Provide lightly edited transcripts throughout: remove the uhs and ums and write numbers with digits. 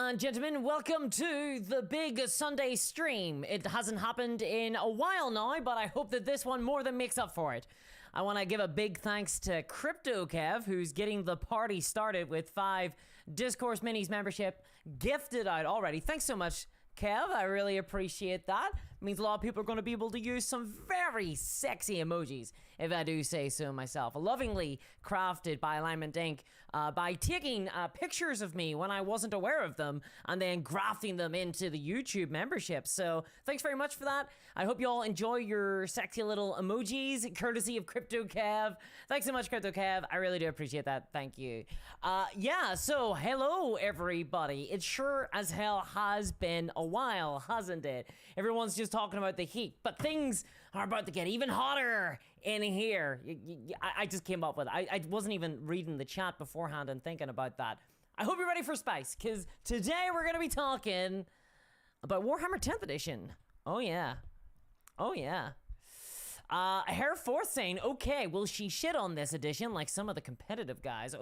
and gentlemen, welcome to the big Sunday stream. It hasn't happened in a while now, but I hope that this one more than makes up for it. I want to give a big thanks to Crypto Kev, who's getting the party started with 5 Discourse Minis membership gifted out already. Thanks so much, Kev. I really appreciate that. It means a lot of people are going to be able to use some very sexy emojis, if I do say so myself. Lovingly crafted by Alignment Inc. By taking pictures of me when I wasn't aware of them and then grafting them into the YouTube membership. So thanks very much for that. I hope you all enjoy your sexy little emojis, courtesy of Crypto Kev. Thanks so much, Crypto Kev. I really do appreciate that. Thank you. Yeah, so hello, everybody. It sure as hell has been a while, hasn't it? Everyone's just talking about the heat, but things are about to get even hotter in here. I just came up with it. I wasn't even reading the chat beforehand and thinking about that. I hope you're ready for spice, because today we're going to be talking about Warhammer 10th Edition. Oh yeah. Oh yeah. Hair Forth saying, okay, will she shit on this edition like some of the competitive guys?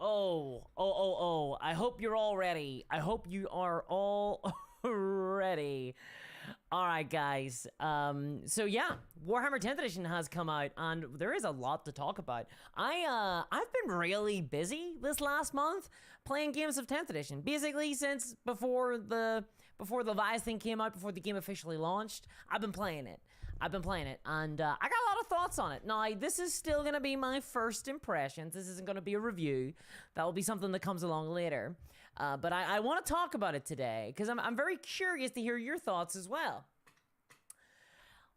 Oh, I hope you're all ready. I hope you are all ready. All right, guys. So yeah, Warhammer 10th Edition has come out, and there is a lot to talk about. I've been really busy this last month playing games of 10th Edition, basically since before the Leviathan came out, before the game officially launched. I've been playing it, and I got a lot of thoughts on it. Now, this is still gonna be my first impressions. This isn't gonna be a review. That will be something that comes along later. But I want to talk about it today because I'm very curious to hear your thoughts as well.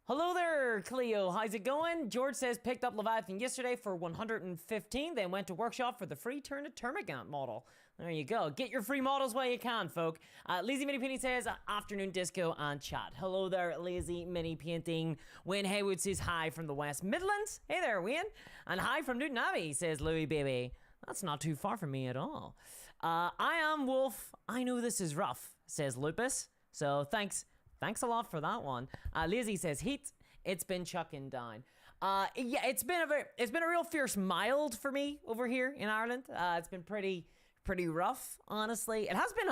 Hello there, Cleo. How's it going? George says picked up Leviathan yesterday for 115, then went to workshop for the free turn to Termagant model. There you go. Get your free models while you can, folk. Lazy Mini Painting says afternoon disco and chat. Hello there, Lazy Mini Painting. Wayne Haywood says hi from the West Midlands. Hey there, Wayne. And hi from Newton Abbey, says Louis Baby. That's not too far from me at all. I am Wolf. I know this is rough, says Lupus. So thanks a lot for that one. Lizzie says heat. It's been chucking down. Yeah, it's been a real fierce mild for me over here in Ireland. It's been pretty rough, honestly. It has been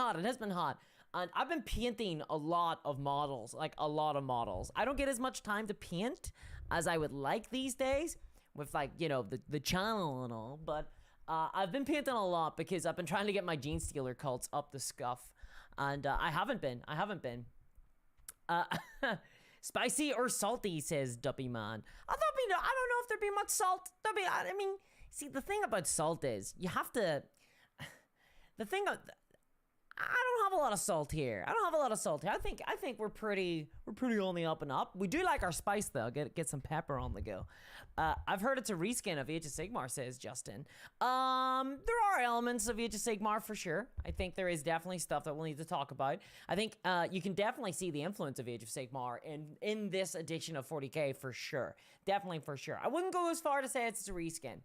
hot. And I've been painting a lot of models, I don't get as much time to paint as I would like these days with, like, you know, the channel and all, but I've been painting a lot because I've been trying to get my Gene Stealer cults up the scuff, and I haven't been. Spicy or salty, says Duppy Man. I don't know if there'd be much salt. I mean, see, the thing about salt is you have to. I don't have a lot of salt here. I think we're pretty on the up and up. We do like our spice though. Get some pepper on the go. I've heard it's a reskin of Age of Sigmar, says Justin. There are elements of Age of Sigmar for sure. I think there is definitely stuff that we'll need to talk about. I think you can definitely see the influence of Age of Sigmar in this edition of 40k for sure. Definitely for sure. I wouldn't go as far to say it's a reskin.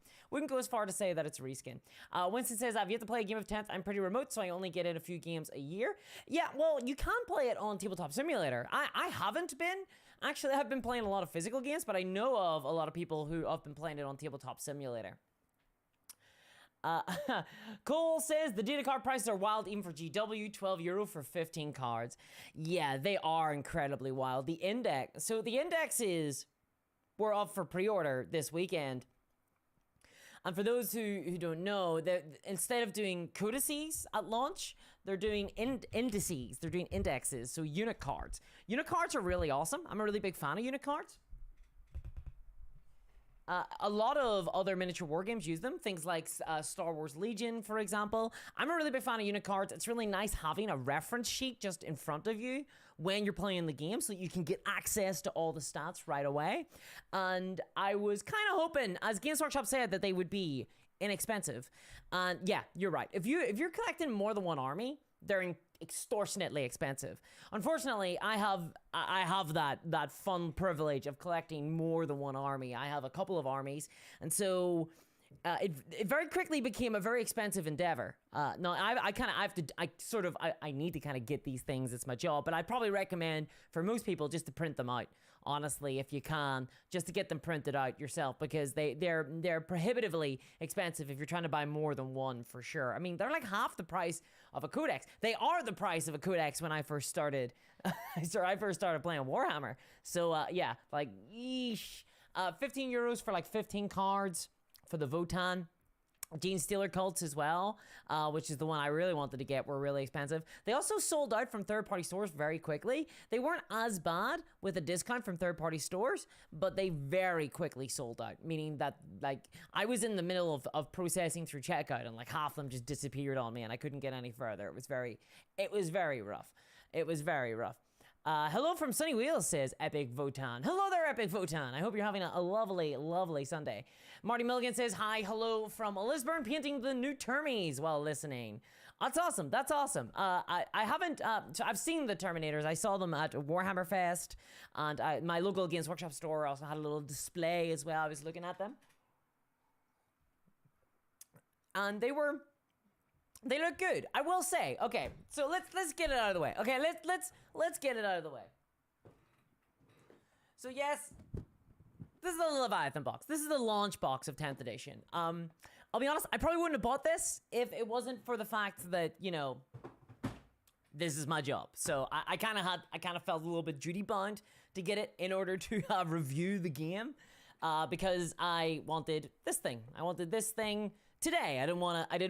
Winston says, I've yet to play a game of 10th. I'm pretty remote, so I only get in a few games a year. Yeah, well, you can play it on Tabletop Simulator. I haven't been. Actually, I've been playing a lot of physical games, but I know of a lot of people who have been playing it on Tabletop Simulator. Cole says the data card prices are wild even for GW, €12 for 15 cards. Yeah, they are incredibly wild. The indexes were up for pre-order this weekend. And for those who don't know, that instead of doing codices at launch, they're doing indices. They're doing indexes, so unit cards. Unit cards are really awesome. I'm a really big fan of unit cards. A lot of other miniature war games use them. Things like Star Wars Legion, for example. I'm a really big fan of unit cards. It's really nice having a reference sheet just in front of you when you're playing the game so you can get access to all the stats right away. And I was kind of hoping, as Games Workshop said, that they would be inexpensive. And yeah, you're right. If you're collecting more than one army, they're extortionately expensive. Unfortunately, I have that fun privilege of collecting more than one army. I have a couple of armies, and so it very quickly became a very expensive endeavor. No, I need to kind of get these things. It's my job, but I'd probably recommend for most people just to print them out. Honestly, if you can, just to get them printed out yourself, because they're prohibitively expensive if you're trying to buy more than one, for sure. I mean, they're like half the price of a codex. They are the price of a codex when I first started. I first started playing Warhammer. So yeah, like yeesh. 15 euros for like 15 cards for the Votan. Gene Stealer cults as well, which is the one I really wanted to get, were really expensive. They also sold out from third-party stores very quickly. They weren't as bad with a discount from third-party stores, but they very quickly sold out, meaning that, like, I was in the middle of processing through checkout, and like half of them just disappeared on me, and I couldn't get any further. It was very rough. It was very rough. Hello from Sunny Wheels, says Epic Votan. Hello there, Epic Votan. I hope you're having a lovely, lovely Sunday. Marty Milligan says, hi, hello from Lisburn, painting the new Termies while listening. That's awesome. That's awesome. I haven't, so I've seen the Terminators. I saw them at Warhammer Fest, and my local Games Workshop store also had a little display as well. I was looking at them. And they look good, I will say. Okay, so let's get it out of the way. Okay, let's get it out of the way. So yes, this is the Leviathan box. This is the launch box of 10th edition. I'll be honest, I probably wouldn't have bought this if it wasn't for the fact that, you know, this is my job. So I kind of felt a little bit duty bound to get it in order to review the game, because I wanted this thing. I wanted this thing today. I didn't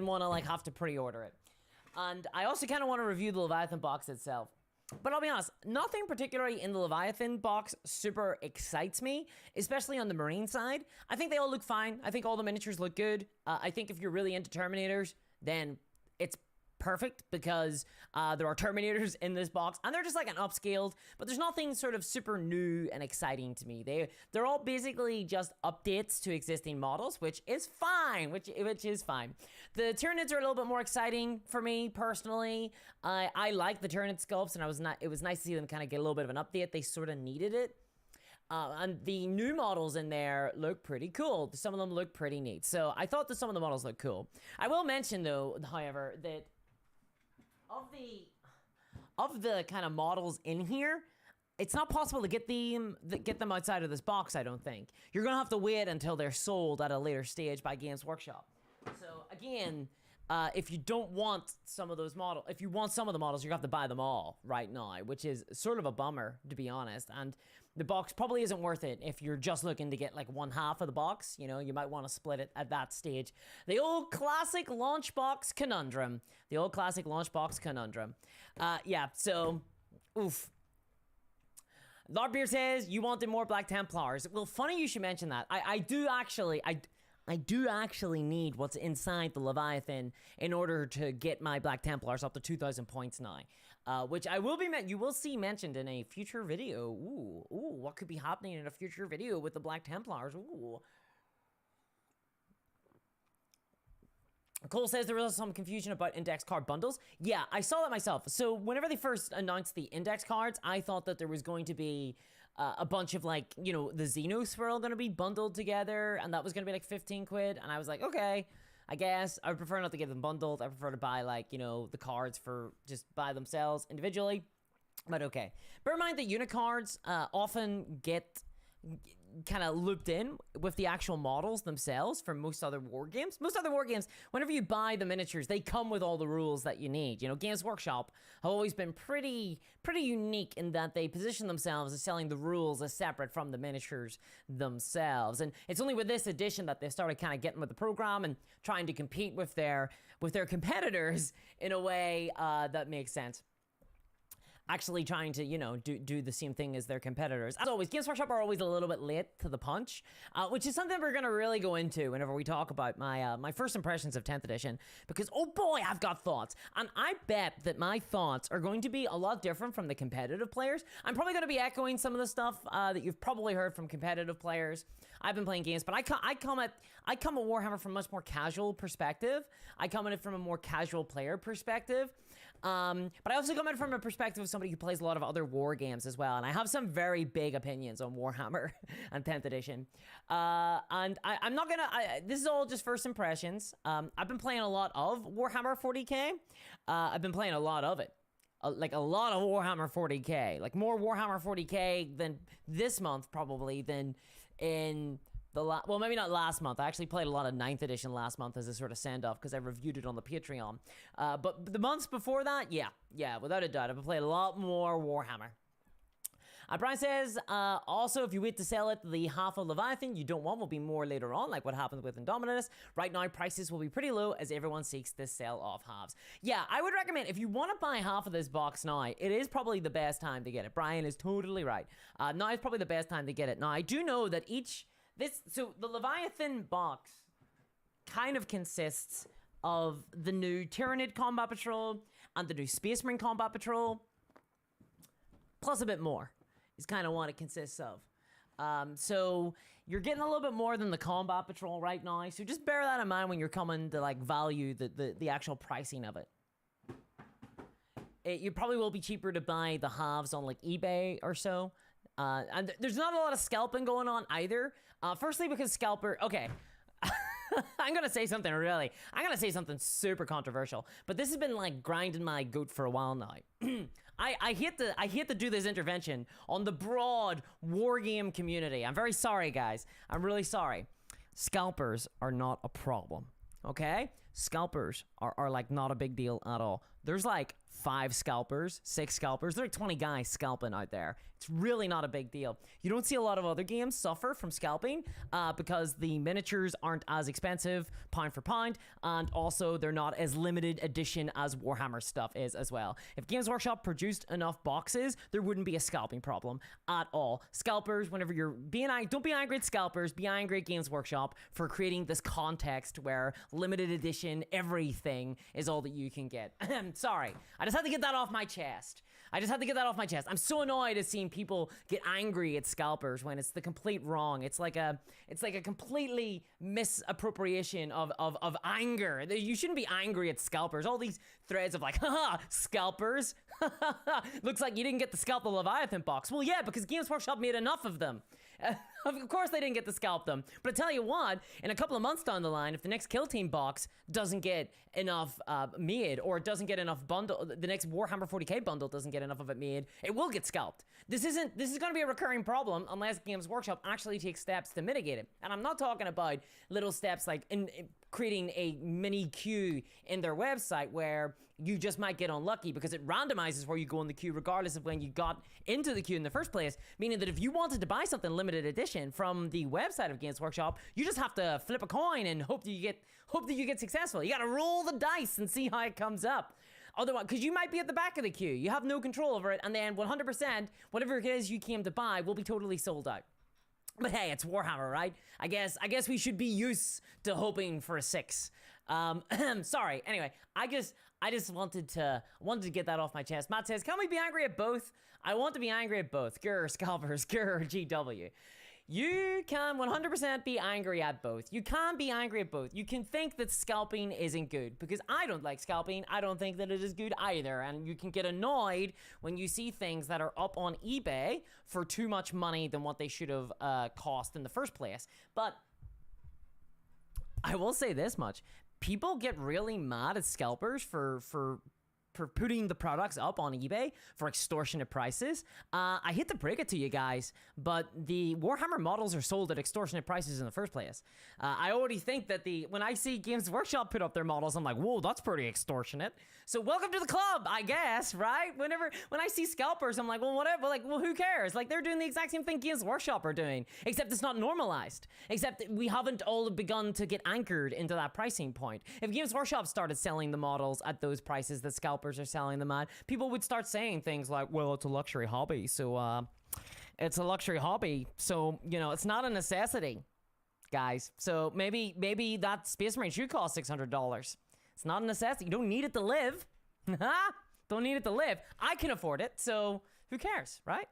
want to like have to pre-order it. And I also kind of want to review the Leviathan box itself. But I'll be honest, nothing particularly in the Leviathan box super excites me, especially on the Marine side. I think they all look fine. I think all the miniatures look good. I think if you're really into Terminators, then it's perfect, because there are Terminators in this box, and they're just like an upscaled, but there's nothing sort of super new and exciting to me. They're all basically just updates to existing models, which is fine, which is fine. The Tyranids are a little bit more exciting for me personally. I like the Tyranid sculpts, and it was nice to see them kind of get a little bit of an update. They sort of needed it. And the new models in there look pretty cool. Some of them look pretty neat. So I thought that some of the models look cool. I will mention though, however, that of the kind of models in here, it's not possible to get them outside of this box, I don't think. You're gonna have to wait until they're sold at a later stage by Games Workshop. So again, if you don't want some of those models, if you want some of the models, you're gonna have to buy them all right now, which is sort of a bummer, to be honest. And the box probably isn't worth it if you're just looking to get like one half of the box. You know, you might want to split it at that stage. The old classic launch box conundrum. The old classic launch box conundrum. Yeah, so, oof. Lord Beer says, you wanted more Black Templars. Well, funny you should mention that. I do actually need what's inside the Leviathan in order to get my Black Templars up to 2,000 points now. Which you will see mentioned in a future video. Ooh, what could be happening in a future video with the Black Templars? Ooh. Cole says there was some confusion about index card bundles. Yeah, I saw that myself. So whenever they first announced the index cards, I thought that there was going to be a bunch of, like, you know, the Xenos were all going to be bundled together, and that was going to be like 15 quid, and I was like, okay, I guess I would prefer not to get them bundled. I prefer to buy, like, you know, the cards for just by themselves individually, but okay. Bear in mind that unit cards often get kind of looped in with the actual models themselves for most other war games. Most other war games, whenever you buy the miniatures, they come with all the rules that you need. You know, Games Workshop have always been pretty unique in that they position themselves as selling the rules as separate from the miniatures themselves. And it's only with this edition that they started kind of getting with the program and trying to compete with their competitors in a way that makes sense. Actually trying to, you know, do the same thing as their competitors. As always, Games Workshop are always a little bit late to the punch, which is something we're going to really go into whenever we talk about my first impressions of 10th edition, because, oh boy, I've got thoughts. And I bet that my thoughts are going to be a lot different from the competitive players. I'm probably going to be echoing some of the stuff that you've probably heard from competitive players. I've been playing games, but I come at Warhammer from a much more casual perspective. I come at it from a more casual player perspective. But I also come in from a perspective of somebody who plays a lot of other war games as well, and I have some very big opinions on Warhammer and 10th edition. And I'm not gonna, this is all just first impressions. I've been playing a lot of Warhammer 40k. I've been playing a lot of it. Like a lot of Warhammer 40k. Like more Warhammer 40k than this month probably than in the well, maybe not last month. I actually played a lot of 9th edition last month as a sort of send-off because I reviewed it on the Patreon. But the months before that, yeah, without a doubt, I've played a lot more Warhammer. Brian says, also, if you wait to sell it, the half of Leviathan you don't want will be more later on, like what happened with Indominus. Right now, prices will be pretty low as everyone seeks this sell off halves. Yeah, I would recommend, if you want to buy half of this box now, it is probably the best time to get it. Brian is totally right. Now is probably the best time to get it. Now, I do know that so the Leviathan box kind of consists of the new Tyrannid Combat Patrol and the new Space Marine Combat Patrol, plus a bit more. Is kind of what it consists of. So you're getting a little bit more than the Combat Patrol right now, so just bear that in mind when you're coming to like value the actual pricing of it. You probably will be cheaper to buy the halves on like eBay or so. And there's not a lot of scalping going on either. Firstly, because okay. I'm gonna say something super controversial, but this has been like grinding my goat for a while now. I hate to do this intervention on the broad wargame community. I'm very sorry, guys. I'm really sorry. Scalpers are not a problem, okay? Scalpers are like not a big deal at all. There's like 5 scalpers, 6 scalpers. There's like 20 guys scalping out there. It's really not a big deal. You don't see a lot of other games suffer from scalping because the miniatures aren't as expensive pound for pound, and also they're not as limited edition as Warhammer stuff is as well. If Games Workshop produced enough boxes, there wouldn't be a scalping problem at all. Scalpers, whenever you're don't be angry at scalpers, be angry at Games Workshop for creating this context where limited edition everything is all that you can get. Sorry, I just had to get that off my chest. I'm so annoyed at seeing people get angry at scalpers when it's the complete wrong. It's like a completely misappropriation of anger. You shouldn't be angry at scalpers. All these threads of like, haha, scalpers. Looks like you didn't get the Scalp the Leviathan box. Well, yeah, because Games Workshop made enough of them. Of course they didn't get to scalp them. But I tell you what, in a couple of months down the line, if the next Kill Team box doesn't get enough made, or it doesn't get enough bundle, the next Warhammer 40k bundle doesn't get enough of it made, it will get scalped. This is going to be a recurring problem unless Games Workshop actually takes steps to mitigate it. And I'm not talking about little steps like in creating a mini queue in their website where you just might get unlucky because it randomizes where you go in the queue regardless of when you got into the queue in the first place, meaning that if you wanted to buy something limited edition from the website of Games Workshop, you just have to flip a coin and hope that you get successful. You got to roll the dice and see how it comes up. Otherwise, because you might be at the back of the queue, you have no control over it, and then 100%, whatever it is you came to buy will be totally sold out. But hey, it's Warhammer, right? I guess we should be used to hoping for a 6. Sorry. Anyway, I just wanted to get that off my chest. Matt says, "Can we be angry at both?" I want to be angry at both. Grr, scalpers, grr, GW. You can 100% be angry at both. You can be angry at both. You can think that scalping isn't good, because I don't like scalping. I don't think that it is good either. And you can get annoyed when you see things that are up on eBay for too much money than what they should have cost in the first place. But I will say this much. People get really mad at scalpers for putting the products up on eBay for extortionate prices. I hate to break it to you guys, but the Warhammer models are sold at extortionate prices in the first place. I already think that when I see Games Workshop put up their models, I'm like, whoa, that's pretty extortionate. So welcome to the club, I guess, right? When I see scalpers, I'm like, well, whatever. Like, well, who cares? Like, they're doing the exact same thing Games Workshop are doing, except it's not normalized. Except we haven't all begun to get anchored into that pricing point. If Games Workshop started selling the models at those prices that scalpers are selling them at, people would start saying things like, well, it's a luxury hobby, so it's not a necessity, guys. So maybe that Space Marine should cost $600. It's not a necessity. You don't need it to live. Don't need it to live. I can afford it, so who cares, right?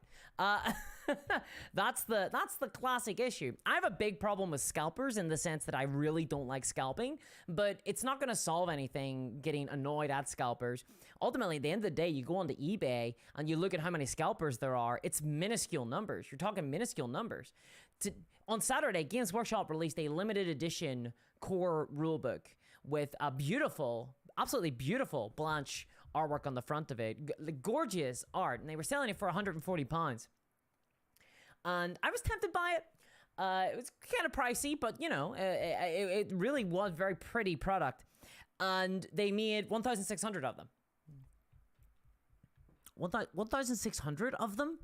That's the classic issue. I have a big problem with scalpers in the sense that I really don't like scalping, but it's not going to solve anything getting annoyed at scalpers. Ultimately, at the end of the day, you go onto eBay and you look at how many scalpers there are. It's minuscule numbers. You're talking minuscule numbers. On Saturday, Games Workshop released a limited edition core rulebook with a beautiful, absolutely beautiful Blanche artwork on the front of it. Gorgeous art, and they were selling it for £140. And I was tempted by it. It was kind of pricey, but you know, it really was a very pretty product. And they made 1,600 of them. 1,600 of them?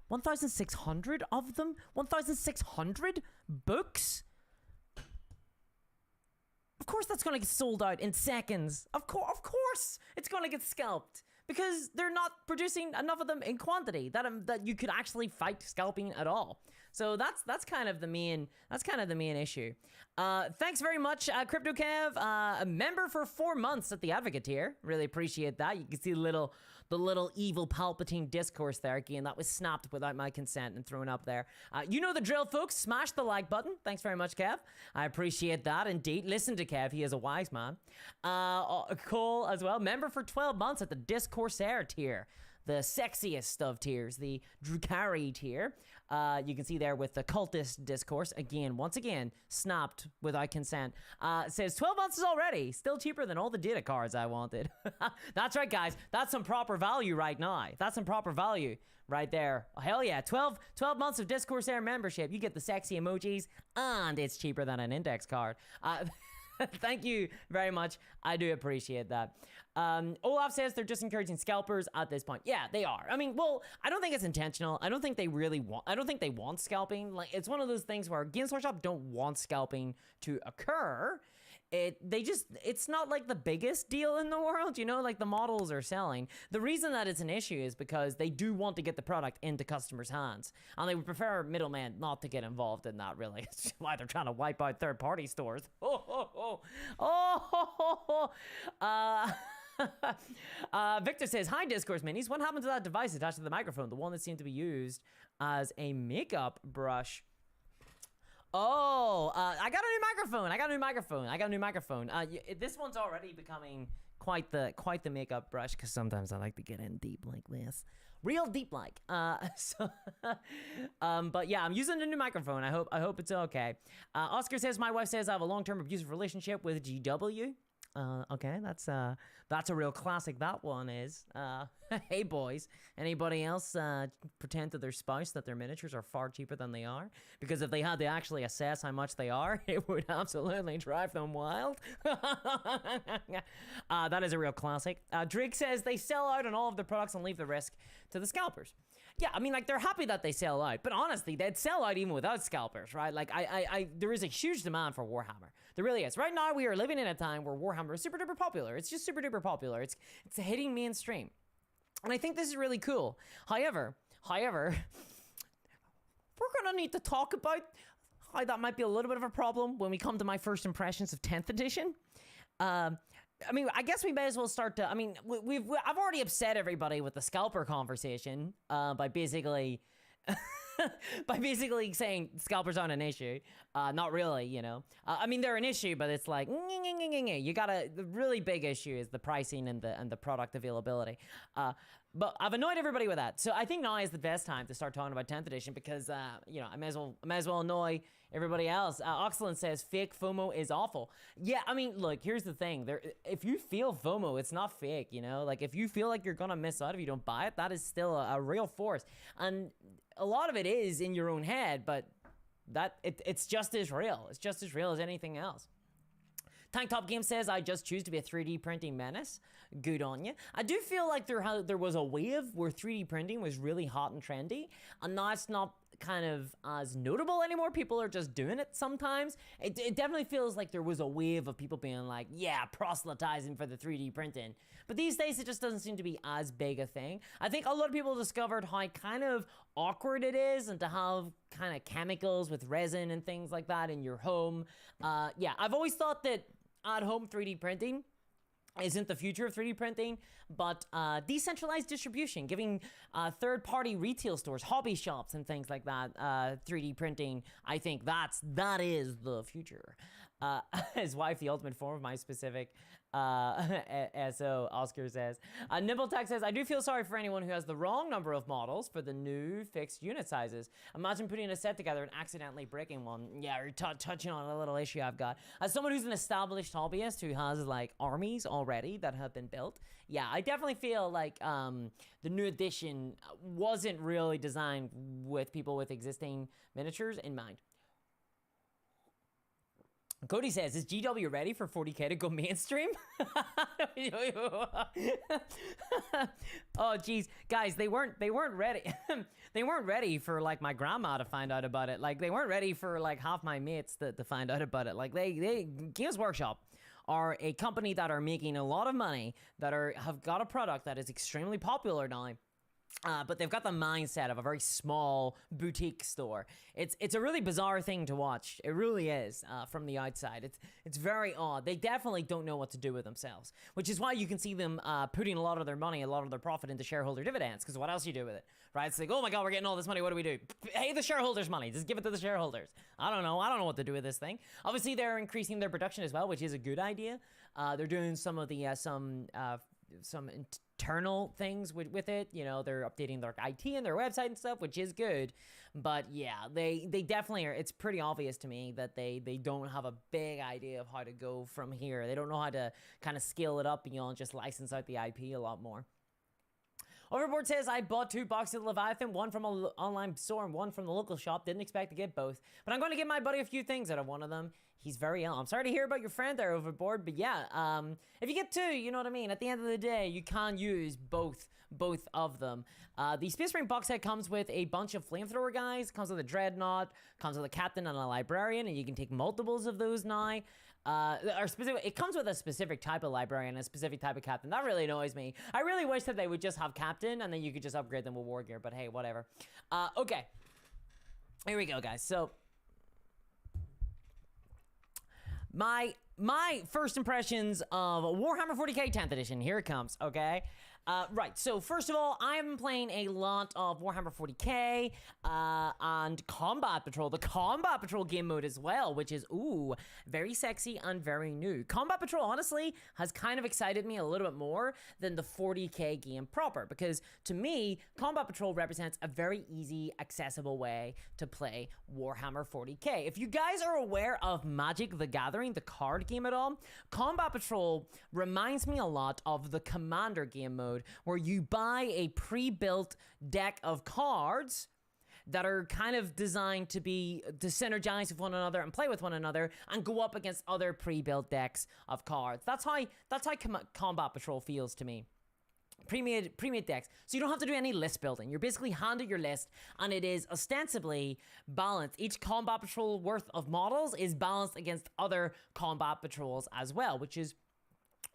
1,600 of them? 1,600 books? Of course that's going to get sold out in seconds. Of course it's going to get scalped. Because they're not producing enough of them in quantity that you could actually fight scalping at all. So that's kind of the main issue. Thanks very much, CryptoKev, a member for 4 months at the Advocate tier. Really appreciate that. You can see the little evil Palpatine discourse there. Again, that was snapped without my consent and thrown up there. You know the drill, folks. Smash the like button. Thanks very much, Kev. I appreciate that indeed. Listen to Kev. He is a wise man. Cole as well. Member for 12 months at the Discoursaire tier. The sexiest of tiers. The Drukhari tier. You can see there with the cultist discourse. Again, once again, snapped without consent. Says 12 months is already still cheaper than all the data cards I wanted. That's right, guys. That's some proper value right now. That's some proper value right there. Hell yeah. 12 months of Discoursaire membership. You get the sexy emojis, and it's cheaper than an index card. Thank you very much. I do appreciate that. Olaf says they're just encouraging scalpers at this point. Yeah, they are. I mean, well, I don't think it's intentional. I don't think they want scalping. Like, it's one of those things where Games Workshop don't want scalping to occur. It's not like the biggest deal in the world, you know, like the models are selling. The reason that it's an issue is because they do want to get the product into customers' hands, and they would prefer middlemen not to get involved in that, really. It's why they're trying to wipe out third-party stores. Victor says, hi, Discourse Minis. What happened to that device attached to the microphone? The one that seemed to be used as a makeup brush. Oh, I got a new microphone. This one's already becoming quite the makeup brush, because sometimes I like to get in deep like this. Real deep like. But yeah, I'm using a new microphone. I hope it's okay. Oscar says, my wife says I have a long-term abusive relationship with GW. Okay, that's a real classic, that one is. Hey boys, anybody else pretend to their spouse that their miniatures are far cheaper than they are? Because if they had to actually assess how much they are, it would absolutely drive them wild. That is a real classic. Drake says they sell out on all of their products and leave the risk to the scalpers. Yeah, I mean, like, they're happy that they sell out, but honestly, they'd sell out even without scalpers, right? Like, there is a huge demand for Warhammer. There really is. Right now, we are living in a time where Warhammer is super duper popular. It's just super duper popular. It's hitting mainstream. And I think this is really cool. However, we're gonna need to talk about how that might be a little bit of a problem when we come to my first impressions of 10th edition. I mean, I guess we may as well start to, I mean, I've already upset everybody with the scalper conversation by basically saying scalpers aren't an issue. Not really, you know. I mean, they're an issue, but it's like, the really big issue is the pricing and the product availability. But I've annoyed everybody with that. So I think now is the best time to start talking about 10th edition because, you know, I may as well annoy everybody else. Oxlin says fake FOMO is awful. Yeah, I mean, look, here's the thing. If you feel FOMO, it's not fake, you know? Like, if you feel like you're going to miss out if you don't buy it, that is still a real force. And a lot of it is in your own head, but it's just as real. It's just as real as anything else. Tank Top Game says, I just choose to be a 3D printing menace. Good on you. I do feel like there was a wave where 3D printing was really hot and trendy, and now it's not kind of as notable anymore. People are just doing it sometimes. It definitely feels like there was a wave of people being like, yeah, proselytizing for the 3D printing. But these days, it just doesn't seem to be as big a thing. I think a lot of people discovered how kind of awkward it is and to have kind of chemicals with resin and things like that in your home. Yeah, I've always thought that at-home 3D printing isn't the future of 3D printing, but decentralized distribution, giving third-party retail stores, hobby shops, and things like that 3D printing. I think that is the future. His wife, the ultimate form of my specific SO, Oscar says. Nimbletech says, I do feel sorry for anyone who has the wrong number of models for the new fixed unit sizes. Imagine putting a set together and accidentally breaking one. Yeah, you're touching on a little issue I've got. As someone who's an established hobbyist who has like armies already that have been built, yeah, I definitely feel like the new edition wasn't really designed with people with existing miniatures in mind. Cody says, is GW ready for 40k to go mainstream? Oh geez, guys, they weren't ready. They weren't ready for like my grandma to find out about it. Like they weren't ready for like half my mates to find out about it. Like they Games Workshop are a company that are making a lot of money, that have got a product that is extremely popular now. But they've got the mindset of a very small boutique store. It's a really bizarre thing to watch. It really is from the outside. It's very odd. They definitely don't know what to do with themselves, which is why you can see them putting a lot of their money, a lot of their profit into shareholder dividends. Because what else do you do with it, right? It's like, oh my god, we're getting all this money. What do we do? Hey, the shareholders' money. Just give it to the shareholders. I don't know what to do with this thing. Obviously, they're increasing their production as well, which is a good idea. They're doing some of the some internal things with it. You know, they're updating their IT and their website and stuff, which is good. But yeah, they definitely are. It's pretty obvious to me that they don't have a big idea of how to go from here. They don't know how to kind of scale it up beyond just license out the IP a lot more. Overboard says, I bought 2 boxes of Leviathan, one from an online store and one from the local shop. Didn't expect to get both, but I'm going to give my buddy a few things out of one of them. He's very ill. I'm sorry to hear about your friend there, Overboard, but yeah, if you get 2, you know what I mean? At the end of the day, you can use both of them. The Space Marine box set comes with a bunch of flamethrower guys, comes with a dreadnought, comes with a captain and a librarian, and you can take multiples of those now. It comes with a specific type of librarian and a specific type of captain. That really annoys me. I really wish that they would just have captain and then you could just upgrade them with war gear, but hey, whatever. Okay. Here we go, guys. So my first impressions of Warhammer 40k 10th edition. Here it comes, okay? Right, so first of all, I've been playing a lot of Warhammer 40k and Combat Patrol, the Combat Patrol game mode as well, which is, ooh, very sexy and very new. Combat Patrol, honestly, has kind of excited me a little bit more than the 40k game proper, because to me, Combat Patrol represents a very easy, accessible way to play Warhammer 40k. If you guys are aware of Magic the Gathering, the card game at all, Combat Patrol reminds me a lot of the Commander game mode, where you buy a pre-built deck of cards that are kind of designed to synergize with one another and play with one another and go up against other pre-built decks of cards. That's how Combat Patrol feels to me. Pre-made decks, so you don't have to do any list building. You're basically handed your list, and it is ostensibly balanced. Each Combat Patrol worth of models is balanced against other Combat Patrols as well, which is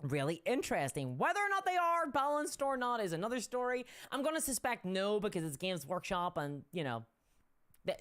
really interesting. Whether or not they are balanced or not is another story. I'm gonna suspect no, because it's Games Workshop, and you know,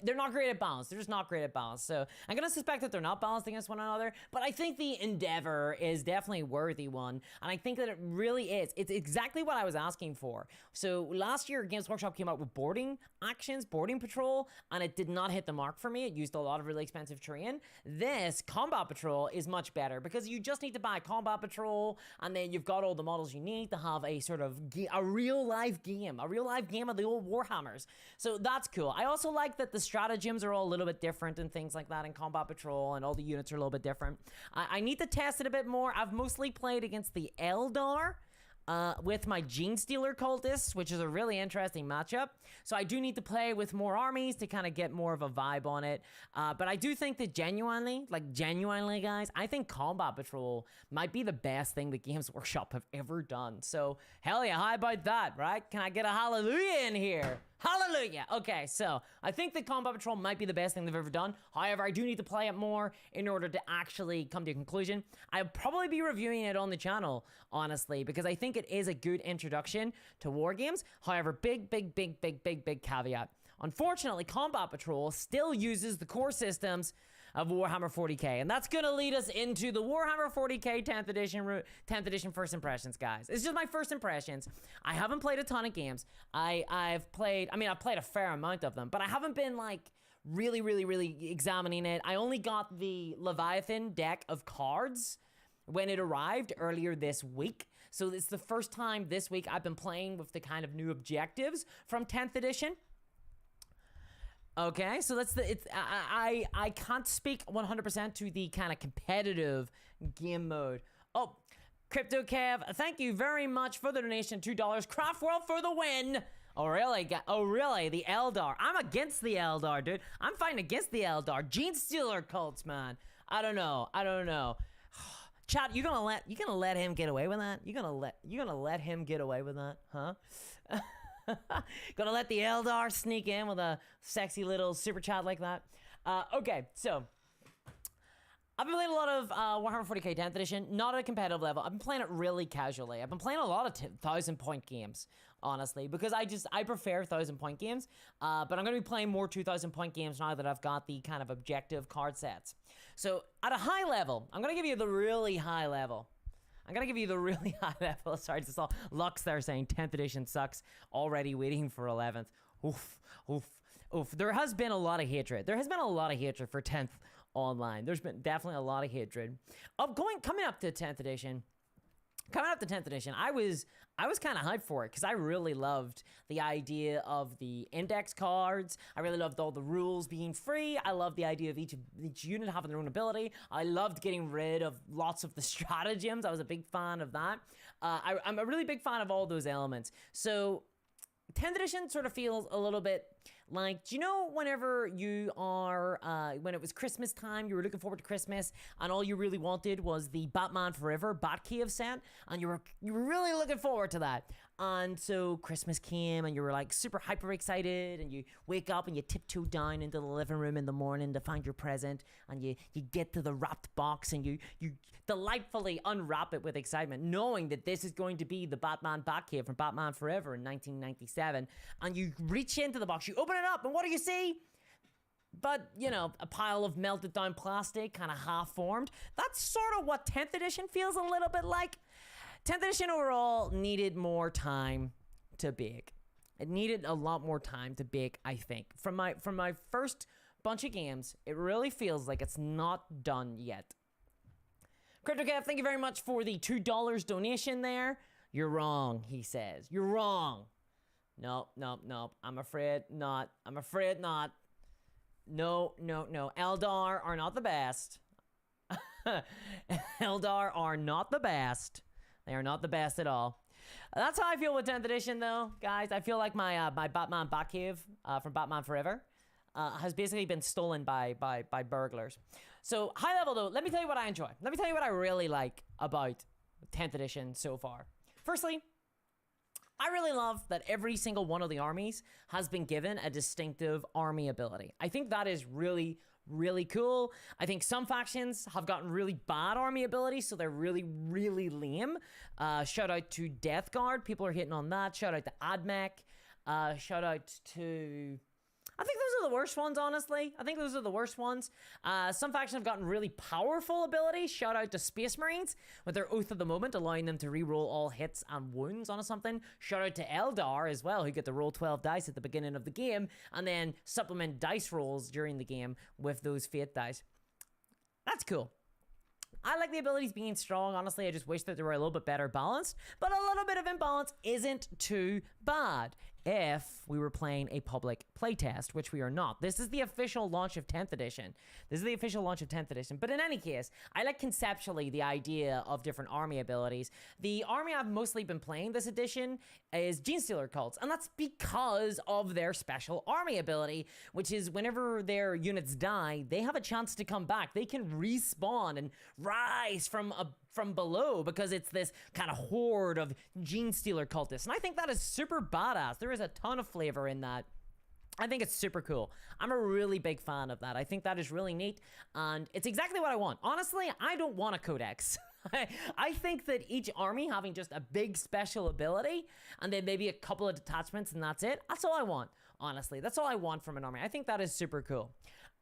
they're not great at balance. They're just not great at balance. So I'm gonna suspect that they're not balanced against one another, but I think the endeavor is definitely a worthy one, and I think that it really is. It's exactly what I was asking for. So last year, Games Workshop came out with boarding actions, boarding patrol, and it did not hit the mark for me. It used a lot of really expensive terrain. This Combat Patrol is much better, because you just need to buy Combat Patrol, and then you've got all the models you need to have a sort of a real life game of the old Warhammers. So that's cool. I also like that the stratagems are all a little bit different and things like that in Combat Patrol, and all the units are a little bit different. I need to test it a bit more. I've mostly played against the Eldar with my Gene Stealer cultists, which is a really interesting matchup. So I do need to play with more armies to kind of get more of a vibe on it. But I do think that genuinely, guys, I think Combat Patrol might be the best thing that Games Workshop have ever done. So hell yeah, how about that, right? Can I get a hallelujah in here? Hallelujah. Okay, so I think that Combat Patrol might be the best thing they've ever done. However, I do need to play it more in order to actually come to a conclusion. I'll probably be reviewing it on the channel, honestly, because I think it is a good introduction to war games. However, big caveat. Unfortunately, Combat Patrol still uses the core systems of Warhammer 40k, and that's gonna lead us into the Warhammer 40k 10th edition first impressions, guys. It's just my first impressions. I haven't played a ton of games. I've played a fair amount of them, but I haven't been like really examining it. I only got the Leviathan deck of cards when it arrived earlier this week. So it's the first time this week I've been playing with the kind of new objectives from 10th edition. Okay, so I can't speak 100% to the kind of competitive game mode. Oh, Crypto Kev, thank you very much for the donation, $2. Craft World for the win. Oh really? The Eldar. I'm against the Eldar, dude. I'm fighting against the Eldar. Gene Stealer cults, man. I don't know. Chat, you gonna let him get away with that? You gonna let him get away with that, huh? Gonna let the Eldar sneak in with a sexy little super chat like that? Okay, so I've been playing a lot of Warhammer 40k 10th edition, not at a competitive level. I've been playing it really casually. I've been playing a lot of 1,000-point games, honestly, because I prefer 1,000-point games. But I'm gonna be playing more 2,000-point games now that I've got the kind of objective card sets. So at a high level, I'm gonna give you the really high level. Sorry, just saw Lux there saying 10th edition sucks, already waiting for 11th. Oof. There has been a lot of hatred. There has been a lot of hatred for 10th online. There's been definitely a lot of hatred. Coming up to 10th edition, I was kind of hyped for it because I really loved the idea of the index cards. I really loved all the rules being free. I loved the idea of each unit having their own ability. I loved getting rid of lots of the stratagems. I was a big fan of that. I'm a really big fan of all those elements. So 10th edition sort of feels a little bit like, do you know whenever you are, when it was Christmas time, you were looking forward to Christmas, and all you really wanted was the Batman Forever Batcave set, and you were really looking forward to that. And so Christmas came, and you were like super hyper excited, and you wake up and you tiptoe down into the living room in the morning to find your present, and you get to the wrapped box, and you delightfully unwrap it with excitement, knowing that this is going to be the Batman Batcave from Batman Forever in 1997. And you reach into the box, you open it up, and what do you see? But, you know, a pile of melted down plastic, kind of half formed. That's sort of what 10th edition feels a little bit like. 10th edition overall needed more time to bake. It needed a lot more time to bake, I think. From my first bunch of games, it really feels like it's not done yet. CryptoCav, thank you very much for the $2 donation there. You're wrong, he says. You're wrong. Nope. I'm afraid not. No. Eldar are not the best. Eldar are not the best. They are not the best at all. That's how I feel with 10th edition, though, guys. I feel like my Batman Batcave from Batman Forever has basically been stolen by burglars. So, high level, though, let me tell you what I enjoy. Let me tell you what I really like about 10th edition so far. Firstly, I really love that every single one of the armies has been given a distinctive army ability. I think that is really, really cool. I think some factions have gotten really bad army abilities, so they're really, really lame. Shout out to Death Guard. People are hitting on that. Shout out to Admech. Shout out to... I think those are the worst ones, honestly. I think those are the worst ones. Some factions have gotten really powerful abilities. Shout out to Space Marines with their Oath of the Moment, allowing them to reroll all hits and wounds on something. Shout out to Eldar as well, who get to roll 12 dice at the beginning of the game and then supplement dice rolls during the game with those fate dice. That's cool. I like the abilities being strong. Honestly, I just wish that they were a little bit better balanced, but a little bit of imbalance isn't too bad if we were playing a public playtest, which we are not. This is the official launch of 10th edition. But in any case, I like conceptually the idea of different army abilities. The army I've mostly been playing this edition is Gene Stealer cults, and that's because of their special army ability, which is whenever their units die, they have a chance to come back. They can respawn and rise from below because it's this kind of horde of Gene Stealer cultists. And I think that is super badass. There is a ton of flavor in that. I think it's super cool. I'm a really big fan of that. I think that is really neat, and it's exactly what I want. Honestly, I don't want a codex. I think that each army having just a big special ability and then maybe a couple of detachments and that's it. That's all I want. honestly. That's all I want from an army. I think that is super cool.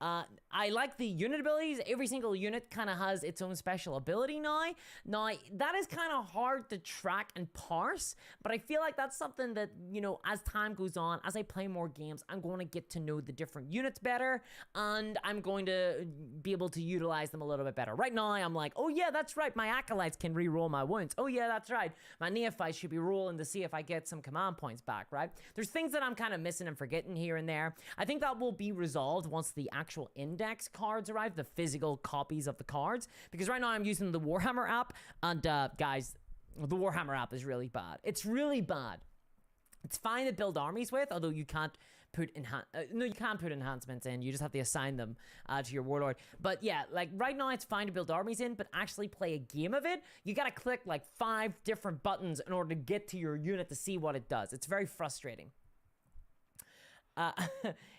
I like the unit abilities. Every single unit kind of has its own special ability now. Now, that is kind of hard to track and parse, but I feel like that's something that, you know, as time goes on, as I play more games, I'm going to get to know the different units better, and I'm going to be able to utilize them a little bit better. Right now, I'm like, oh yeah, that's right, my acolytes can re-roll my wounds. Oh yeah, that's right, my neophytes should be rolling to see if I get some command points back, right? There's things that I'm kind of missing and forgetting here and there. I think that will be resolved once the actual index cards arrive, the physical copies of the cards, because right now I'm using the Warhammer app, and guys, the Warhammer app is really bad. It's really bad. It's fine to build armies with, although you can't put you can't put enhancements in. You just have to assign them to your warlord. But yeah, like right now it's fine to build armies in, but actually play a game of it, you gotta click like 5 different buttons in order to get to your unit to see what it does. It's very frustrating.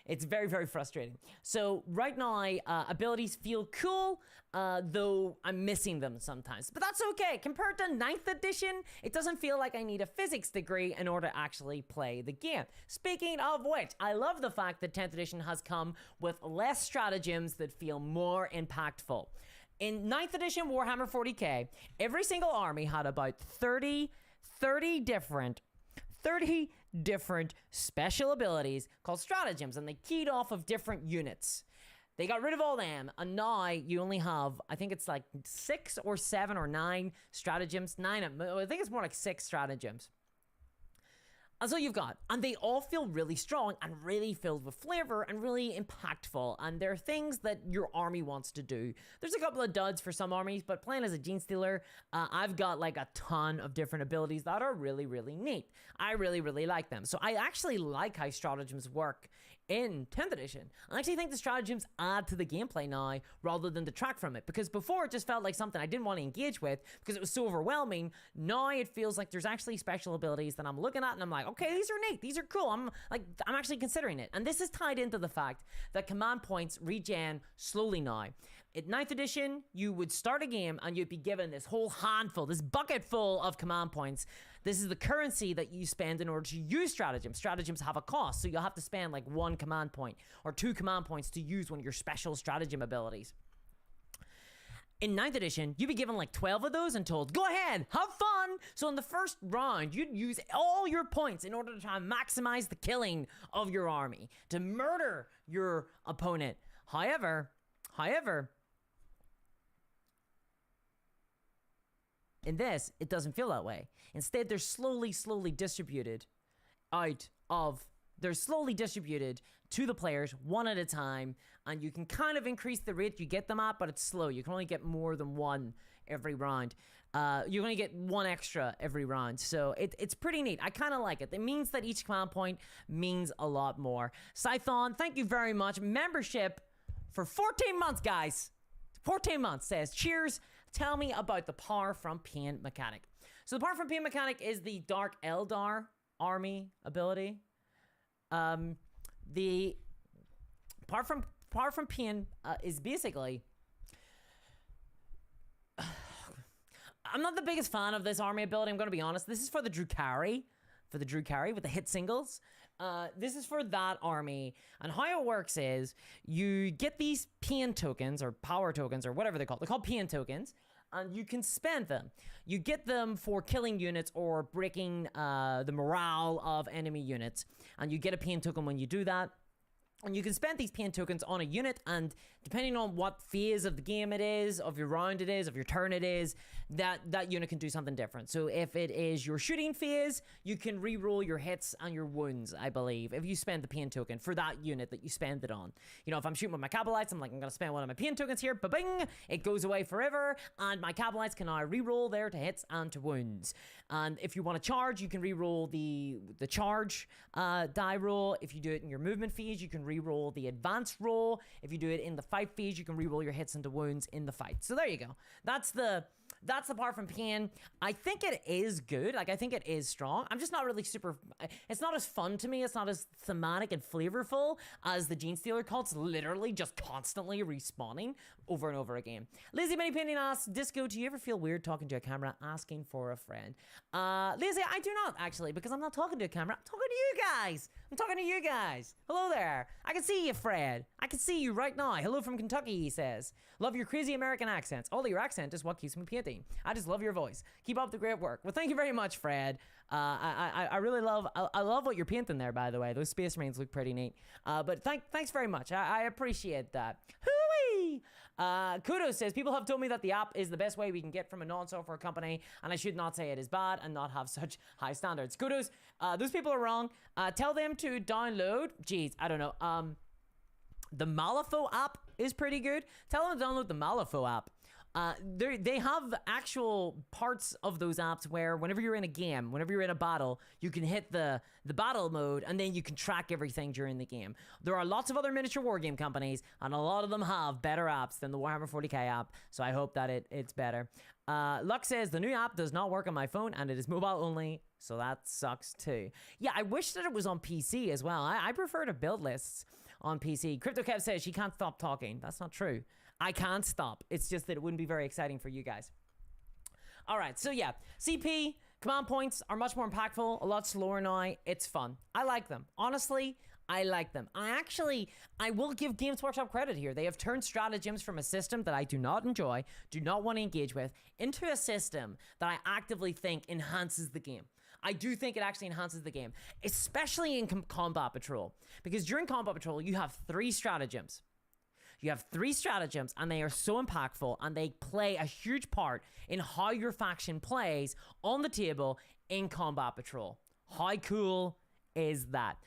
It's very, very frustrating. So right now, abilities feel cool, though I'm missing them sometimes. But that's okay. Compared to 9th edition, it doesn't feel like I need a physics degree in order to actually play the game. Speaking of which, I love the fact that 10th edition has come with less stratagems that feel more impactful. In 9th edition Warhammer 40k, every single army had about 30 different special abilities called stratagems, and they keyed off of different units. They got rid of all them, and now you only have, I think it's like 6 or 7 or 9 stratagems. I think it's more like 6 stratagems. And so you've got, and they all feel really strong and really filled with flavor and really impactful, and they're things that your army wants to do. There's a couple of duds for some armies, but playing as a Gene Stealer, I've got like a ton of different abilities that are really, really neat. I really, really like them. So I actually like how stratagems work in 10th edition. I actually think the stratagems add to the gameplay now rather than detract from it, because before it just felt like something I didn't want to engage with because it was so overwhelming. Now it feels like there's actually special abilities that I'm looking at and I'm like, okay, these are neat, these are cool, I'm actually considering it. And this is tied into the fact that command points regen slowly now. At 9th edition, you would start a game and you'd be given this whole handful, this bucket full of command points. This is the currency that you spend in order to use stratagems. Stratagems have a cost, so you'll have to spend like 1 command point or 2 command points to use one of your special stratagem abilities. In 9th edition, you'd be given like 12 of those and told, go ahead, have fun! So in the first round, you'd use all your points in order to try and maximize the killing of your army, to murder your opponent. However, in this, it doesn't feel that way. Instead, they're slowly distributed they're slowly distributed to the players one at a time, and you can kind of increase the rate you get them at, but it's slow. You can only get more than 1 every round. You're gonna get 1 extra every round, so it's pretty neat. I kind of like it. It means that each command point means a lot more. Scython, thank you very much. Membership for 14 months, guys. 14 months says, cheers. Tell me about the Power from Pain mechanic. So the Power from Pain mechanic is the Dark Eldar army ability. The Power from Pain is basically... I'm not the biggest fan of this army ability, I'm going to be honest. This is for the Drukhari, with the hit singles. This is for that army, and how it works is you get these pain tokens or power tokens or whatever they're called. They're called pain tokens, and you can spend them. You get them for killing units or breaking the morale of enemy units, and you get a pain token when you do that. And you can spend these pain tokens on a unit, and depending on what phase of the game it is, of your round it is, of your turn it is, that unit can do something different. So if it is your shooting phase, you can re-roll your hits and your wounds, I believe, if you spend the pain token for that unit that you spend it on. You know, if I'm shooting with my Cabalites, I'm like, I'm going to spend one of my pain tokens here, ba-bing, it goes away forever, and my Cabalites can now re-roll there to hits and to wounds. And if you want to charge, you can re-roll the charge die roll. If you do it in your movement phase, you can re-roll the advanced roll. If you do it in the fight phase, you can re-roll your hits into wounds in the fight. So there you go. That's the Power from Pain. I think it is good. Like, I think it is strong. I'm just not really super... It's not as fun to me. It's not as thematic and flavorful as the Gene Stealer cults, literally just constantly respawning over and over again. Lizzie Mini Painting asks, Disco, do you ever feel weird talking to a camera asking for a friend? Lizzie, I do not, actually, because I'm not talking to a camera. I'm talking to you guys. I'm talking to you guys. Hello there. I can see you, Fred. I can see you right now. Hello from Kentucky, he says. Love your crazy American accents. Although your accent is what keeps me painting. I just love your voice. Keep up the great work. Well, thank you very much, Fred. I really love, I love what you're painting there, by the way. Those Space Marines look pretty neat. But thanks very much. I appreciate that. Hooey! Kudos says, people have told me that the app is the best way we can get from a non-software company, and I should not say it is bad and not have such high standards. Kudos. Those people are wrong. Tell them to download, geez, I don't know, the Malifaux app is pretty good. Tell them to download the Malifaux app. They have actual parts of those apps where whenever you're in a game, whenever you're in a battle, you can hit the battle mode and then you can track everything during the game. There are lots of other miniature wargame companies and a lot of them have better apps than the Warhammer 40k app, so I hope that it's better. Luck says, the new app does not work on my phone and it is mobile only, so that sucks too. Yeah, I wish that it was on PC as well. I prefer to build lists on PC. CryptoKev says she can't stop talking. That's not true. I can't stop. It's just that it wouldn't be very exciting for you guys. All right, so yeah, CP, command points are much more impactful, a lot slower now. It's fun. I like them. Honestly, I like them. I will give Games Workshop credit here. They have turned stratagems from a system that I do not enjoy, do not want to engage with, into a system that I actively think enhances the game. I do think it actually enhances the game, especially in Combat Patrol. Because during Combat Patrol, you have 3 stratagems. You have 3 stratagems, and they are so impactful, and they play a huge part in how your faction plays on the table in Combat Patrol. How cool is that?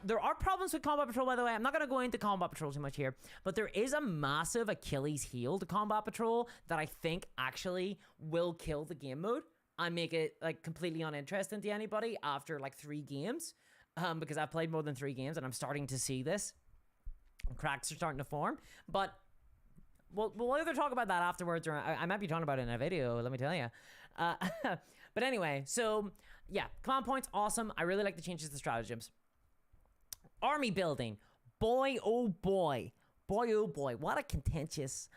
There are problems with Combat Patrol, by the way. I'm not going to go into Combat Patrol too much here, but there is a massive Achilles heel to Combat Patrol that I think actually will kill the game mode and make it like completely uninteresting to anybody after like 3 games, because I've played more than 3 games and I'm starting to see this. Cracks are starting to form, but we'll either talk about that afterwards or I might be talking about it in a video, let me tell you. But anyway, so yeah, command points, awesome. I really like the changes to stratagems. Army building, boy oh boy, what a contentious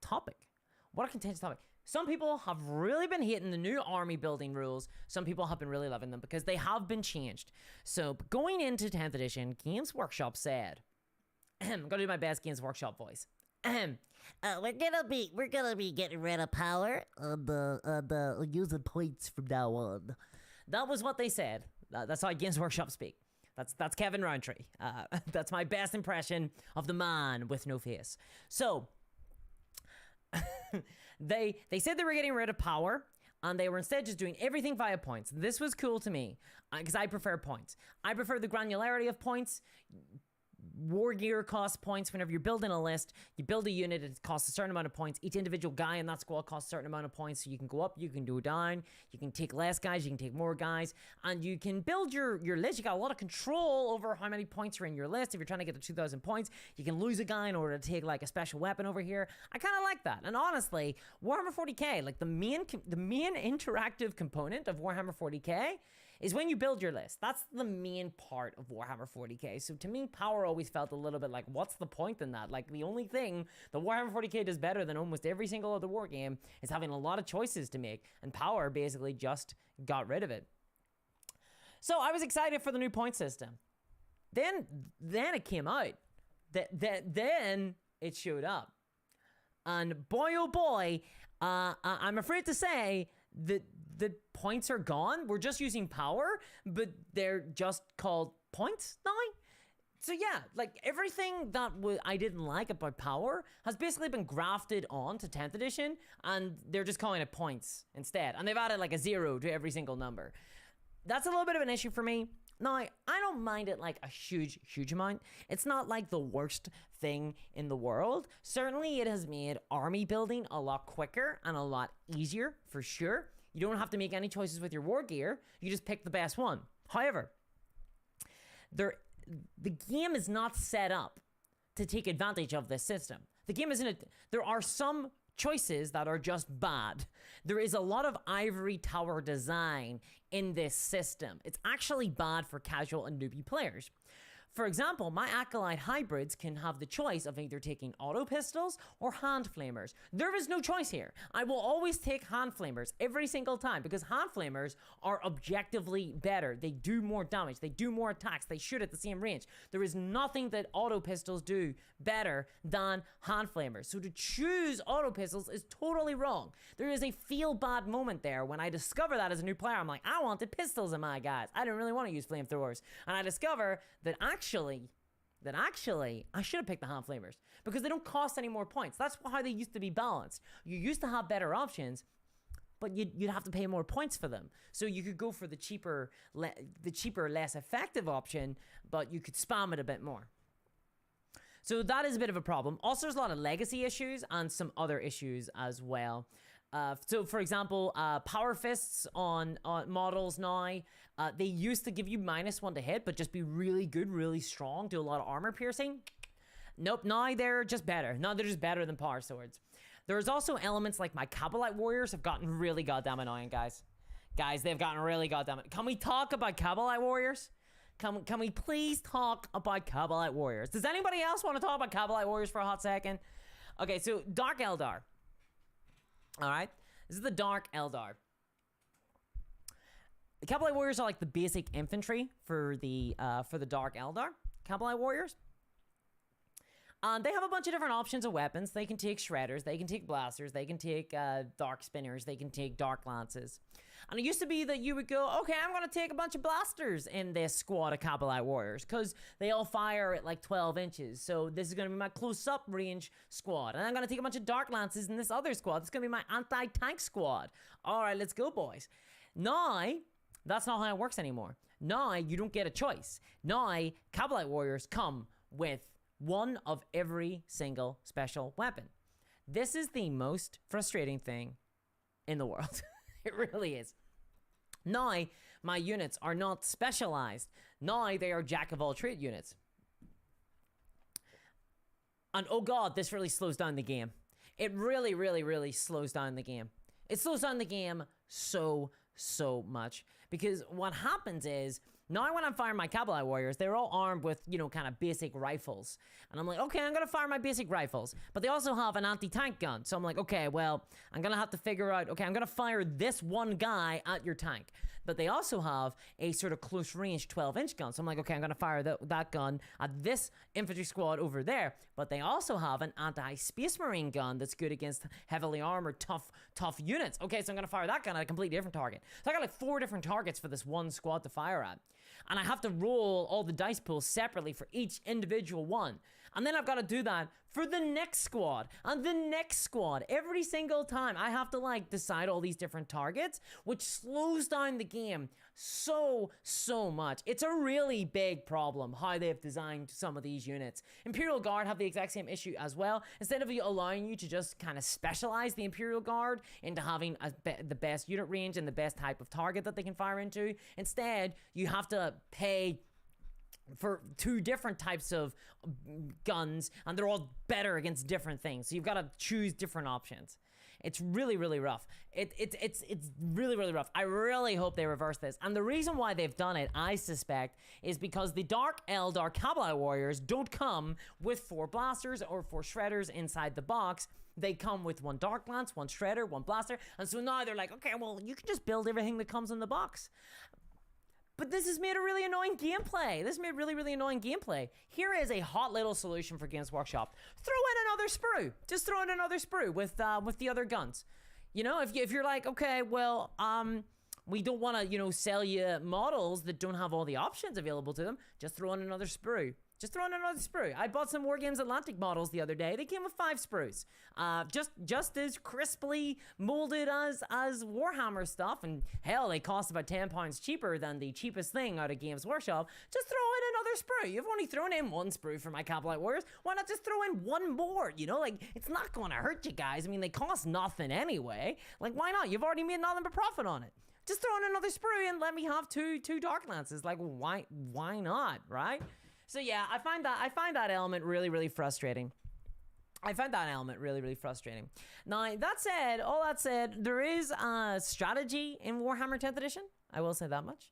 topic. What a contentious topic. Some people have really been hating the new army building rules. Some people have been really loving them because they have been changed. So going into 10th edition, Games Workshop said, I'm gonna do my best Games Workshop voice. We're gonna be getting rid of power on the using points from now on. That was what they said. That's how Games Workshop speak. That's Kevin Roundtree. That's my best impression of the man with no face. So they said they were getting rid of power, and they were instead just doing everything via points. This was cool to me, because I prefer points. I prefer the granularity of points. War gear costs points. Whenever you're building a list, you build a unit, it costs a certain amount of points. Each individual guy in that squad costs a certain amount of points, so you can go up, you can go down, you can take less guys, you can take more guys, and you can build your list. You got a lot of control over how many points are in your list. If you're trying to get to 2,000 points, you can lose a guy in order to take like a special weapon over here. I kind of like that. And honestly, Warhammer 40k, like the main interactive component of Warhammer 40k is when you build your list. That's the main part of Warhammer 40k. So to me, power always felt a little bit like, what's the point in that? Like, the only thing that Warhammer 40k does better than almost every single other war game is having a lot of choices to make, and power basically just got rid of it. So I was excited for the new point system. Then it came out. Then it showed up. And boy, oh boy, I'm afraid to say that the points are gone. We're just using power, but they're just called points now. So yeah, like everything that I didn't like about power has basically been grafted on to 10th edition, and they're just calling it points instead. And they've added like a 0 to every single number. That's a little bit of an issue for me. Now, I don't mind it like a huge amount. It's not like the worst thing in the world. Certainly it has made army building a lot quicker and a lot easier, for sure. You don't have to make any choices with your war gear. You just pick the best one. However, the game is not set up to take advantage of this system. The game isn't. There are some choices that are just bad. There is a lot of ivory tower design in this system. It's actually bad for casual and newbie players. For example, my Acolyte hybrids can have the choice of either taking auto pistols or hand flamers. There is no choice here. I will always take hand flamers every single time because hand flamers are objectively better. They do more damage, they do more attacks, they shoot at the same range. There is nothing that auto pistols do better than hand flamers. So to choose auto pistols is totally wrong. There is a feel bad moment there when I discover that as a new player. I'm like, I wanted pistols in my guys. I didn't really want to use flamethrowers. And I discover that actually, I should have picked the hand flamers because they don't cost any more points. That's how they used to be balanced. You used to have better options, but you'd have to pay more points for them. So you could go for the cheaper, less effective option, but you could spam it a bit more. So that is a bit of a problem. Also, there's a lot of legacy issues and some other issues as well. So for example, power fists on models now, they used to give you -1 to hit, but just be really good, really strong, do a lot of armor piercing. Nope, now they're just better. Now they're just better than power swords. There's also elements like my Cabalite warriors have gotten really goddamn annoying, guys. Guys, they've gotten really goddamn. Can we talk about Cabalite warriors? Can we please talk about Cabalite warriors? Does anybody else want to talk about Cabalite warriors for a hot second? Okay, so Dark Eldar. All right, this is the Dark Eldar. The Cabalite warriors are like the basic infantry for the Dark Eldar Cabalite warriors. They have a bunch of different options of weapons. They can take shredders, they can take blasters, they can take dark spinners, they can take dark lances. And it used to be that you would go, okay, I'm going to take a bunch of blasters in this squad of Cabalite warriors because they all fire at like 12 inches. So this is going to be my close-up range squad. And I'm going to take a bunch of dark lances in this other squad. It's going to be my anti-tank squad. All right, let's go, boys. Now, that's not how it works anymore. Now, you don't get a choice. Now, Cabalite warriors come with one of every single special weapon. This is the most frustrating thing in the world. It really is. Now, my units are not specialized. Now, they are jack-of-all-trade units. And oh god, this really slows down the game. It really, really, really slows down the game. It slows down the game so much. Because what happens is, now when I'm firing my Cabalite warriors, they're all armed with, you know, kind of basic rifles. And I'm like, okay, I'm going to fire my basic rifles. But they also have an anti-tank gun. So I'm like, okay, well, I'm going to have to figure out, okay, I'm going to fire this one guy at your tank. But they also have a sort of close-range 12-inch gun. So I'm like, okay, I'm going to fire that gun at this infantry squad over there. But they also have an anti-space marine gun that's good against heavily armored, tough units. Okay, so I'm going to fire that gun at a completely different target. So I got like 4 different targets for this one squad to fire at. And I have to roll all the dice pools separately for each individual one. And then I've got to do that for the next squad and the next squad. Every single time I have to like decide all these different targets, which slows down the game so much. It's a really big problem how they've designed some of these units. Imperial Guard have the exact same issue as well. Instead of allowing you to just kind of specialize the Imperial Guard into having the best unit range and the best type of target that they can fire into, instead you have to pay for 2 different types of guns, and they're all better against different things. So you've got to choose different options. It's really, really rough. It's really, really rough. I really hope they reverse this. And the reason why they've done it, I suspect, is because the Dark Eldar Cabalite warriors don't come with 4 blasters or 4 shredders inside the box. They come with 1 dark lance, 1 shredder, 1 blaster. And so now they're like, okay, well, you can just build everything that comes in the box. But this has made a really annoying gameplay. This made really, really annoying gameplay. Here is a hot little solution for Games Workshop. Throw in another sprue. Just throw in another sprue with the other guns. You know, if you're like, okay, well, we don't want to, you know, sell you models that don't have all the options available to them. Just throw in another sprue. Just throw in another sprue. I bought some Wargames Atlantic models the other day. They came with 5 sprues. Just as crisply molded as Warhammer stuff. And hell, they cost about £10 cheaper than the cheapest thing out of Games Workshop. Just throw in another sprue. You've only thrown in 1 sprue for my Cabalite Warriors. Why not just throw in 1 more? You know, like, it's not going to hurt you guys. I mean, they cost nothing anyway. Like, why not? You've already made nothing but profit on it. Just throw in another sprue and let me have two Dark Lances. Like, why not, right? So yeah, I find that element really, really frustrating. I find that element really, really frustrating. Now, all that said, there is a strategy in Warhammer 10th Edition. I will say that much.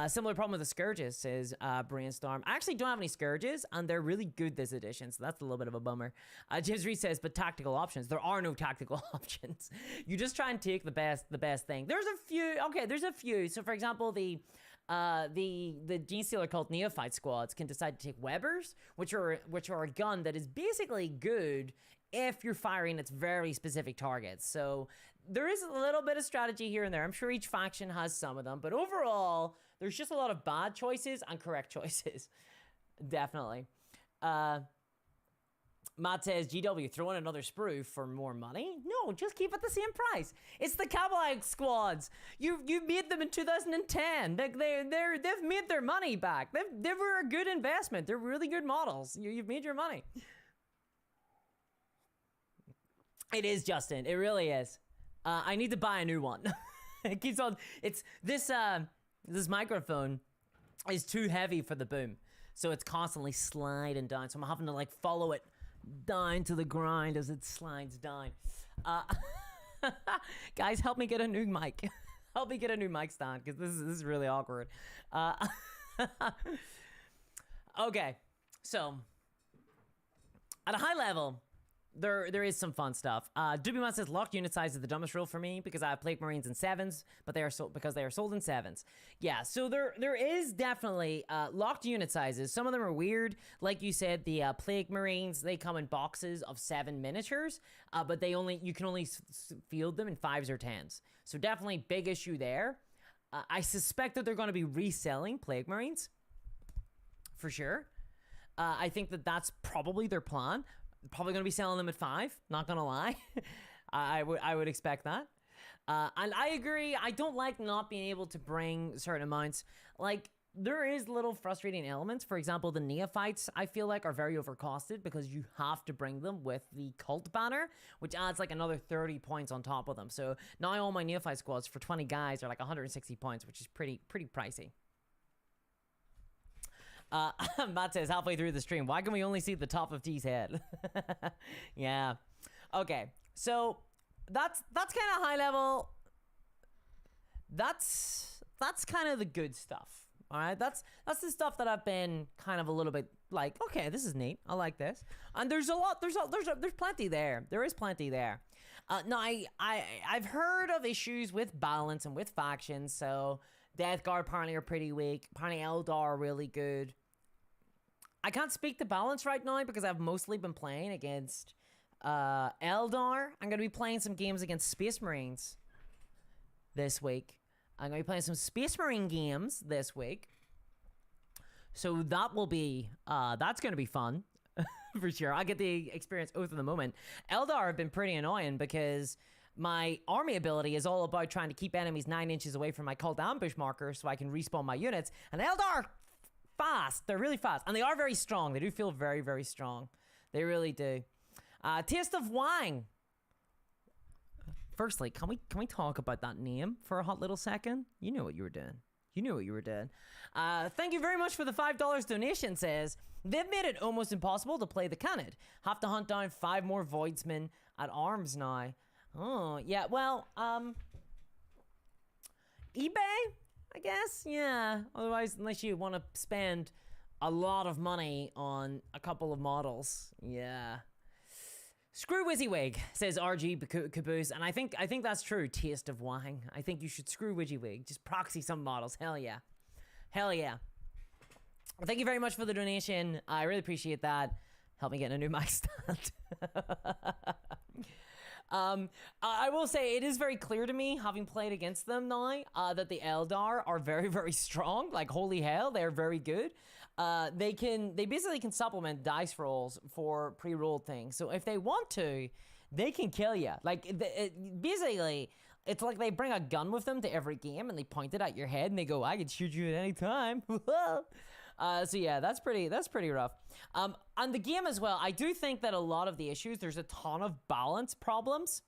Similar problem with the Scourges, says Brainstorm. I actually don't have any Scourges, and they're really good this edition, so that's a little bit of a bummer. James Reed says, but tactical options. There are no tactical options. You just try and take the best thing. There's a few. Okay, there's a few. So, for example, the Gene Stealer Cult Neophyte squads can decide to take Webbers, which are a gun that is basically good if you're firing at very specific targets. So there is a little bit of strategy here and there. I'm sure each faction has some of them, but overall, there's just a lot of bad choices and correct choices. Definitely. Matt says, GW, throw in another sprue for more money? No, just keep it the same price. It's the Cabalite squads. You made them in 2010. They've made their money back. They were a good investment. They're really good models. You've made your money. It is, Justin. It really is. I need to buy a new one. It keeps on. It's this microphone is too heavy for the boom, so it's constantly sliding down. So I'm having to like follow it down to the ground as it slides down. Guys, help me get a new mic. Help me get a new mic stand because this is really awkward. Okay, so at a high level, there is some fun stuff. Dubiman says locked unit size is the dumbest rule for me because I have Plague Marines in 7s, but they are because they are sold in 7s. Yeah, so there is definitely locked unit sizes. Some of them are weird. Like you said, the Plague Marines, they come in boxes of 7 miniatures, but you can only field them in 5s or 10s. So definitely big issue there. I suspect that they're going to be reselling Plague Marines for sure. I think that that's probably their plan. Probably going to be selling them at 5, not gonna lie. I would expect that. And I agree, I don't like not being able to bring certain amounts. Like, there is little frustrating elements. For example, the Neophytes, I feel like, are very overcosted because you have to bring them with the Cult banner, which adds like another 30 points on top of them. So now all my Neophyte squads for 20 guys are like 160 points, which is pretty pricey. Matt says, halfway through the stream, why can we only see the top of T's head? Yeah. Okay. So that's kind of high level. That's kind of the good stuff. All right. That's the stuff that I've been kind of a little bit like, okay, this is neat. I like this. And there's plenty there. There is plenty there. No, I've heard of issues with balance and with factions. So Death Guard apparently are pretty weak. Apparently Eldar are really good. I can't speak to balance right now because I've mostly been playing against Eldar. I'm going to be playing some games against Space Marines this week. I'm going to be playing some Space Marine games this week. So that will be, that's going to be fun for sure. I get the experience Oath of the Moment. Eldar have been pretty annoying because my army ability is all about trying to keep enemies 9 inches away from my cult ambush marker so I can respawn my units. And Eldar, fast. They're really fast. And they are very strong. They do feel very, very strong. They really do. Taste of Wang. Firstly, can we talk about that name for a hot little second? You know what you were doing. You knew what you were doing. Thank you very much for the $5 donation, says, they've made it almost impossible to play the Canid. Have to hunt down 5 more Voidsmen at arms now. Oh, yeah, well, eBay, I guess? Yeah, otherwise, unless you want to spend a lot of money on a couple of models. Yeah. Screw WYSIWYG, says RG Caboose, and I think that's true, Taste of Wang. I think you should screw WYSIWYG. Just proxy some models. Hell yeah. Hell yeah. Well, thank you very much for the donation. I really appreciate that. Help me get a new mic stand. I will say it is very clear to me, having played against them now, that the Eldar are very, very strong. Like, holy hell, they're very good. They basically can supplement dice rolls for pre-rolled things. So if they want to, they can kill you. Like, basically, it's like they bring a gun with them to every game and they point it at your head and they go, I can shoot you at any time. So yeah, that's pretty rough. And the game as well, I do think that a lot of the issues, there's a ton of balance problems.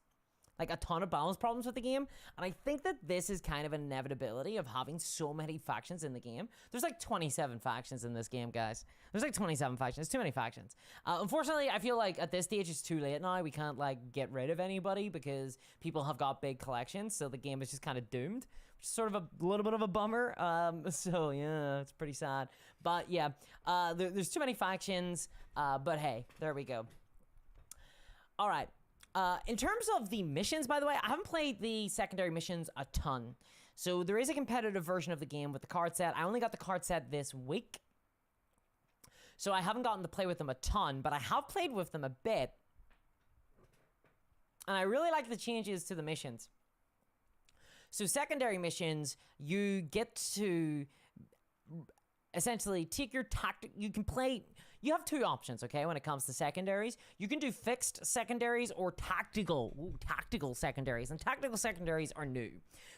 like a ton of balance problems with the game, and I think that this is kind of an inevitability of having so many factions in the game. There's like 27 factions in this game, guys. There's like 27 factions. Too many factions. Unfortunately, I feel like at this stage it's too late now. We can't like get rid of anybody because people have got big collections, so the game is just kind of doomed, which is sort of a little bit of a bummer. So yeah, it's pretty sad. But yeah, there's too many factions. But hey, there we go. All right. In terms of the missions, by the way, I haven't played the secondary missions a ton. So there is a competitive version of the game with the card set. I only got the card set this week, so I haven't gotten to play with them a ton, but I have played with them a bit. And I really like the changes to the missions. So secondary missions, you get to essentially take your tactic. You can play. You have two options, okay, when it comes to secondaries. You can do fixed secondaries or tactical secondaries, and tactical secondaries are new.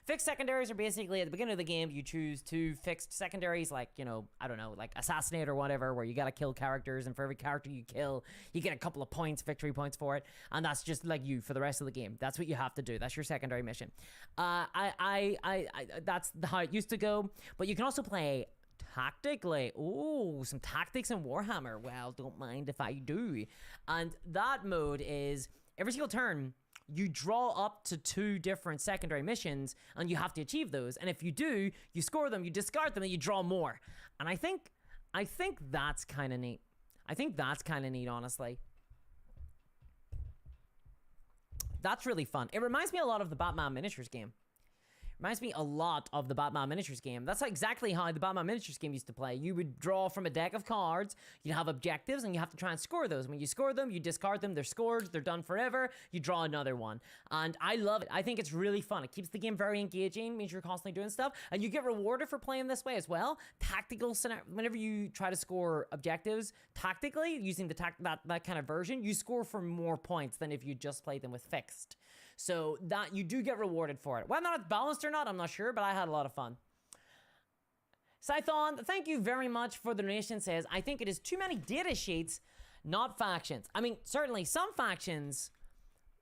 Fixed secondaries are basically at the beginning of the game, you choose two fixed secondaries, like, you know, I don't know, like Assassinate or whatever, where you gotta kill characters, and for every character you kill, you get a couple of points, victory points for it, and that's just like you for the rest of the game. That's what you have to do. That's your secondary mission. That's how it used to go, but you can also play tactically. Oh, some tactics in Warhammer. Well, don't mind if I do. And that mode is every single turn you draw up to 2 different secondary missions and you have to achieve those. And if you do, you score them, you discard them, and you draw more. And I think that's kind of neat. I think that's kind of neat, honestly. That's really fun. It reminds me a lot of the Batman Miniatures game. Reminds me a lot of the Batman Miniatures game. That's exactly how the Batman Miniatures game used to play. You would draw from a deck of cards, you'd have objectives, and you have to try and score those. When you score them, you discard them, they're scored, they're done forever, you draw another one. And I love it. I think it's really fun. It keeps the game very engaging, means you're constantly doing stuff, and you get rewarded for playing this way as well. Tactical scenario, whenever you try to score objectives tactically, using the that kind of version, you score for more points than if you just played them with fixed. So that you do get rewarded for it. Whether or not it's balanced or not, I'm not sure, but I had a lot of fun. Scython, thank you very much for the donation. Says, I think it is too many data sheets, not factions. I mean, certainly some factions,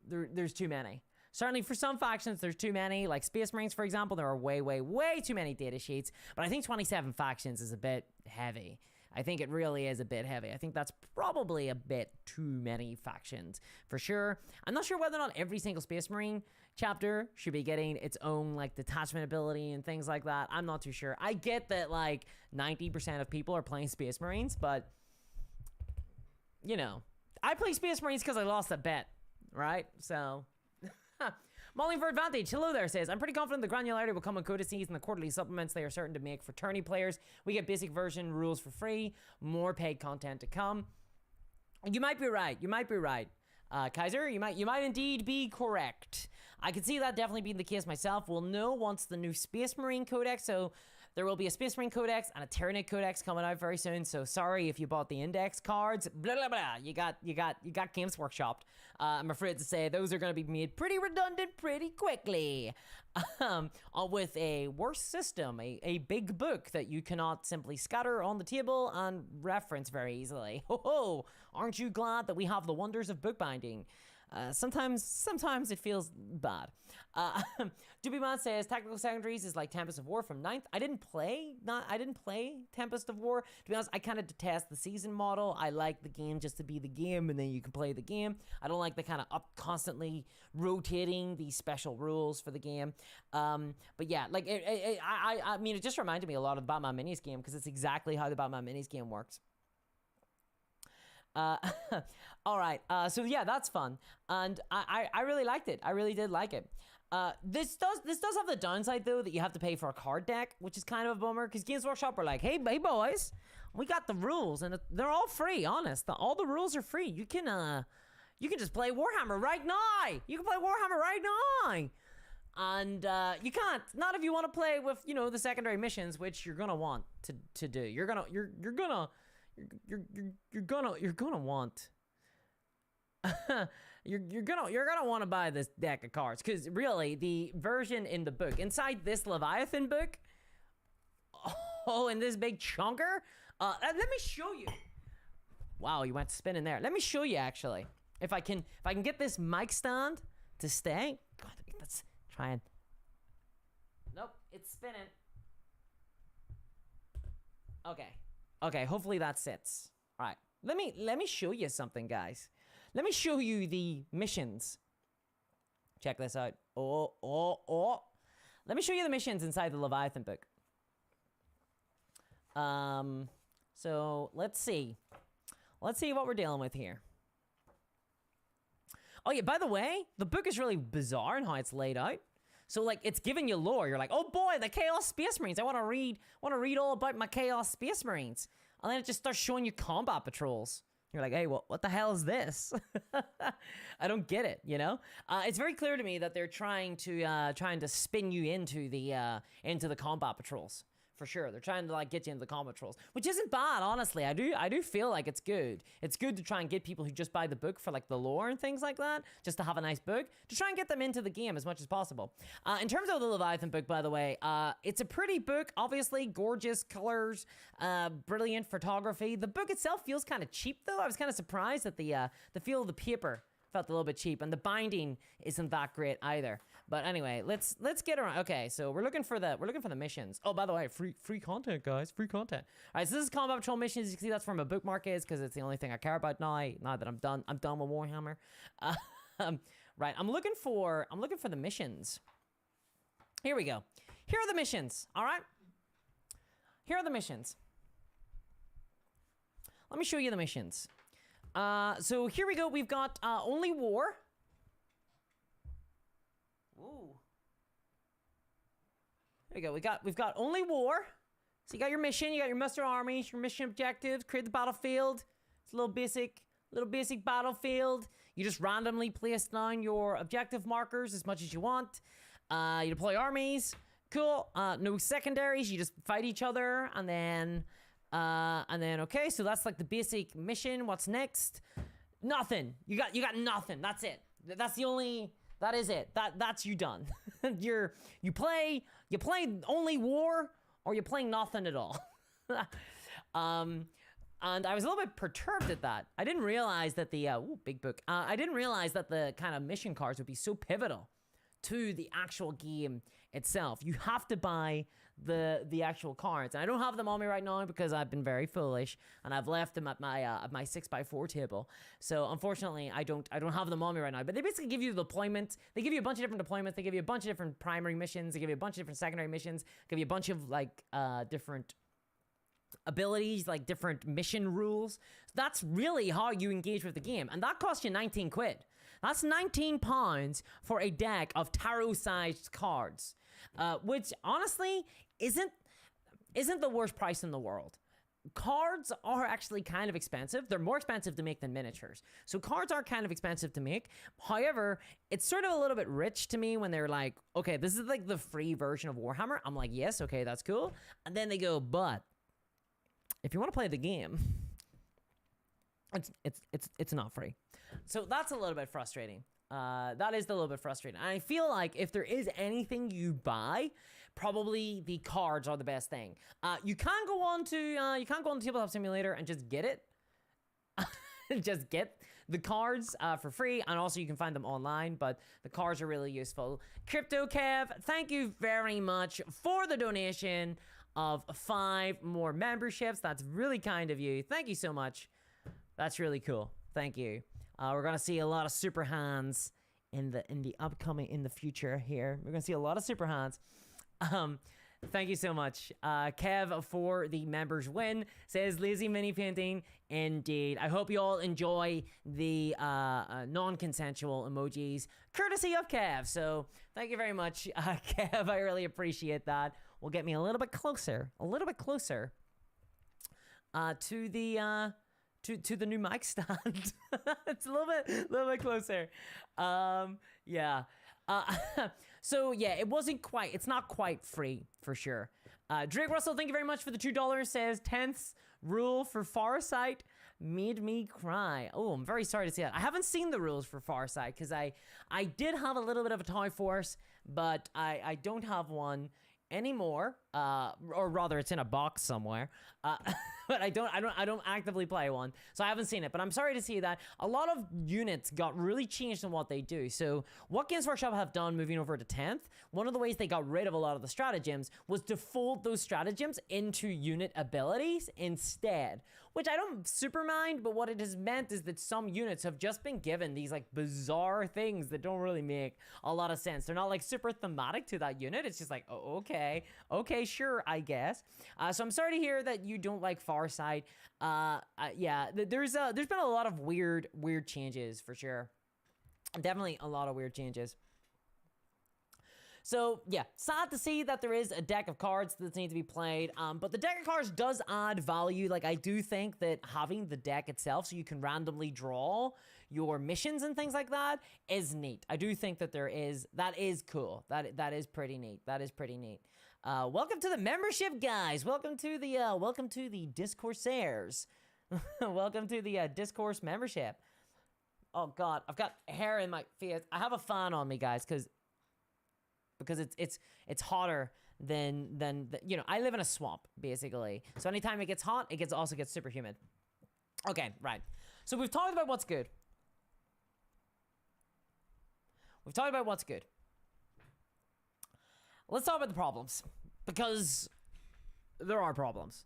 there's too many. Certainly for some factions, there's too many. Like Space Marines, for example, there are way, way, way too many data sheets. But I think 27 factions is a bit heavy. I think it really is a bit heavy. I think that's probably a bit too many factions, for sure. I'm not sure whether or not every single Space Marine chapter should be getting its own, like, detachment ability and things like that. I'm not too sure. I get that, like, 90% of people are playing Space Marines, but, you know, I play Space Marines because I lost a bet, right? So... Mulling for Advantage, hello there, says, I'm pretty confident the granularity will come in codices and the quarterly supplements they are certain to make for tourney players. We get basic version rules for free, more paid content to come. You might be right. You might be right. Kaiser, you might indeed be correct. I could see that definitely being the case myself. We'll know once the new Space Marine Codex, so there will be a Space Marine Codex and a Tyranid Codex coming out very soon, so sorry if you bought the index cards, blah, blah, blah. You got Games Workshopped. I'm afraid to say those are going to be made pretty redundant pretty quickly. With a worse system, a big book that you cannot simply scatter on the table and reference very easily. Ho, aren't you glad that we have the wonders of bookbinding? Sometimes it feels bad. Doobie says Tactical Secondaries is like Tempest of War from 9th. I didn't play Tempest of War. To be honest, I kind of detest the season model. I like the game just to be the game, and then you can play the game. I don't like the kind of constantly rotating the special rules for the game. But yeah, like I mean, it just reminded me a lot of the Batman Minis game because it's exactly how the Batman Minis game works. All right, so yeah, that's fun, and I really liked it. I really did like it. This does have the downside though, that you have to pay for a card deck, which is kind of a bummer because Games Workshop are like, hey boys, we got the rules and they're all free. Honest, all the rules are free. You can just play Warhammer right now. You can play Warhammer right now. And you can't, not if you want to play with, you know, the secondary missions, which you're gonna want to do. You're gonna want you're gonna want to buy this deck of cards, because really the version in the book inside this Leviathan book, in this big chunker, let me show you. Wow, you went spinning there. Let me show you actually, if I can get this mic stand to stay. Come on, let's try and... Nope, it's spinning. Okay, hopefully that sits. All right, let me show you something, guys. Let me show you the missions. Check this out. Oh. Let me show you the missions inside the Leviathan book. So let's see. Let's see what we're dealing with here. Oh yeah, by the way, the book is really bizarre in how it's laid out. So like, it's giving you lore. You're like, oh boy, the Chaos Space Marines. I want to read all about my Chaos Space Marines. And then it just starts showing you combat patrols. You're like, hey, what the hell is this? I don't get it, you know? It's very clear to me that they're trying to spin you into the combat patrols. For sure. They're trying to like get you into the combat patrols, which isn't bad, honestly. I do feel like it's good. It's good to try and get people who just buy the book for like the lore and things like that, just to have a nice book, to try and get them into the game as much as possible. In terms of the Leviathan book, by the way, it's a pretty book, obviously, gorgeous colors, brilliant photography. The book itself feels kind of cheap though. I was kind of surprised at the feel of the paper. Felt a little bit cheap, and the binding isn't that great either. But anyway, let's get around. Okay, so we're looking for the missions. Oh, by the way, free content, guys, free content. All right, so this is combat patrol missions. You can see that's where my bookmark is because it's the only thing I care about now. Now that I'm done with Warhammer. Right, I'm looking for the missions. Here we go. Here are the missions. All right. Here are the missions. Let me show you the missions. So here we go. We've got only war. Ooh. There you go. We've got only war. So you got your mission. You got your muster armies, your mission objectives. Create the battlefield. It's a little basic battlefield. You just randomly place down your objective markers as much as you want. You deploy armies. Cool. No secondaries. You just fight each other, and then okay, so that's like the basic mission. What's next? Nothing. You got nothing. That's it. That is it. That's you done. you play only war, or you're playing nothing at all. And I was a little bit perturbed at that. I didn't realize that big book. I didn't realize that the kind of mission cards would be so pivotal to the actual game itself. You have to buy the actual cards, and I don't have them on me right now because I've been very foolish and I've left them at my 6x4 table. So unfortunately, I don't have them on me right now. But they basically give you deployments. They give you a bunch of different deployments. They give you a bunch of different primary missions. They give you a bunch of different secondary missions. They give you a bunch of like different abilities, like different mission rules. That's really how you engage with the game, and that costs you 19 quid. That's 19 pounds for a deck of tarot-sized cards, which honestly isn't the worst price in the world. Cards are actually kind of expensive. They're more expensive to make than miniatures. So cards are kind of expensive to make. However, it's sort of a little bit rich to me when they're like, okay, this is like the free version of Warhammer. I'm like, yes, okay, that's cool. And then they go, but if you want to play the game, it's not free. So that's a little bit frustrating. That is a little bit frustrating. And I feel like if there is anything you buy, probably the cards are the best thing. You can go on to Tabletop Simulator and just get it. Just get the cards for free, and also you can find them online, but the cards are really useful. Crypto Kev, thank you very much for the donation of 5 more memberships. That's really kind of you. Thank you so much. That's really cool. Thank you. We're gonna see a lot of super hands in the future here. We're gonna see a lot of super hands. Thank you so much. Kev for the members win says lazy mini painting. Indeed. I hope you all enjoy the non-consensual emojis courtesy of Kev. So thank you very much, Kev. I really appreciate that. Will get me a little bit closer to the to the new mic stand. It's a little bit closer. Yeah. So yeah, it's not quite free for sure. Drake Russell, thank you very much for the $2. Says 10th rule for Farsight made me cry. Oh, I'm very sorry to see that. I haven't seen the rules for Farsight because I did have a little bit of a Toy Force, but I don't have one anymore. Or rather, it's in a box somewhere. but I don't actively play one, so I haven't seen it. But I'm sorry to see that a lot of units got really changed in what they do. So what Games Workshop have done moving over to 10th, one of the ways they got rid of a lot of the stratagems was to fold those stratagems into unit abilities instead, which I don't super mind, but what it has meant is that some units have just been given these like bizarre things that don't really make a lot of sense. They're not like super thematic to that unit. It's just like, oh, okay, sure, I guess. So I'm sorry to hear that you don't like Farsight. Yeah, there's been a lot of weird changes for sure. Definitely a lot of weird changes. So, yeah, sad to see that there is a deck of cards that need to be played, but the deck of cards does add value. Like, I do think that having the deck itself so you can randomly draw your missions and things like that is neat. I do think that that is cool. That is pretty neat. That is pretty neat. Welcome to the membership, guys. Welcome to the Discoursers. Welcome to the Discourse membership. Oh, God, I've got hair in my face. I have a fan on me, guys, because it's hotter than you know, I live in a swamp basically, so anytime it gets hot it also gets super humid. Okay, right, so we've talked about what's good. Let's talk about the problems, because there are problems.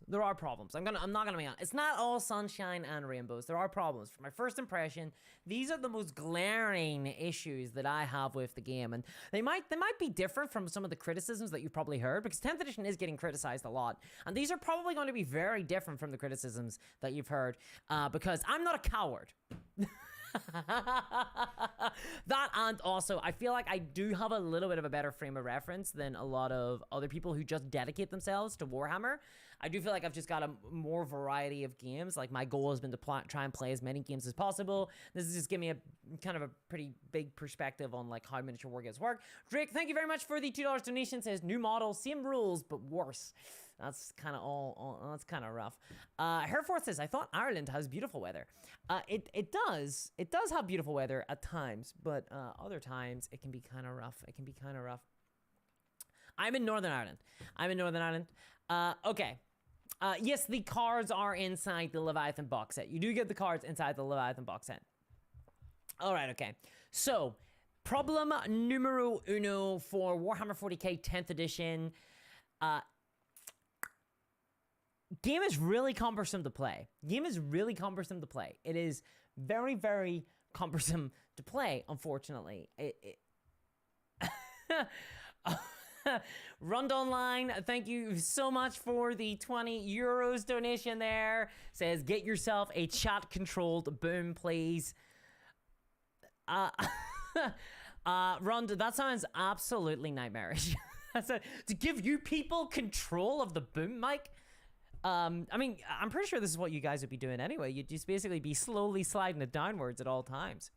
I'm not gonna be honest. It's not all sunshine and rainbows. There are problems. For my first impression, these are the most glaring issues that I have with the game, and they might be different from some of the criticisms that you've probably heard, because 10th edition is getting criticized a lot, and these are probably going to be very different from the criticisms that you've heard, because I'm not a coward. That, and also I feel like I do have a little bit of a better frame of reference than a lot of other people who just dedicate themselves to Warhammer. I do feel like I've just got a more variety of games. Like, my goal has been to try and play as many games as possible. This is just giving me a kind of a pretty big perspective on like how miniature war games work. Drake, thank you very much for the $2 donation. Says new model, same rules but worse. That's kind of that's kind of rough. Hereford says, I thought Ireland has beautiful weather. It does have beautiful weather at times, but other times it can be kind of rough. I'm in Northern Ireland. Okay. Yes, the cards are inside the Leviathan box set. You do get the cards inside the Leviathan box set. All right, okay. So, problem numero uno for Warhammer 40k 10th edition. Game is really cumbersome to play. It is very, very cumbersome to play, unfortunately. Run Online, thank you so much for the 20 euros donation there. Says, get yourself a chat-controlled boom, please. Run, that sounds absolutely nightmarish. To give you people control of the boom mic? I mean, I'm pretty sure this is what you guys would be doing anyway. You'd just basically be slowly sliding it downwards at all times.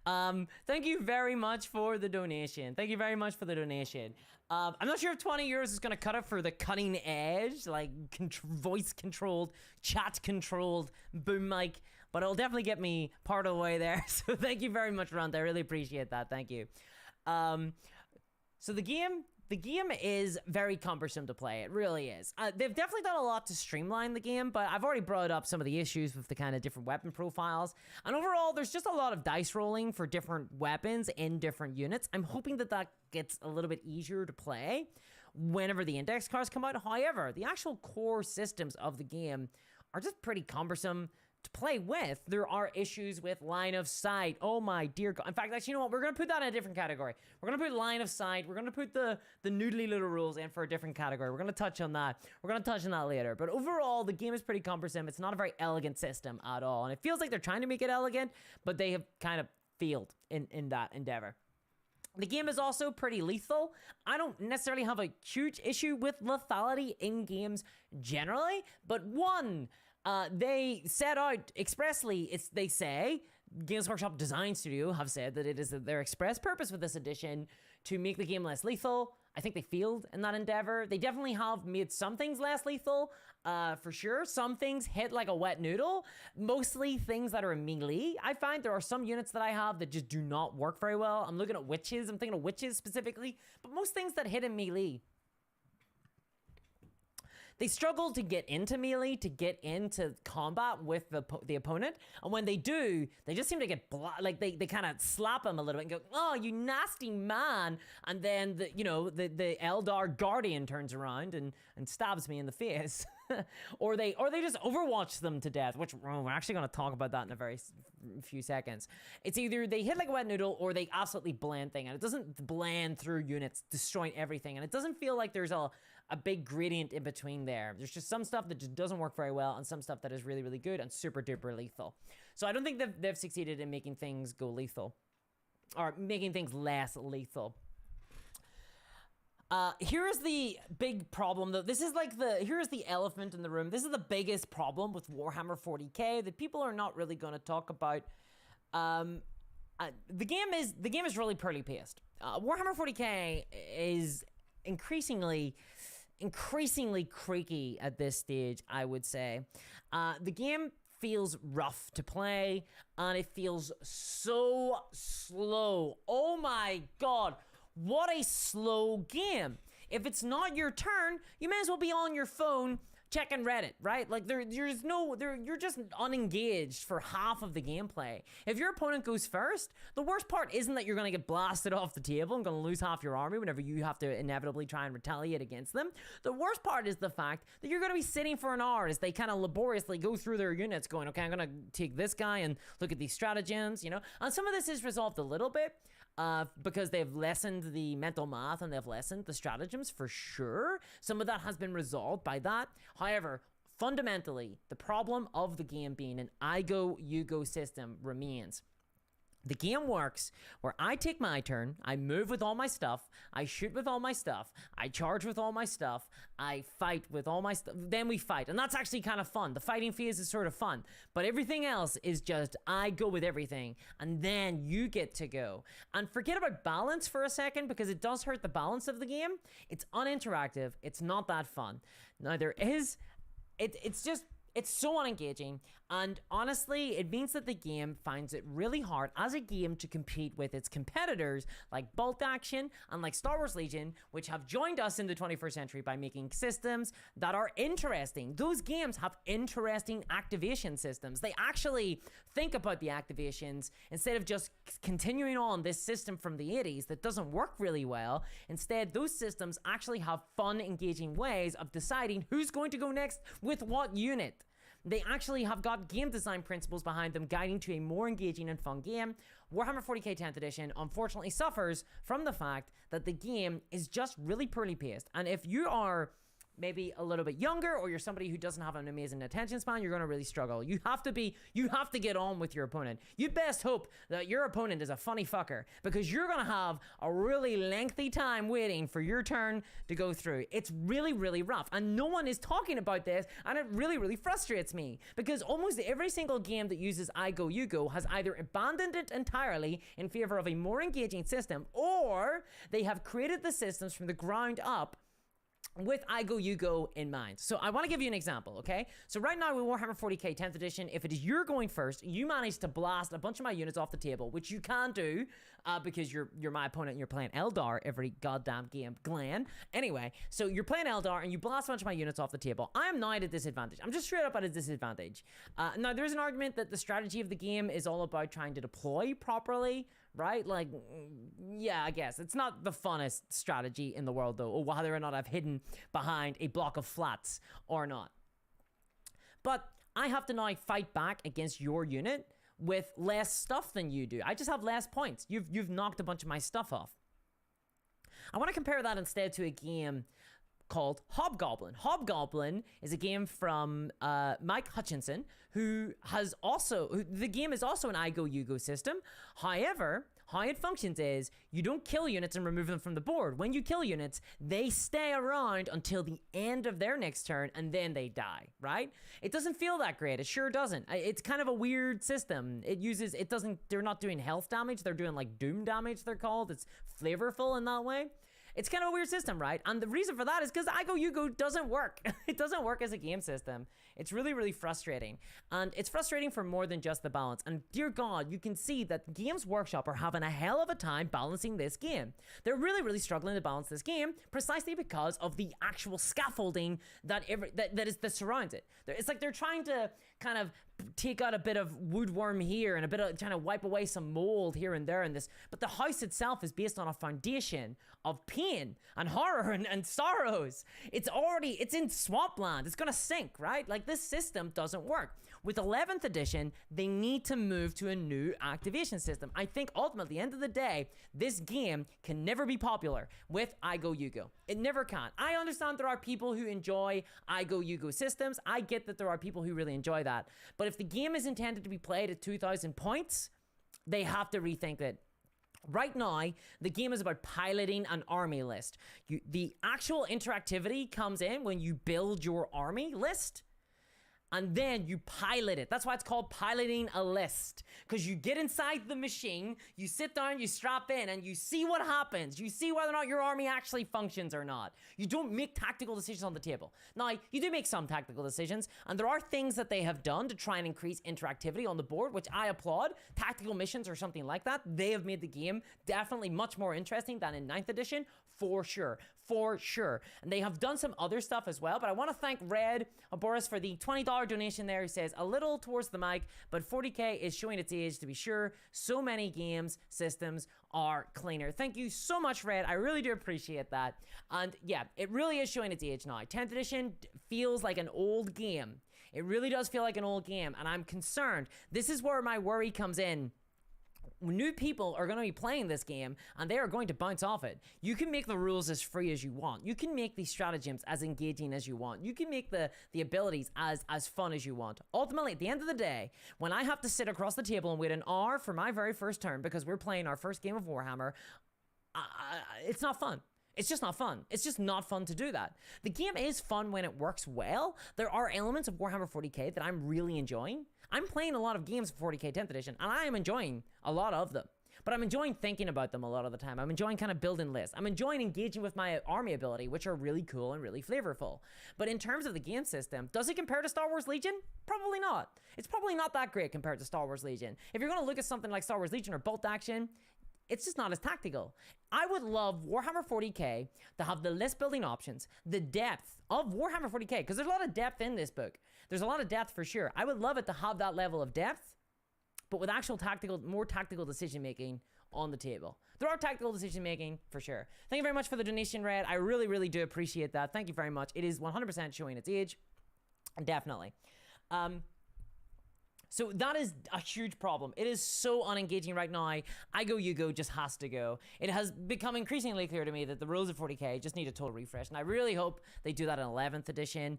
Thank you very much for the donation. I'm not sure if 20 euros is going to cut it for the cutting edge, like voice-controlled, chat-controlled boom mic, but it'll definitely get me part of the way there. So thank you very much, Runt. I really appreciate that. Thank you. So the game is very cumbersome to play. It really is. They've definitely done a lot to streamline the game, but I've already brought up some of the issues with the kind of different weapon profiles. And overall, there's just a lot of dice rolling for different weapons in different units. I'm hoping that gets a little bit easier to play whenever the index cards come out. However, the actual core systems of the game are just pretty cumbersome to play with. There are issues with line of sight. Oh my dear God. In fact, actually, you know what? We're going to put that in a different category. We're going to put line of sight. We're going to put the noodly little rules in for a different category. We're going to touch on that. We're going to touch on that later. But overall, the game is pretty cumbersome. It's not a very elegant system at all. And it feels like they're trying to make it elegant, but they have kind of failed in that endeavor. The game is also pretty lethal. I don't necessarily have a huge issue with lethality in games generally, but one, they set out expressly, they say, Games Workshop Design Studio have said that it is their express purpose with this edition to make the game less lethal. I think they failed in that endeavor. They definitely have made some things less lethal, for sure. Some things hit like a wet noodle. Mostly things that are in melee. I find there are some units that I have that just do not work very well. I'm looking at witches. I'm thinking of witches specifically. But most things that hit in melee they struggle to get into melee, to get into combat with the opponent, and when they do, they just seem to get like they kind of slap them a little bit and go, "Oh, you nasty man!" And then the Eldar Guardian turns around and stabs me in the face, or they just Overwatch them to death. Which we're actually going to talk about that in a very few seconds. It's either they hit like a wet noodle or they absolutely blend thing, and it doesn't blend through units, destroying everything, and it doesn't feel like there's a big gradient in between there. There's just some stuff that just doesn't work very well and some stuff that is really, really good and super duper lethal. So I don't think they've succeeded in making things go lethal or making things less lethal. Here's the big problem though. This is like here's the elephant in the room. This is the biggest problem with Warhammer 40k that people are not really going to talk about. The game is really poorly paced. Warhammer 40k is increasingly creaky at this stage, I would say. The game feels rough to play, and it feels so slow. Oh my god, what a slow game. If it's not your turn, you may as well be on your phone checking Reddit, right? Like you're just unengaged for half of the gameplay. If your opponent goes first, the worst part isn't that you're going to get blasted off the table and going to lose half your army whenever you have to inevitably try and retaliate against them. The worst part is the fact that you're going to be sitting for an hour as they kind of laboriously go through their units going, okay, I'm going to take this guy and look at these stratagems, you know? And some of this is resolved a little bit, because they've lessened the mental math and they've lessened the stratagems for sure. Some of that has been resolved by that. However, fundamentally, the problem of the game being an I go, you go system remains. The game works where I take my turn, I move with all my stuff, I shoot with all my stuff, I charge with all my stuff, I fight with all my stuff, then we fight. And that's actually kind of fun. The fighting phase is sort of fun. But everything else is just, I go with everything, and then you get to go. And forget about balance for a second, because it does hurt the balance of the game. It's uninteractive. It's not that fun. Now, it's so unengaging, and honestly, it means that the game finds it really hard as a game to compete with its competitors like Bolt Action and like Star Wars Legion, which have joined us in the 21st century by making systems that are interesting. Those games have interesting activation systems. They actually think about the activations instead of just continuing on this system from the 80s that doesn't work really well. Instead, those systems actually have fun, engaging ways of deciding who's going to go next with what unit. They actually have got game design principles behind them, guiding to a more engaging and fun game. Warhammer 40k 10th edition unfortunately suffers from the fact that the game is just really poorly paced. And if you are maybe a little bit younger, or you're somebody who doesn't have an amazing attention span, you're going to really struggle. You have to get on with your opponent. You best hope that your opponent is a funny fucker, because you're going to have a really lengthy time waiting for your turn to go through. It's really, really rough, and no one is talking about this, and it really, really frustrates me, because almost every single game that uses I go, you go has either abandoned it entirely in favor of a more engaging system, or they have created the systems from the ground up with I go, you go in mind. So I want to give you an example, okay? So right now with Warhammer 40k 10th edition, if it is you're going first, you manage to blast a bunch of my units off the table, which you can do because you're my opponent and you're playing Eldar every goddamn game, Glenn. Anyway, so you're playing Eldar and you blast a bunch of my units off the table. I am now at a disadvantage. I'm just straight up at a disadvantage. Now, there's an argument that the strategy of the game is all about trying to deploy properly, right? Like, yeah, I guess. It's not the funnest strategy in the world, though, or whether or not I've hidden behind a block of flats or not. But I have to now fight back against your unit with less stuff than you do. I just have less points. You've knocked a bunch of my stuff off. I want to compare that instead to a game called Hobgoblin. Hobgoblin is a game from Mike Hutchinson, the game is also an I go, you go system. However, how it functions is you don't kill units and remove them from the board. When you kill units, they stay around until the end of their next turn, and then they die, right? It doesn't feel that great. It sure doesn't. It's kind of a weird system. They're not doing health damage. They're doing like doom damage, they're called. It's flavorful in that way. It's kind of a weird system, right? And the reason for that is because I Go You Go doesn't work. It doesn't work as a game system. It's really, really frustrating. And it's frustrating for more than just the balance. And dear God, you can see that Games Workshop are having a hell of a time balancing this game. They're really, really struggling to balance this game precisely because of the actual scaffolding that surrounds it. It's like they're trying to kind of take out a bit of woodworm here and a bit of trying to wipe away some mold here and there in this, but the house itself is based on a foundation of pain and horror and sorrows. It's in swampland. It's gonna sink, right? Like, this system doesn't work. With 11th edition, they need to move to a new activation system. I think ultimately, at the end of the day, this game can never be popular with I Go You Go. It never can. I understand there are people who enjoy I Go You Go systems. I get that there are people who really enjoy that. But if the game is intended to be played at 2,000 points, they have to rethink it. Right now, the game is about piloting an army list. The actual interactivity comes in when you build your army list, and then you pilot it. That's why it's called piloting a list. Because you get inside the machine, you sit down, you strap in, and you see what happens. You see whether or not your army actually functions or not. You don't make tactical decisions on the table. Now, you do make some tactical decisions, and there are things that they have done to try and increase interactivity on the board, which I applaud. Tactical missions or something like that. They have made the game definitely much more interesting than in 9th edition, for sure. For sure. And they have done some other stuff as well, but I want to thank Red Boris for the $20 donation there. He says, a little towards the mic, but 40k is showing its age, to be sure. So many games systems are cleaner. Thank you so much, Red. I really do appreciate that. And yeah, it really is showing its age now. 10th edition feels like an old game. It really does feel like an old game, and I'm concerned. This is where my worry comes in. New people are going to be playing this game, and they are going to bounce off it. You can make the rules as free as you want. You can make the stratagems as engaging as you want. You can make the abilities as fun as you want. Ultimately, at the end of the day, when I have to sit across the table and wait an hour for my very first turn because we're playing our first game of Warhammer, it's not fun. It's just not fun. It's just not fun to do that. The game is fun when it works well. There are elements of Warhammer 40k that I'm really enjoying. I'm playing a lot of games for 40k 10th edition, and I am enjoying a lot of them. But I'm enjoying thinking about them a lot of the time. I'm enjoying kind of building lists. I'm enjoying engaging with my army ability, which are really cool and really flavorful. But in terms of the game system, does it compare to Star Wars Legion? Probably not. It's probably not that great compared to Star Wars Legion. If you're going to look at something like Star Wars Legion or Bolt Action, it's just not as tactical. I would love Warhammer 40k to have the list building options, the depth of Warhammer 40k, because there's a lot of depth in this book. There's a lot of depth for sure. I would love it to have that level of depth, but with actual more tactical decision making on the table. There are tactical decision making for sure. Thank you very much for the donation, Red. I really, really do appreciate that. Thank you very much. It is 100% showing its age. Definitely. So that is a huge problem. It is so unengaging right now. I Go You Go just has to go. It has become increasingly clear to me that the rules of 40k just need a total refresh, and I really hope they do that in 11th edition.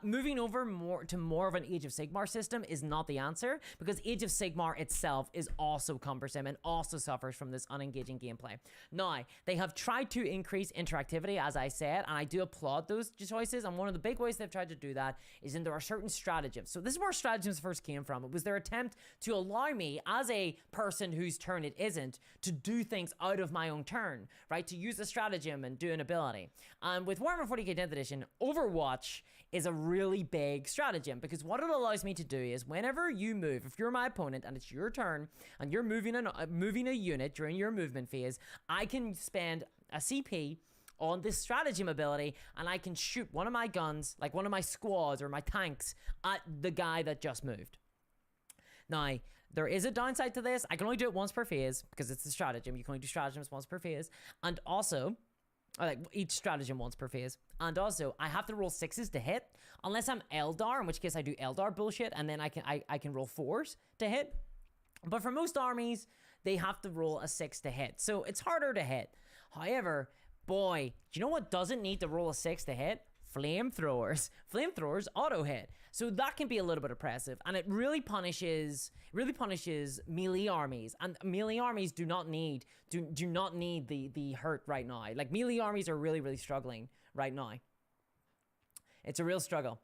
Moving over more of an Age of Sigmar system is not the answer, because Age of Sigmar itself is also cumbersome and also suffers from this unengaging gameplay. Now, they have tried to increase interactivity, as I said, and I do applaud those choices, and one of the big ways they've tried to do that is there are certain stratagems. So this is where stratagems first came from. It was their attempt to allow me, as a person whose turn it isn't, to do things out of my own turn, right? To use a stratagem and do an ability. And with Warhammer 40k 10th edition, Overwatch is a really big stratagem, because what it allows me to do is whenever you move, if you're my opponent and it's your turn and you're moving a unit during your movement phase, I can spend a CP on this stratagem ability, and I can shoot one of my guns, like one of my squads or my tanks, at the guy that just moved. Now, there is a downside to this. I can only do it once per phase because it's a stratagem. You can only do stratagems once per phase. And also, like each stratagem once per phase. And also, I have to roll 6s to hit, unless I'm Eldar, in which case I do Eldar bullshit, and then I can roll 4s to hit. But for most armies, they have to roll a 6 to hit. So it's harder to hit. However, boy, do you know what doesn't need to roll a 6 to hit? Flamethrowers. Flamethrowers auto hit. So that can be a little bit oppressive, and it really punishes melee armies. And melee armies do not need the hurt right now. Like, melee armies are really, really struggling right now. It's a real struggle.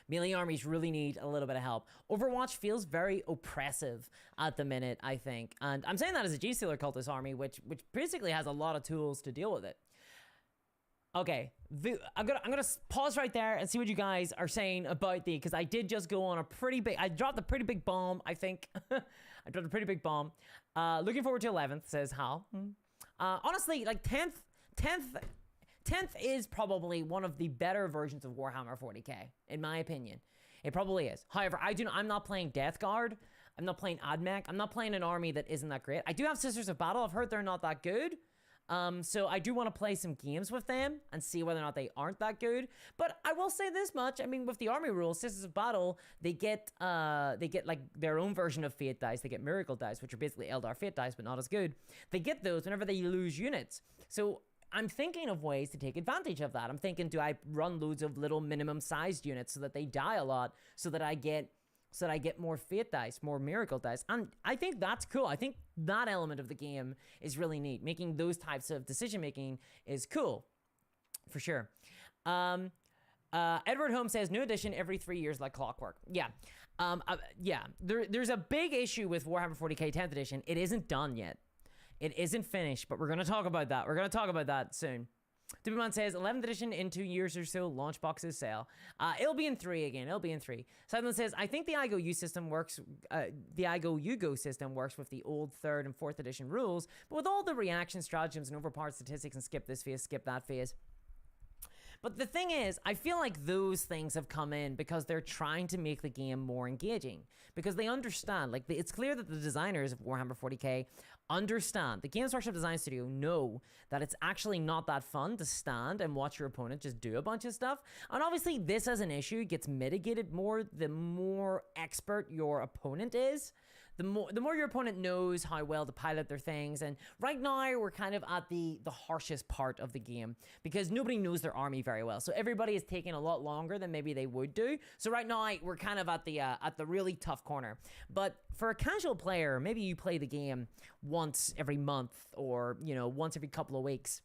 Melee armies really need a little bit of help. Overwatch feels very oppressive at the minute, I think. And I'm saying that as a G-Stealer Cultist army, which basically has a lot of tools to deal with it. Okay, I'm gonna pause right there and see what you guys are saying about because I did just go on a pretty big, I dropped a pretty big bomb, I think. I dropped a pretty big bomb. Looking forward to 11th, says Hal. Honestly, like 10th is probably one of the better versions of Warhammer 40k, in my opinion. It probably is. However, I'm not playing Death Guard. I'm not playing Admech. I'm not playing an army that isn't that great. I do have Sisters of Battle. I've heard they're not that good. So I do want to play some games with them and see whether or not they aren't that good. But I will say this much. I mean, with the army rules, Sisters of Battle, they get like their own version of Fate dice. They get Miracle dice, which are basically Eldar Fate dice, but not as good. They get those whenever they lose units. So I'm thinking of ways to take advantage of that. I'm thinking, do I run loads of little minimum sized units so that they die a lot, so that I get more Fate dice, more Miracle dice? And I think that's cool. I think that element of the game is really neat. Making those types of decision making is cool, for sure. Edward Holmes says, new edition every 3 years like clockwork. Yeah. There's a big issue with Warhammer 40k 10th edition. It isn't done yet. It isn't finished, but we're going to talk about that. We're going to talk about that soon. Dubeman says, 11th edition in 2 years or so, launch boxes sale. It'll be in 3 again. It'll be in 3. Simon says, I think the IGO-U system works, the IGO-UGO system works with the old 3rd and 4th edition rules, but with all the reaction stratagems and overpowered statistics and skip this phase, skip that phase. But the thing is, I feel like those things have come in because they're trying to make the game more engaging. Because they understand, like, it's clear that the designers of Warhammer 40k understand. The Games Workshop Design Studio know that it's actually not that fun to stand and watch your opponent just do a bunch of stuff. And obviously, this as an issue gets mitigated more the more expert your opponent is. The more your opponent knows how well to pilot their things. And right now, we're kind of at the harshest part of the game because nobody knows their army very well. So everybody is taking a lot longer than maybe they would do. So right now, we're kind of at the really tough corner. But for a casual player, maybe you play the game once every month or, you know, once every couple of weeks.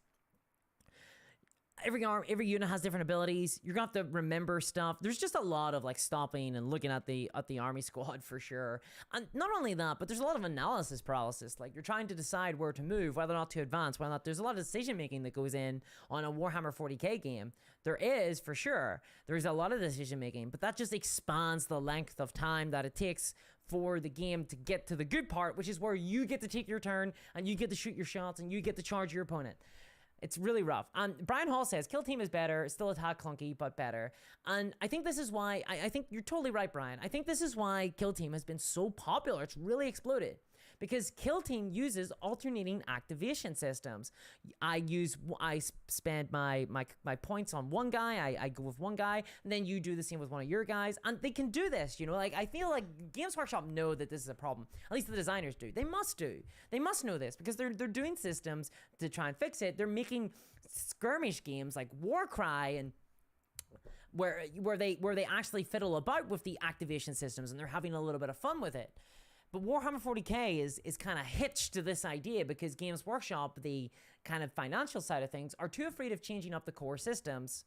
Every unit has different abilities. You're gonna have to remember stuff. There's just a lot of like stopping and looking at the army squad for sure. And not only that, but there's a lot of analysis paralysis. Like you're trying to decide where to move, whether or not to advance, whether or not there's a lot of decision making that goes in on a Warhammer 40k game. There is for sure. There's a lot of decision making, but that just expands the length of time that it takes for the game to get to the good part, which is where you get to take your turn and you get to shoot your shots and you get to charge your opponent. It's really rough. And Brian Hall says, Kill Team is better, it's still attack clunky, but better. And I think this is why, I think you're totally right, Brian. I think this is why Kill Team has been so popular. It's really exploded. Because Kill Team uses alternating activation systems. I spend my points on one guy, I go with one guy, and then you do the same with one of your guys, and they can do this, you know, like, I feel like Games Workshop know that this is a problem. At least the designers do. They must know this, because they're doing systems to try and fix it. They're making skirmish games like Warcry and where they actually fiddle about with the activation systems, and they're having a little bit of fun with it. But Warhammer 40k is kind of hitched to this idea because Games Workshop, the kind of financial side of things, are too afraid of changing up the core systems.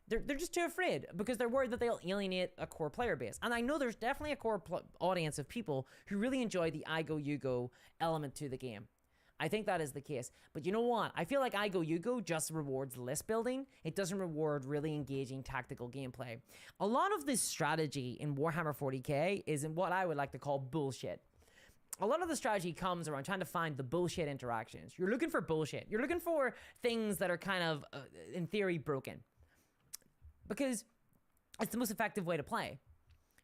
They're just too afraid because they're worried that they'll alienate a core player base. And I know there's definitely a core audience of people who really enjoy the IGO-UGO element to the game. I think that is the case. But you know what? I feel like IGO-UGO just rewards list building. It doesn't reward really engaging tactical gameplay. A lot of this strategy in Warhammer 40k is in what I would like to call bullshit. A lot of the strategy comes around trying to find the bullshit interactions. You're looking for bullshit. You're looking for things that are kind of, in theory, broken. Because it's the most effective way to play.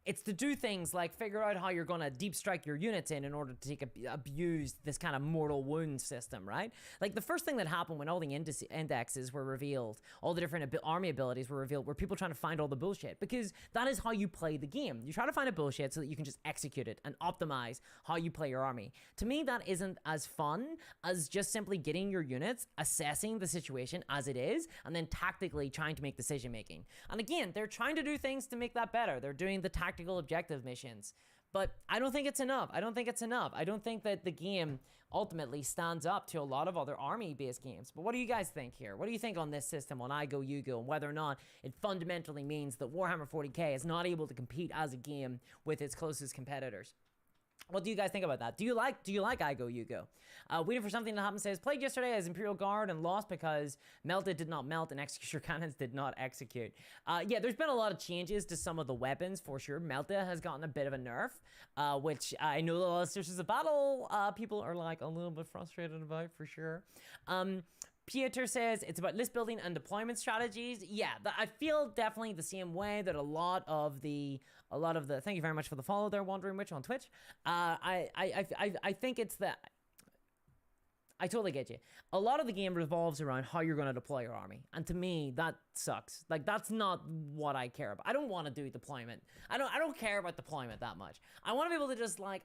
It's to do things like figure out how you're going to deep strike your units in order to abuse this kind of mortal wound system, right? Like the first thing that happened when all the indexes were revealed, all the different army abilities were revealed, were people trying to find all the bullshit, because that is how you play the game. You try to find a bullshit so that you can just execute it and optimize how you play your army. To me, that isn't as fun as just simply getting your units, assessing the situation as it is, and then tactically trying to make decision making. And again, they're trying to do things to make that better. They're doing the tactical objective missions, But I don't think it's enough. I don't think it's enough. I don't think that the game ultimately stands up to a lot of other army-based games. But what do you guys think here? What do you think on this system, on I Go, You Go, and whether or not it fundamentally means that Warhammer 40k is not able to compete as a game with its closest competitors? What do you guys think about that? Do you like I Go, You Go? Waiting for something to happen says, played yesterday as Imperial Guard and lost because Melted did not melt and Executioner Cannons did not execute. Yeah, there's been a lot of changes to some of the weapons for sure. Melted has gotten a bit of a nerf, which I know the listeners of battle people are like a little bit frustrated about for sure. Pieter says it's about list building and deployment strategies. Yeah, I feel definitely the same way that a lot of the thank you very much for the follow there, Wandering Witch on Twitch. I think it's that. I totally get you. A lot of the game revolves around how you're going to deploy your army. And to me, that sucks. Like, that's not what I care about. I don't want to do deployment. I don't care about deployment that much. I want to be able to just, like,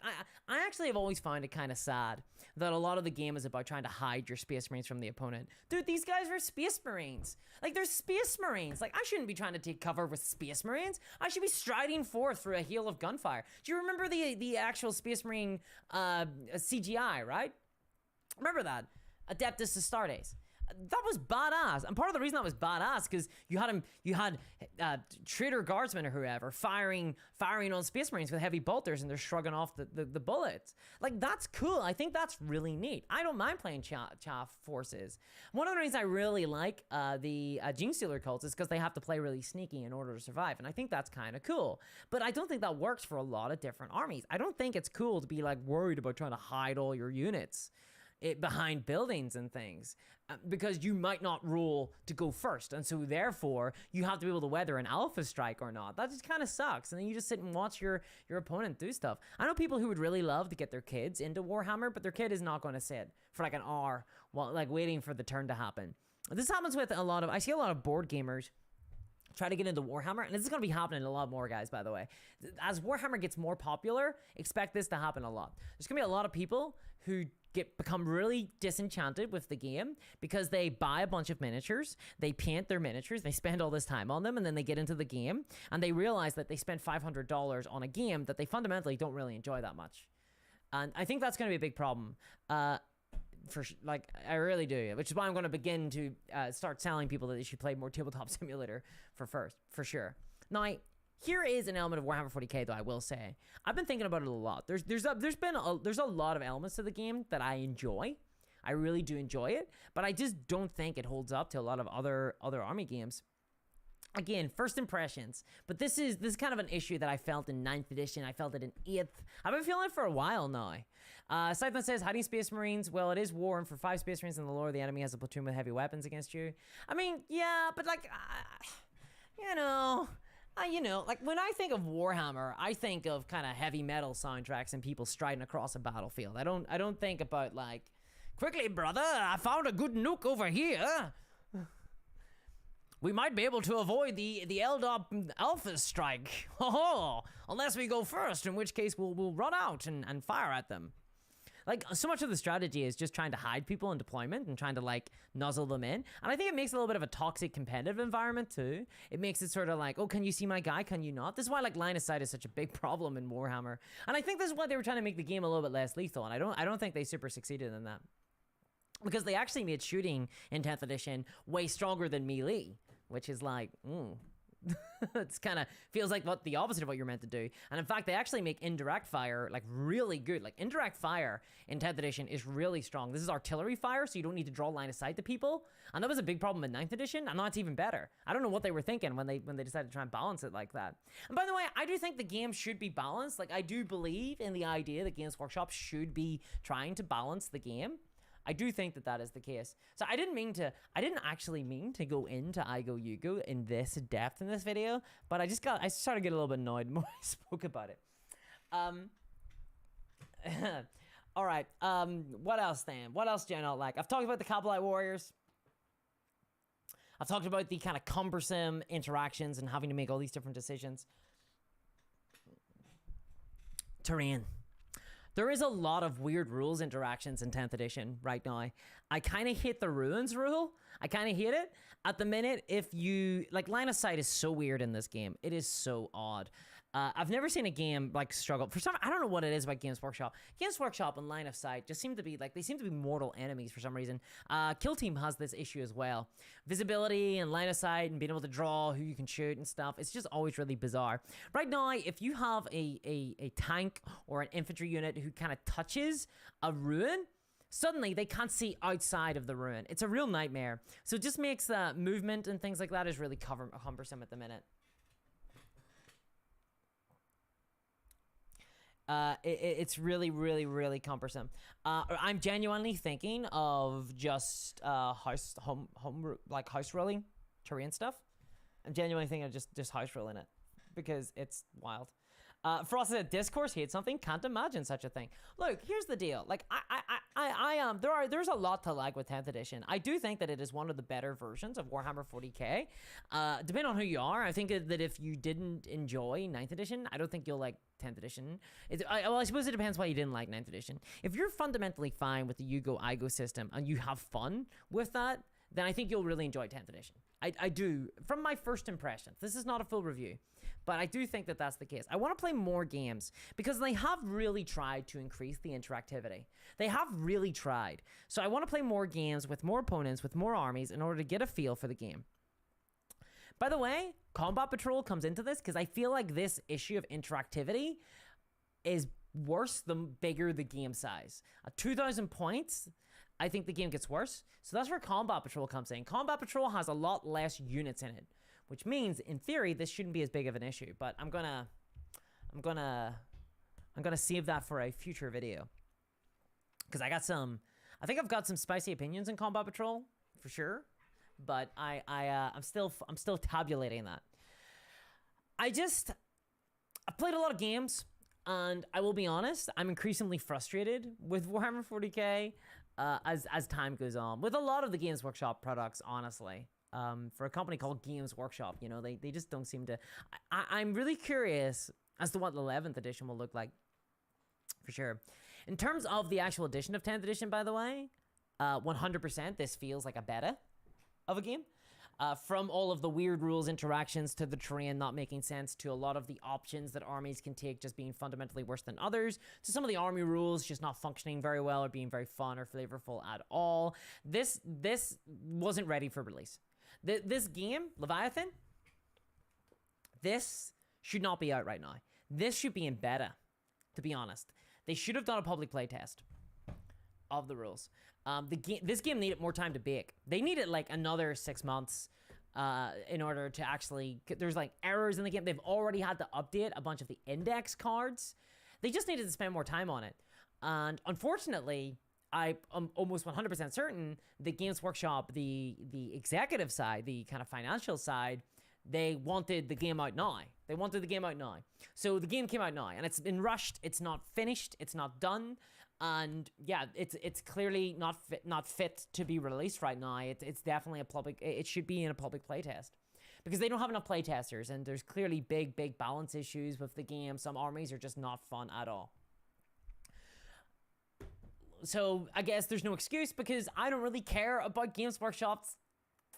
I actually have always found it kind of sad that a lot of the game is about trying to hide your Space Marines from the opponent. Dude, these guys are Space Marines. Like, they're Space Marines. Like, I shouldn't be trying to take cover with Space Marines. I should be striding forth through a hail of gunfire. Do you remember the actual Space Marine CGI, right? Remember that? Adeptus Astartes. That was badass. And part of the reason that was badass because you had Trader Guardsmen or whoever firing on Space Marines with heavy bolters and they're shrugging off the bullets. Like, that's cool. I think that's really neat. I don't mind playing chaff forces. One of the reasons I really like the Genestealer cults is because they have to play really sneaky in order to survive. And I think that's kind of cool. But I don't think that works for a lot of different armies. I don't think it's cool to be like worried about trying to hide all your units behind buildings and things because you might not roll to go first, and so therefore you have to be able to weather an alpha strike or not. That just kind of sucks, and then you just sit and watch your opponent do stuff. I know people who would really love to get their kids into Warhammer, but their kid is not going to sit for like an hour while like waiting for the turn to happen. This happens with I see a lot of board gamers try to get into Warhammer, and this is going to be happening a lot more, guys, by the way. As Warhammer gets more popular, expect this to happen a lot. There's going to be a lot of people who become really disenchanted with the game because they buy a bunch of miniatures, they paint their miniatures, they spend all this time on them, and then they get into the game, and they realize that they spent $500 on a game that they fundamentally don't really enjoy that much. And I think that's going to be a big problem. I really do, which is why I'm going to begin to start telling people that they should play more Tabletop Simulator for sure. Now, here is an element of Warhammer 40k, though, I will say. I've been thinking about it a lot. There's a lot of elements to the game that I enjoy. I really do enjoy it, but I just don't think it holds up to a lot of other army games. Again, first impressions, but this is kind of an issue that I felt in 9th edition. I felt it in 8th. I've been feeling it for a while now. Scythman says, hiding Space Marines. Well, it is war, and for 5 Space Marines in the lore, the enemy has a platoon with heavy weapons against you. I mean, yeah, but like, like when I think of Warhammer, I think of kind of heavy metal soundtracks and people striding across a battlefield. I don't think about like, quickly, brother, I found a good nuke over here. We might be able to avoid the LDOP Alpha strike. Unless we go first, in which case we'll run out and fire at them. Like, so much of the strategy is just trying to hide people in deployment and trying to, like, nuzzle them in. And I think it makes a little bit of a toxic competitive environment, too. It makes it sort of like, oh, can you see my guy? Can you not? This is why, like, line of sight is such a big problem in Warhammer. And I think this is why they were trying to make the game a little bit less lethal. And I don't think they super succeeded in that. Because they actually made shooting in 10th edition way stronger than melee. Which is like, it's kind of feels like the opposite of what you're meant to do. And in fact, they actually make indirect fire like really good. Like indirect fire in 10th edition is really strong. This is artillery fire, so you don't need to draw line of sight to people. And that was a big problem in 9th edition, and now it's even better. I don't know what they were thinking when they decided to try and balance it like that. And by the way, I do think the game should be balanced. Like, I do believe in the idea that Games Workshop should be trying to balance the game. I do think that is the case. So I didn't actually mean to go into I Go, You Go in this depth in this video, but I started to get a little bit annoyed the more I spoke about it. All right. What else then? What else do I not like? I've talked about the Kabalite Warriors. I've talked about the kind of cumbersome interactions and having to make all these different decisions. Terrain. There is a lot of weird rules interactions in 10th edition right now. I kind of hate the ruins rule. I kind of hate it. At the minute, if you... Like, line of sight is so weird in this game. It is so odd. I've never seen a game like struggle for some. I don't know what it is about Games Workshop. Games Workshop and Line of Sight just seem to be like, they seem to be mortal enemies for some reason. Kill Team has this issue as well. Visibility and line of sight and being able to draw who you can shoot and stuff. It's just always really bizarre. Right now, if you have a tank or an infantry unit who kind of touches a ruin, suddenly they can't see outside of the ruin. It's a real nightmare. So it just makes movement and things like that is really cumbersome at the minute. It's really, really, really cumbersome. I'm genuinely thinking of just house rolling terrain stuff. I'm genuinely thinking of just house rolling it because it's wild. Frost said, Discourse hates something. Can't imagine such a thing. Look, here's the deal. Like, there's a lot to like with 10th edition. I do think that it is one of the better versions of Warhammer 40k. Depending on who you are, I think that if you didn't enjoy 9th edition, I don't think you'll like 10th edition. Well, I suppose it depends why you didn't like 9th edition. If you're fundamentally fine with the you go, I go system and you have fun with that, then I think you'll really enjoy 10th edition. I do, from my first impressions. This is not a full review, but I do think that that's the case. I want to play more games because they have really tried to increase the interactivity. They have really tried. So I want to play more games with more opponents, with more armies in order to get a feel for the game. By the way, Combat Patrol comes into this because I feel like this issue of interactivity is worse the bigger the game size. 2,000 points, I think the game gets worse. So that's where Combat Patrol comes in. Combat Patrol has a lot less units in it, which means in theory this shouldn't be as big of an issue. But I'm gonna save that for a future video because I think I've got some spicy opinions in Combat Patrol for sure. But I'm still tabulating that. I've played a lot of games, and I will be honest, I'm increasingly frustrated with Warhammer 40k as time goes on. With a lot of the Games Workshop products, honestly. For a company called Games Workshop, you know, they just don't seem to... I'm really curious as to what the 11th edition will look like, for sure. In terms of the actual edition of 10th edition, by the way, 100% this feels like a beta of a game. From all of the weird rules interactions to the terrain not making sense to a lot of the options that armies can take just being fundamentally worse than others to some of the army rules just not functioning very well or being very fun or flavorful at all. This wasn't ready for release. This game, Leviathan, this should not be out right now. This should be in beta, to be honest. They should have done a public playtest of the rules. This game needed more time to bake. They needed like another 6 months in order to actually... There's like errors in the game. They've already had to update a bunch of the index cards. They just needed to spend more time on it. And unfortunately, I'm almost 100% certain the Games Workshop, the executive side, the kind of financial side, they wanted the game out now. They wanted the game out now. So the game came out now, and it's been rushed. It's not finished. It's not done. And yeah, it's clearly not fit to be released right now. It's definitely a public... It should be in a public playtest. Because they don't have enough playtesters, and there's clearly big balance issues with the game. Some armies are just not fun at all. So I guess there's no excuse because I don't really care about Games Workshop's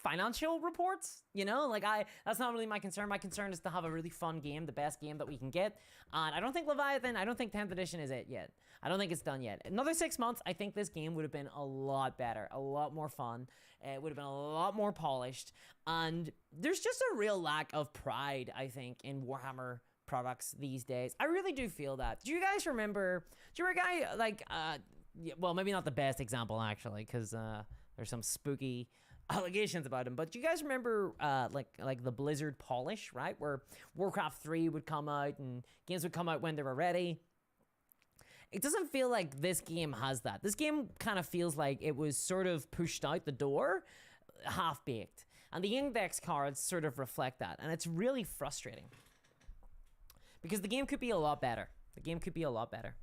financial reports, you know? Like, that's not really my concern. My concern is to have a really fun game, the best game that we can get. And I don't think Leviathan, I don't think 10th edition is it yet. I don't think it's done yet. Another 6 months, I think this game would have been a lot better, a lot more fun. It would have been a lot more polished. And there's just a real lack of pride, I think, in Warhammer products these days. I really do feel that. Do you guys remember, do you remember a guy, like, yeah, well, maybe not the best example, actually, because there's some spooky allegations about him, but do you guys remember like the Blizzard polish, right, where Warcraft 3 would come out and games would come out when they were ready? It doesn't feel like this game has that. This game kind of feels like it was sort of pushed out the door half-baked, and the index cards sort of reflect that, and it's really frustrating because the game could be a lot better. The game could be a lot better.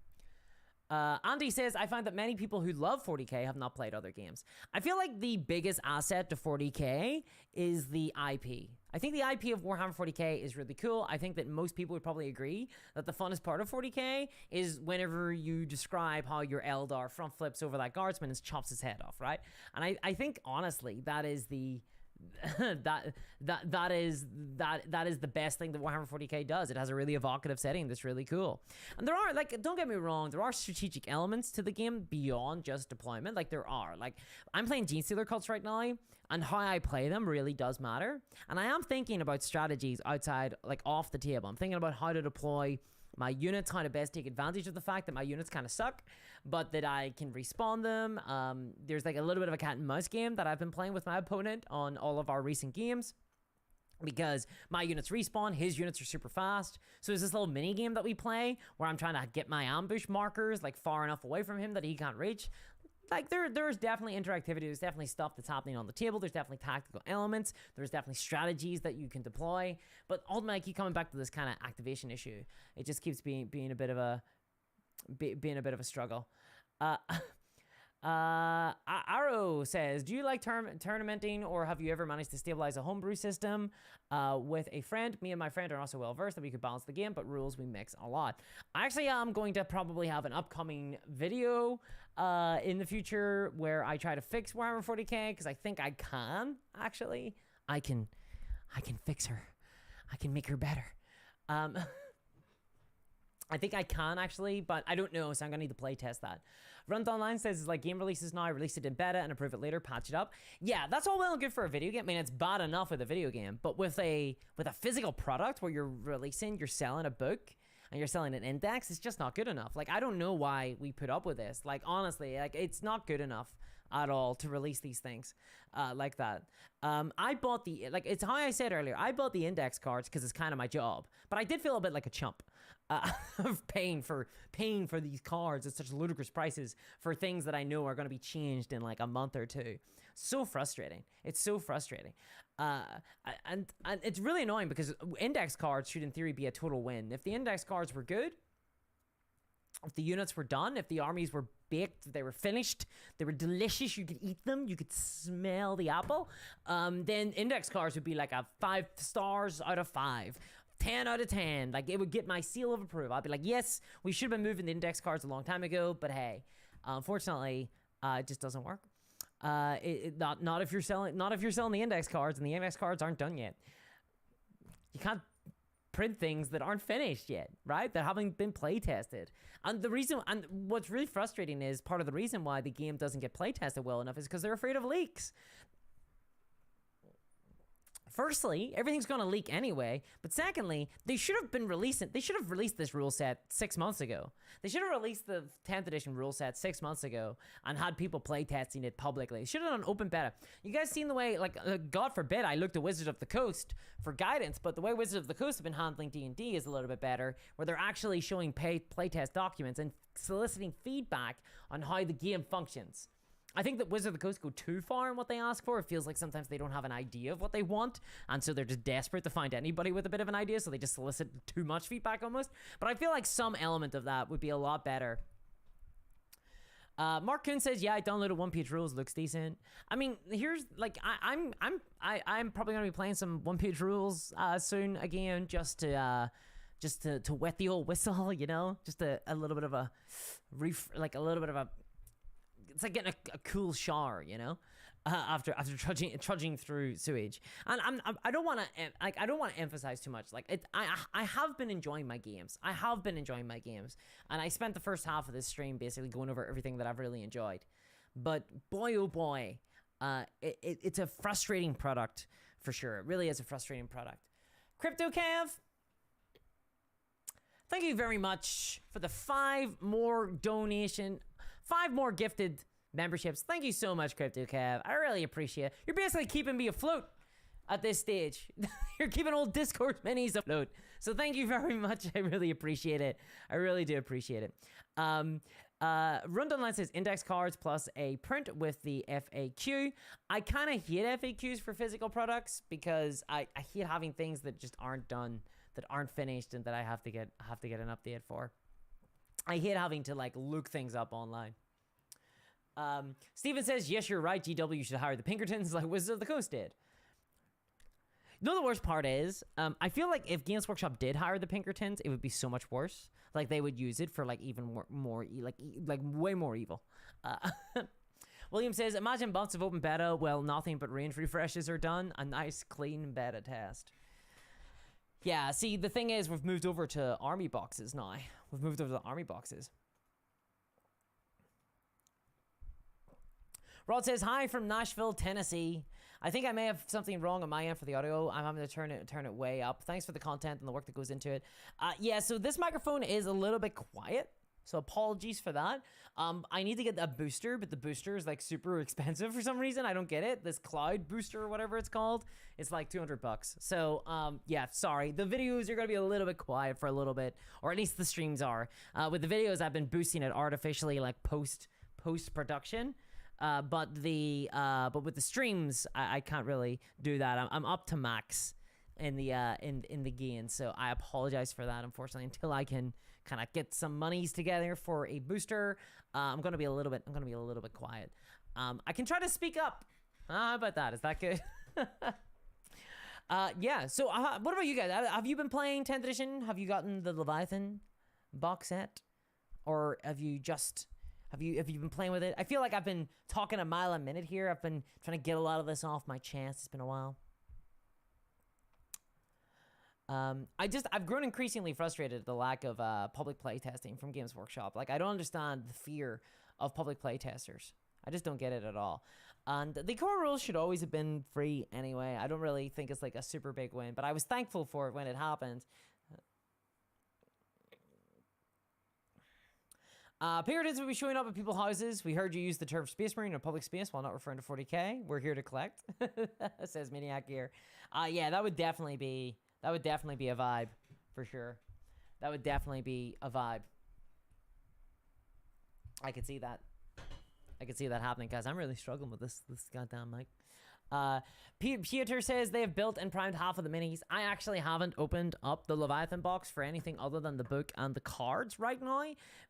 Andy says, I find that many people who love 40k have not played other games. I feel like the biggest asset to 40k is the IP. I think the IP of Warhammer 40k is really cool. I think that most people would probably agree that the funnest part of 40k is whenever you describe how your Eldar front flips over that guardsman and chops his head off, right? And I think, honestly, that is that is the best thing that Warhammer 40k does. It has a really evocative setting that's really cool. And there are, like, don't get me wrong, there are strategic elements to the game beyond just deployment. Like, there are, like, I'm playing Gene Stealer cults right now, and how I play them really does matter. And I am thinking about strategies outside, like, off the table. I'm thinking about how to deploy my units, how to best take advantage of the fact that my units kind of suck, but that I can respawn them. There's like a little bit of a cat and mouse game that I've been playing with my opponent on all of our recent games, because my units respawn, his units are super fast. So there's this little mini game that we play where I'm trying to get my ambush markers like far enough away from him that he can't reach. Like, there's definitely interactivity. There's definitely stuff that's happening on the table. There's definitely tactical elements. There's definitely strategies that you can deploy. But ultimately, I keep coming back to this kind of activation issue. It just keeps being a bit of a struggle. Arrow says, do you like tournamenting, or have you ever managed to stabilize a homebrew system with a friend? Me and my friend are also well versed that we could balance the game, but rules we mix a lot. I actually am going to probably have an upcoming video in the future where I try to fix Warhammer 40k, because I think I can, actually. I can fix her. I can make her better. I think I can, actually, but I don't know, so I'm gonna need to play test that. Runs Online says, it's like game releases now, release it in beta and approve it later, patch it up. Yeah, that's all well and good for a video game. I mean, it's bad enough with a video game, but with a physical product where you're selling a book and you're selling an index, it's just not good enough. Like, I don't know why we put up with this. Like, honestly, like, it's not good enough at all to release these things like that. I bought it's how I said earlier, I bought the index cards because it's kind of my job, but I did feel a bit like a chump of paying for these cards at such ludicrous prices for things that I know are going to be changed in like a month or two. So frustrating. It's so frustrating. And it's really annoying because index cards should in theory be a total win. If the index cards were good, if the units were done, if the armies were baked, they were finished, they were delicious, you could eat them, you could smell the apple, then index cards would be like a 5 stars out of 5. 10 out of 10. Like, it would get my seal of approval. I'd be like, yes, we should have been moving the index cards a long time ago, but hey, unfortunately, it just doesn't work. Not if you're selling the index cards, and the index cards aren't done yet. You can't print things that aren't finished yet, right? That haven't been play tested. And what's really frustrating is part of the reason why the game doesn't get play tested well enough is because they're afraid of leaks. Firstly, everything's going to leak anyway, but secondly, they should have released this rule set 6 months ago. They should have released the 10th edition rule set 6 months ago and had people playtesting it publicly. They should have done an open beta. You guys seen the way, like, God forbid I looked at Wizards of the Coast for guidance, but the way Wizards of the Coast have been handling D&D is a little bit better, where they're actually showing playtest documents and soliciting feedback on how the game functions. I think that Wizards of the Coast go too far in what they ask for. It feels like sometimes they don't have an idea of what they want, and so they're just desperate to find anybody with a bit of an idea, so they just solicit too much feedback almost. But I feel like some element of that would be a lot better. Mark Kuhn says, yeah, I downloaded One Page Rules, looks decent. I mean, here's, like, I'm probably gonna be playing some One Page Rules soon again, just to wet the old whistle, you know? Just a little bit of a it's like getting a cool shower, you know, after trudging through sewage. And I don't want to emphasize too much. Like, I have been enjoying my games. And I spent the first half of this stream basically going over everything that I've really enjoyed. But boy, oh boy, it's a frustrating product for sure. It really is a frustrating product. Crypto Cav, thank you very much for the 5 more gifted memberships. Thank you so much, Crypto Cav. I really appreciate it. You're basically keeping me afloat at this stage. You're keeping old Discord minis afloat. So thank you very much. I really appreciate it. I really do appreciate it. Rundown says index cards plus a print with the FAQ. I kind of hate FAQs for physical products because I hate having things that just aren't done, that aren't finished, and that I have to get an update for. I hate having to, like, look things up online. Steven says, yes, you're right, GW should hire the Pinkertons like Wizards of the Coast did. You know, the worst part is, I feel like if Games Workshop did hire the Pinkertons, it would be so much worse. Like, they would use it for, like, even more like way more evil. William says, imagine months of open beta. Well, nothing but range refreshes are done. A nice, clean beta test. Yeah, see, the thing is, we've moved over to army boxes now. We've moved over to the army boxes. Rod says, hi from Nashville, Tennessee. I think I may have something wrong on my end for the audio. I'm having to turn it way up. Thanks for the content and the work that goes into it. Yeah, so this microphone is a little bit quiet, so apologies for that. I need to get a booster, but the booster is like super expensive for some reason. I don't get it. This cloud booster or whatever it's called, it's like $200. So yeah, sorry. The videos are gonna be a little bit quiet for a little bit, or at least the streams are. With the videos, I've been boosting it artificially, like post production. But with the streams, I can't really do that. I'm up to max in the gain, so I apologize for that. Unfortunately, until I can kind of get some monies together for a booster, I'm gonna be a little bit quiet. I can try to speak up. How about that? Is that good? Yeah. So what about you guys? Have you been playing 10th edition? Have you gotten the Leviathan box set, or have you just? Have you been playing with it? I feel like I've been talking a mile a minute here. I've been trying to get a lot of this off my chest. It's been a while. I've grown increasingly frustrated at the lack of public playtesting from Games Workshop. Like, I don't understand the fear of public playtesters. I just don't get it at all. And the core rules should always have been free anyway. I don't really think it's like a super big win, but I was thankful for it when it happened. Puritans will be showing up at people's houses. We heard you use the term Space Marine in a public space while not referring to 40k. We're here to collect, says Maniac here. Yeah, that would definitely be a vibe for sure. That would definitely be a vibe. I could see that. I could see that happening, guys. I'm really struggling with this goddamn mic. Pieter says they have built and primed half of the minis. I actually haven't opened up the Leviathan box for anything other than the book and the cards right now,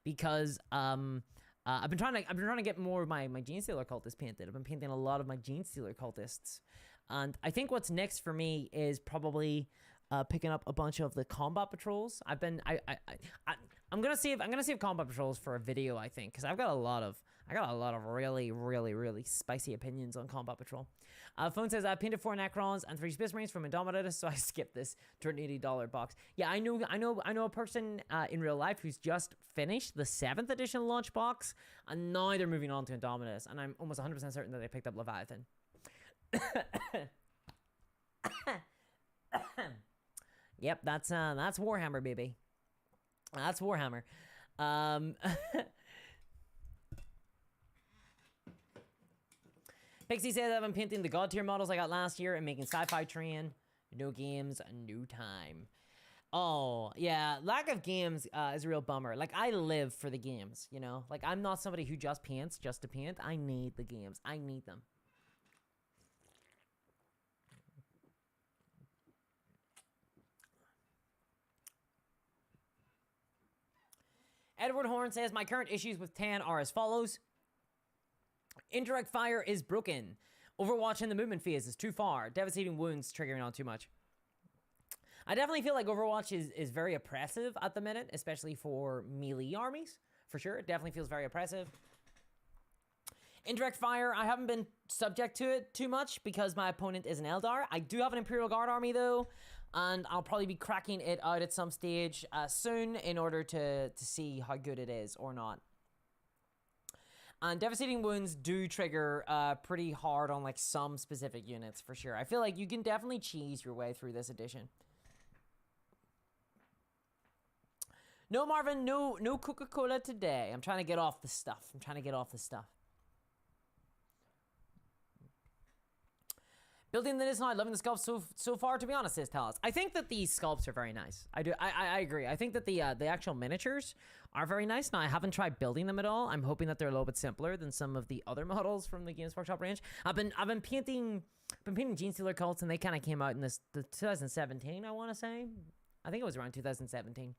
because I've been trying to get more of my Genestealer cultists painted. I've been painting a lot of my Genestealer cultists, and I think what's next for me is probably picking up a bunch of the combat patrols. I'm gonna save combat patrols for a video, I think, because I got a lot of really spicy opinions on combat patrol. Phone says I painted 4 Necrons and 3 Space Marines from Indomitus, so I skipped this $280 box. Yeah, I know a person in real life who's just finished the 7th edition launch box, and now they're moving on to Indomitus, and I'm almost 100% certain that they picked up Leviathan. Yep, that's Warhammer, baby. That's Warhammer. Pixie says I've been painting the God tier models I got last year and making sci-fi train. No games, no time. Oh, yeah, lack of games is a real bummer. Like, I live for the games, you know? Like, I'm not somebody who just paints just to paint. I need the games. I need them. Edward Horn says, my current issues with Tan are as follows. Indirect fire is broken. Overwatch in the movement phase is too far. Devastating wounds triggering on too much. I definitely feel like Overwatch is very oppressive at the minute, especially for melee armies. For sure, it definitely feels very oppressive. Indirect fire, I haven't been subject to it too much because my opponent is an Eldar. I do have an Imperial Guard army though, and I'll probably be cracking it out at some stage soon in order to see how good it is or not. And devastating wounds do trigger pretty hard on like some specific units for sure. I feel like you can definitely cheese your way through this edition. No, Marvin, no Coca-Cola today. I'm trying to get off the stuff. Building the design, loving the sculpts so far, to be honest, says Talos. I think that these sculpts are very nice. I agree. I think that the actual miniatures are very nice. Now, I haven't tried building them at all. I'm hoping that they're a little bit simpler than some of the other models from the Games Workshop range. I've been painting Genestealer cults, and they kind of came out in the 2017, I want to say. I think it was around 2017.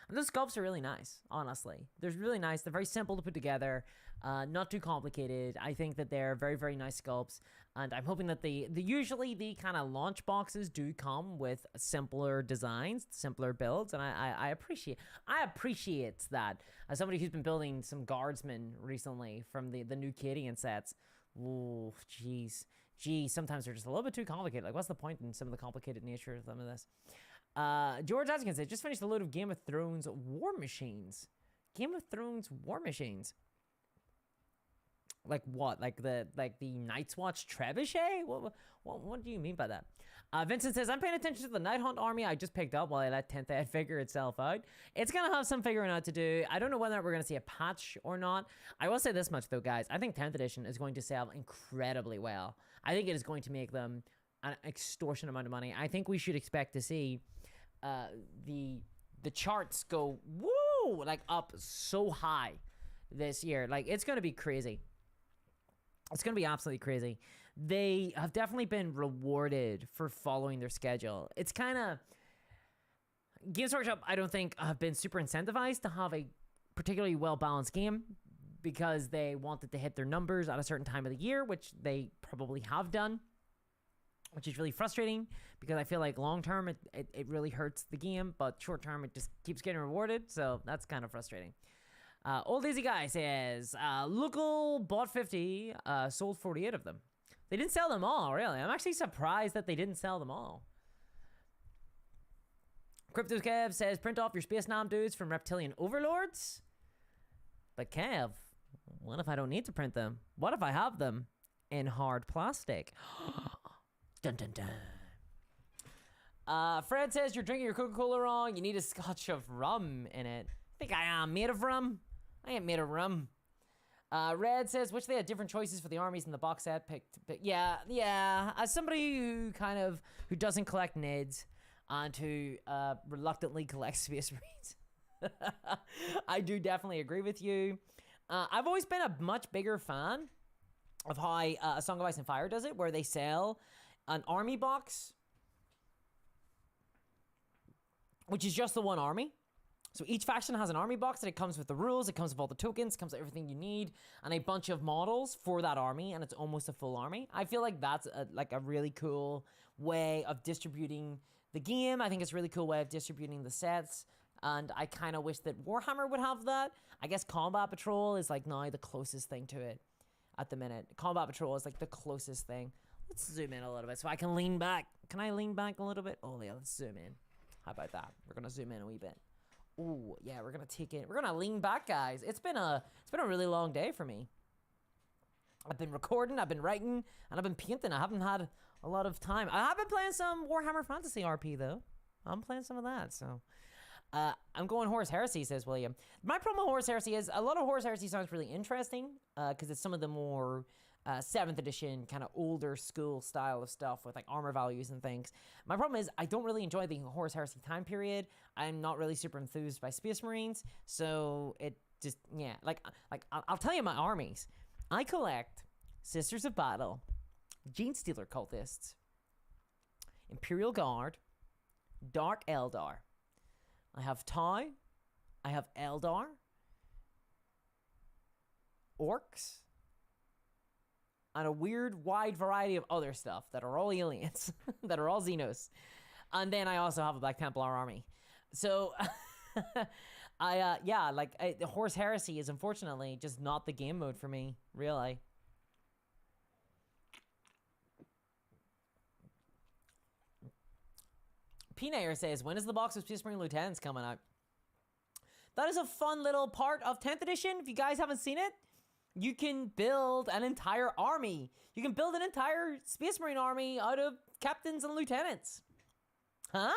And those sculpts are really nice, honestly. They're really nice. They're very simple to put together, not too complicated. I think that they're very, very nice sculpts. And I'm hoping that usually the kind of launch boxes do come with simpler designs, simpler builds, and I appreciate that. As somebody who's been building some guardsmen recently from the new Cadian sets, ooh, jeez, sometimes they're just a little bit too complicated. Like, what's the point in some of the complicated nature of some of this? George Atkins said, just finished the load of Game of Thrones War Machines. Game of Thrones War Machines. Like what? Like the Night's Watch Trebuchet? What do you mean by that? Vincent says, I'm paying attention to the Night Hunt army I just picked up while I let 10th Ed figure itself out. It's going to have some figuring out to do. I don't know whether we're going to see a patch or not. I will say this much, though, guys. I think 10th edition is going to sell incredibly well. I think it is going to make them an extortion amount of money. I think we should expect to see the charts go, woo, like up so high this year. Like, it's going to be crazy. It's going to be absolutely crazy. They have definitely been rewarded for following their schedule. It's kind of... Games Workshop, I don't think, have been super incentivized to have a particularly well-balanced game because they wanted to hit their numbers at a certain time of the year, which they probably have done, which is really frustrating because I feel like long-term it really hurts the game, but short-term it just keeps getting rewarded, so that's kind of frustrating. Old Easy Guy says, local bought 50, sold 48 of them. They didn't sell them all, really. I'm actually surprised that they didn't sell them all. Crypto Kev says, print off your Space Nam dudes from Reptilian Overlords. But Kev, what if I don't need to print them? What if I have them in hard plastic? Dun dun dun. Fred says, you're drinking your Coca-Cola wrong. You need a scotch of rum in it. I think I am made of rum. I ain't made of rum. Red says, which they had different choices for the armies in the box set. Yeah. As somebody who doesn't collect NIDs and who reluctantly collects Space Marines, I do definitely agree with you. I've always been a much bigger fan of how A Song of Ice and Fire does it, where they sell an army box, which is just the one army. So each faction has an army box, and it comes with the rules, it comes with all the tokens, it comes with everything you need, and a bunch of models for that army, and it's almost a full army. I feel like that's a really cool way of distributing the game. I think it's a really cool way of distributing the sets, and I kind of wish that Warhammer would have that. I guess Combat Patrol is like now the closest thing to it at the minute. Combat Patrol is like the closest thing. Let's zoom in a little bit so I can lean back. Can I lean back a little bit? Oh yeah, let's zoom in. How about that? We're gonna zoom in a wee bit. Ooh, yeah, we're gonna lean back, guys. It's been a really long day for me. I've been recording, I've been writing, and I've been painting. I haven't had a lot of time. I have been playing some Warhammer Fantasy RP though. I'm playing some of that, so I'm going Horus Heresy, says William. My problem with Horus Heresy is a lot of Horus Heresy sounds really interesting, because it's some of the more 7th edition, kind of older school style of stuff with like armor values and things. My problem is I don't really enjoy the Horus Heresy time period. I'm not really super enthused by Space Marines, so it just, yeah, like I'll tell you my armies. I collect Sisters of Battle, Gene Stealer Cultists, Imperial Guard, Dark Eldar. I have Tau, I have Eldar, Orcs, and a weird wide variety of other stuff that are all aliens, that are all Xenos. And then I also have a Black Templar army. So, the Horus Heresy is unfortunately just not the game mode for me, really. Pinair says, when is the box of Space Marine Lieutenants coming out? That is a fun little part of 10th edition. If you guys haven't seen it, you can build an entire army. You can build an entire Space Marine army out of captains and lieutenants. Huh?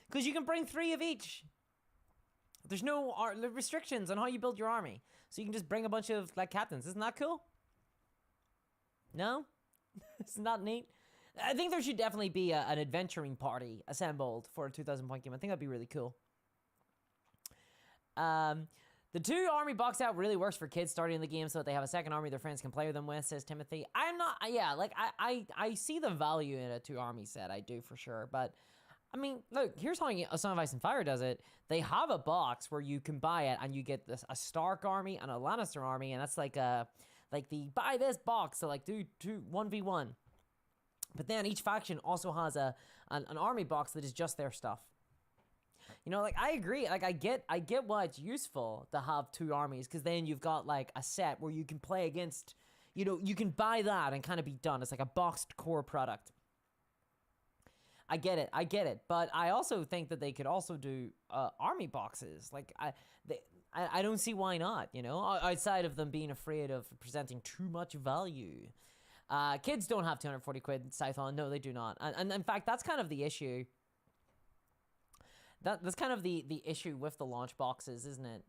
Because you can bring 3 of each. There's no restrictions on how you build your army. So you can just bring a bunch of like captains. Isn't that cool? No? It's not neat? I think there should definitely be an adventuring party assembled for a 2,000 point game. I think that'd be really cool. The 2 army box out really works for kids starting the game so that they have a second army their friends can play with them with, says Timothy. I see the value in a 2 army set. I do for sure. But, I mean, look, here's how A Song of Ice and Fire does it. They have a box where you can buy it and you get a Stark army and a Lannister army, and that's like the buy this box to like do 1v1. But then each faction also has an army box that is just their stuff. You know, like, I agree. Like, I get why it's useful to have 2 armies, because then you've got, like, a set where you can play against, you know, you can buy that and kind of be done. It's like a boxed core product. I get it. But I also think that they could also do army boxes. Like, I don't see why not, you know, outside of them being afraid of presenting too much value. Kids don't have 240 quid, Scython. No, they do not. And in fact, that's kind of the issue. That's kind of the issue with the launch boxes, isn't it?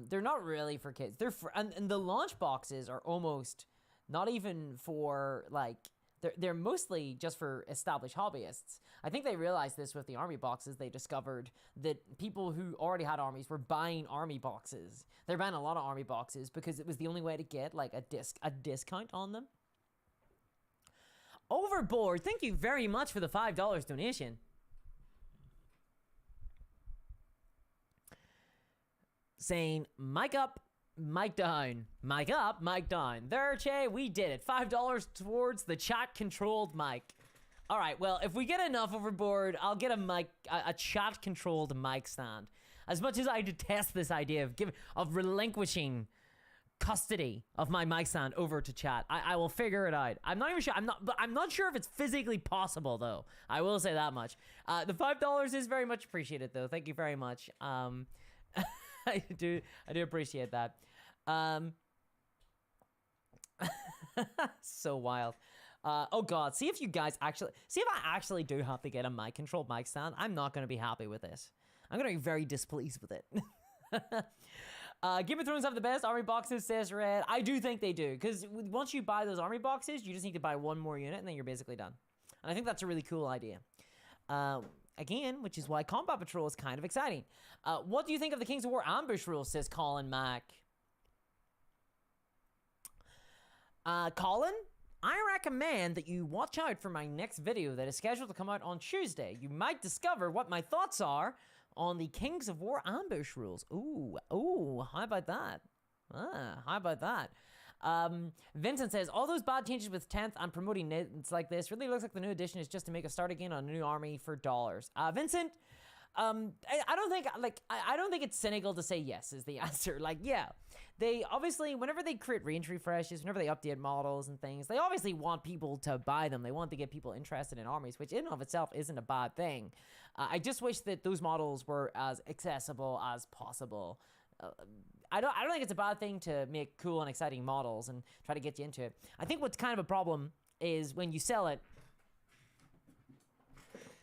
They're not really for kids. They're for, and the launch boxes are almost not even for, like, they're mostly just for established hobbyists. I think they realized this with the army boxes. They discovered that people who already had armies were buying army boxes. They're buying a lot of army boxes because it was the only way to get, like, a discount on them. Overboard, thank you very much for the $5 donation. Saying, mic up, mic down. Mic up, mic down. There, Che, we did it. $5 towards the chat-controlled mic. All right, well, if we get enough Overboard, I'll get a chat-controlled mic stand. As much as I detest this idea of relinquishing custody of my mic stand over to chat, I will figure it out. I'm not even sure. I'm not sure if it's physically possible, though. I will say that much. The $5 is very much appreciated, though. Thank you very much. I do appreciate that. So wild. Oh god, see if I actually do have to get a mic controlled mic stand. I'm not going to be happy with this. I'm going to be very displeased with it. Game of Thrones have the best army boxes, says Red. I do think they do, because once you buy those army boxes, you just need to buy one more unit and then you're basically done. And I think that's a really cool idea. Again, which is why Combat Patrol is kind of exciting. What do you think of the Kings of War ambush rules, says Colin Mack. Colin, I recommend that you watch out for my next video that is scheduled to come out on Tuesday. You might discover what my thoughts are on the Kings of War ambush rules. Ooh, how about that? How about that? Vincent says, all those bad changes with 10th and promoting it's like this really looks like the new edition is just to make us start again on a new army for dollars. Vincent, I don't think it's cynical to say yes is the answer. Like, yeah, they obviously, whenever they create range refreshes, whenever they update models and things, they obviously want people to buy them. They want to get people interested in armies, which in and of itself isn't a bad thing. I just wish that those models were as accessible as possible. I don't think it's a bad thing to make cool and exciting models and try to get you into it. I think what's kind of a problem is when you sell it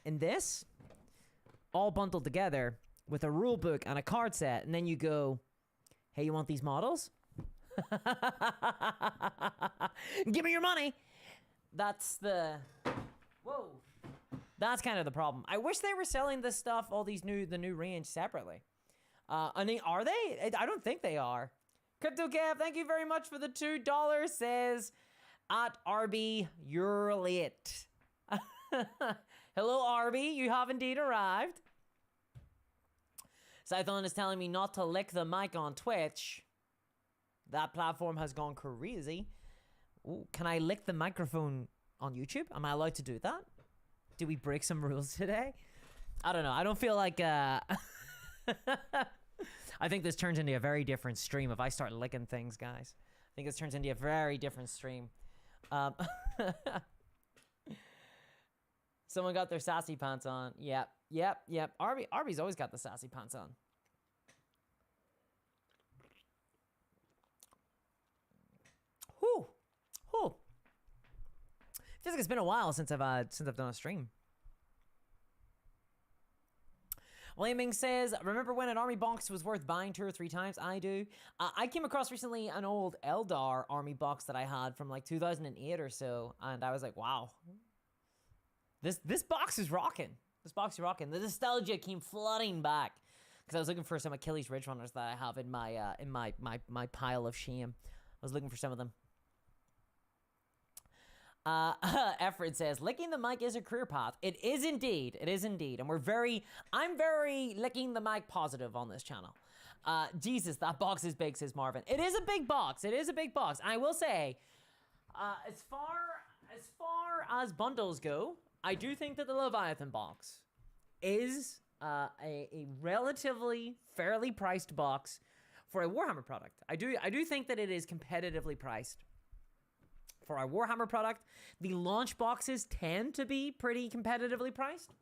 in this, all bundled together with a rule book and a card set, and then you go, hey, you want these models? Give me your money. That's kind of the problem. I wish they were selling this stuff, the new range separately. I mean, are they? I don't think they are. Crypto Kev, thank you very much for the $2. Says, at RB, you're late. Hello, RB, you have indeed arrived. Scython is telling me not to lick the mic on Twitch. That platform has gone crazy. Ooh, can I lick the microphone on YouTube? Am I allowed to do that? Did we break some rules today? I don't know. I don't feel like... I think this turns into a very different stream if I start licking things, guys. I think this turns into a very different stream. Someone got their sassy pants on. Yep. Arby's always got the sassy pants on. Whew. Feels like it's been a while since I've done a stream. Laming says, remember when an army box was worth buying 2 or 3 times? I do. I came across recently an old Eldar army box that I had from like 2008 or so, and I was like, wow. This box is rocking. This box is rocking. The nostalgia came flooding back because I was looking for some Achilles Ridge Runners that I have in my pile of shame. I was looking for some of them. Efred says, licking the mic is a career path. It is indeed. It is indeed. And I'm very licking the mic positive on this channel. Jesus, that box is big, says Marvin. It is a big box. It is a big box. And I will say, as far As far as bundles go, I do think that the Leviathan box is a relatively fairly priced box for a Warhammer product. I do think that it is competitively priced for our Warhammer product. The launch boxes tend to be pretty competitively priced.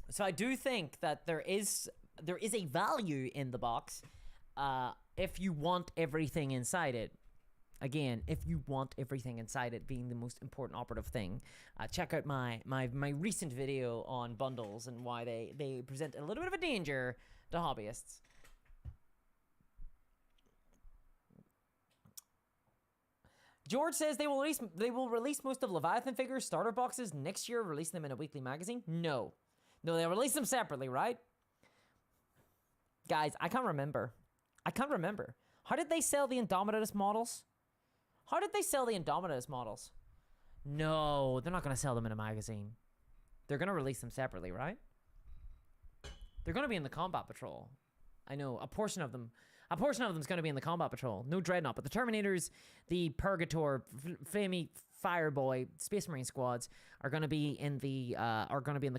So I do think that there is a value in the box if you want everything inside it. Again, if you want everything inside it being the most important operative thing, check out my recent video on bundles and why they present a little bit of a danger to hobbyists. George says they will release most of Leviathan figures starter boxes next year, release them in a weekly magazine. No, they'll release them separately, right? Guys, I can't remember. How did they sell the Indomitus models? No, they're not going to sell them in a magazine. They're going to release them separately, right? They're going to be in the Combat Patrol. I know, a portion of them is going to be in the Combat Patrol. No Dreadnought, but the Terminators, the Purgator, Flamey, Fireboy, Space Marine squads are going to be in the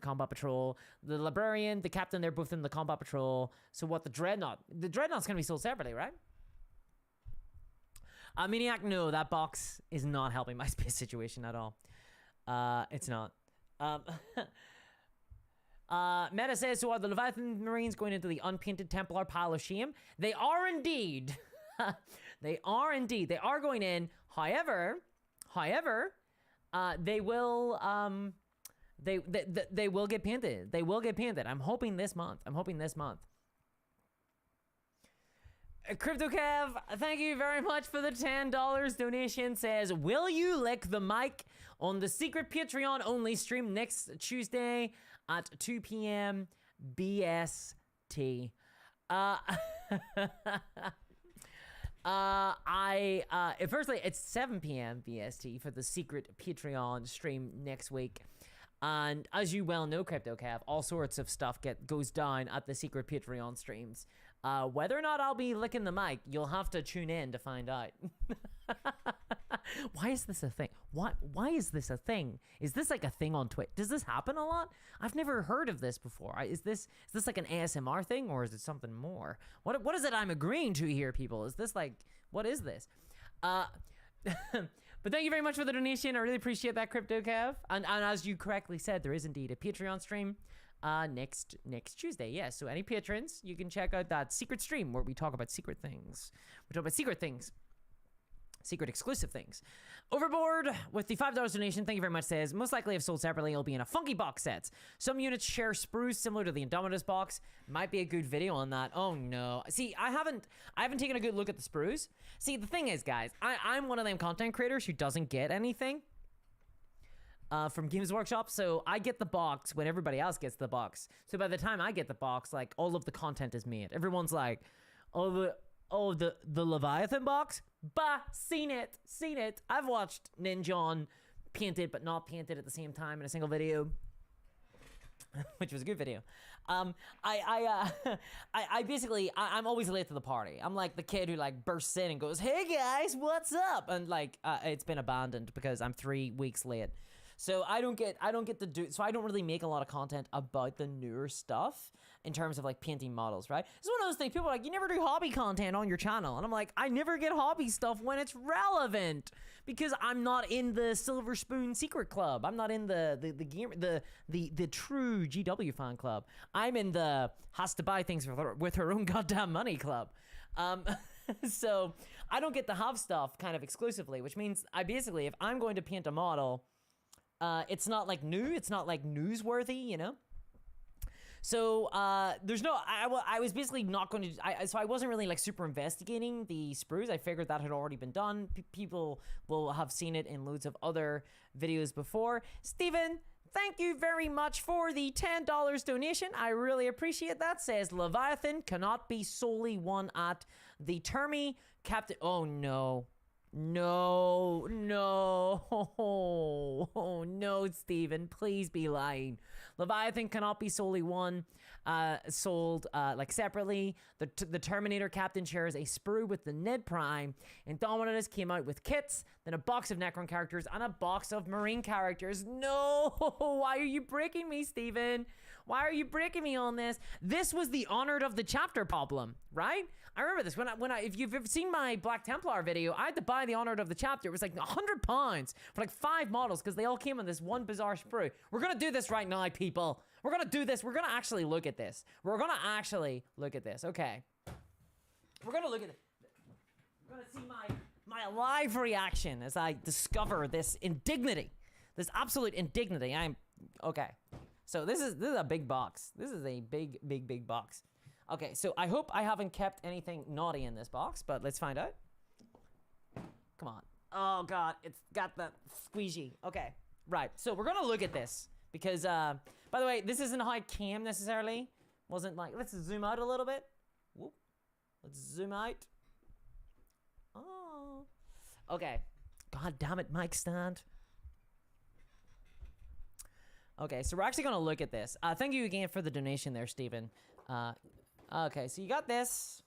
Combat Patrol. The Librarian, the Captain, they're both in the Combat Patrol. So what, the Dreadnought's going to be sold separately, right? Maniac, no, that box is not helping my space situation at all. It's not. Meta says, so are the Leviathan Marines going into the unpainted Templar pile of shame? They are indeed. They are going in. However, they will they will get painted. They will get painted. I'm hoping this month. Crypto Kev, thank you very much for the $10 donation. Says, will you lick the mic on the secret Patreon only stream next Tuesday at 2 p.m. BST? Firstly, it's 7 p.m. BST for the secret Patreon stream next week. And as you well know, Crypto Kev, all sorts of stuff goes down at the secret Patreon streams. Whether or not I'll be licking the mic, you'll have to tune in to find out. Why is this a thing? Why is this a thing? Is this like a thing on Twitch? Does this happen a lot? I've never heard of this before. Is this like an ASMR thing, or is it something more? What is it I'm agreeing to here, people? Is this like, what is this? But thank you very much for the donation. I really appreciate that, Crypto Kev. And as you correctly said, there is indeed a Patreon stream next Tuesday. Yeah, so any patrons, you can check out that secret stream where we talk about secret things. Secret exclusive things. Overboard with the $5 donation, thank you very much, says, most likely if sold separately, it'll be in a funky box set. Some units share sprues similar to the Indomitus box. Might be a good video on that. Oh no. See, I haven't taken a good look at the sprues. See, the thing is, guys, I'm one of them content creators who doesn't get anything from Games Workshop, so I get the box when everybody else gets the box. So by the time I get the box, like, all of the content is made. Everyone's like, the Leviathan box? Bah, seen it. I've watched Ninjon painted but not painted at the same time in a single video, which was a good video. I basically, I'm always late to the party. I'm like the kid who like bursts in and goes, "Hey guys, what's up?" And like, it's been abandoned because I'm 3 weeks late. So I don't get to do, so I don't really make a lot of content about the newer stuff in terms of like painting models, right? It's one of those things, people are like, you never do hobby content on your channel. And I'm like, I never get hobby stuff when it's relevant because I'm not in the Silver Spoon Secret Club. I'm not in the true GW fan club. I'm in the has to buy things with her own goddamn money club. So I don't get to have stuff kind of exclusively, which means I basically, if I'm going to paint a model, it's not like new, it's not like newsworthy, you know? So, there's no, I was basically not going to, so I wasn't really like super investigating the sprues. I figured that had already been done. People will have seen it in loads of other videos before. Steven, thank you very much for the $10 donation. I really appreciate that. Says, Leviathan cannot be solely won at the Termi Captain. Oh no. No, no, oh, no, Steven, please be lying. Leviathan cannot be solely sold like separately. The Terminator Captain shares a sprue with the Ned Prime, and Dominus came out with kits, then a box of Necron characters, and a box of Marine characters. No, why are you breaking me, Steven? Why are you breaking me on this? This was the honored of the chapter problem, right? I remember this if you've ever seen my Black Templar video, I had to buy the honored of the chapter. It was like £100 for like 5 models because they all came in this one bizarre sprue. We're gonna do this right now, people. We're gonna do this. We're gonna actually look at this. We're gonna actually look at this. Okay. We're gonna look at it. We're gonna see my live reaction as I discover this indignity, this absolute indignity. Okay. So this is a big box. This is a big box. Okay, so I hope I haven't kept anything naughty in this box, but let's find out. Come on. Oh god, it's got the squeegee. Okay, right. So we're gonna look at this because, by the way, this isn't how I came necessarily. Wasn't like, let's zoom out a little bit. Whoop. Let's zoom out. Oh. Okay. God damn it, mic stand. Okay, so we're actually gonna look at this. Thank you again for the donation there, Steven. Okay, so you got this.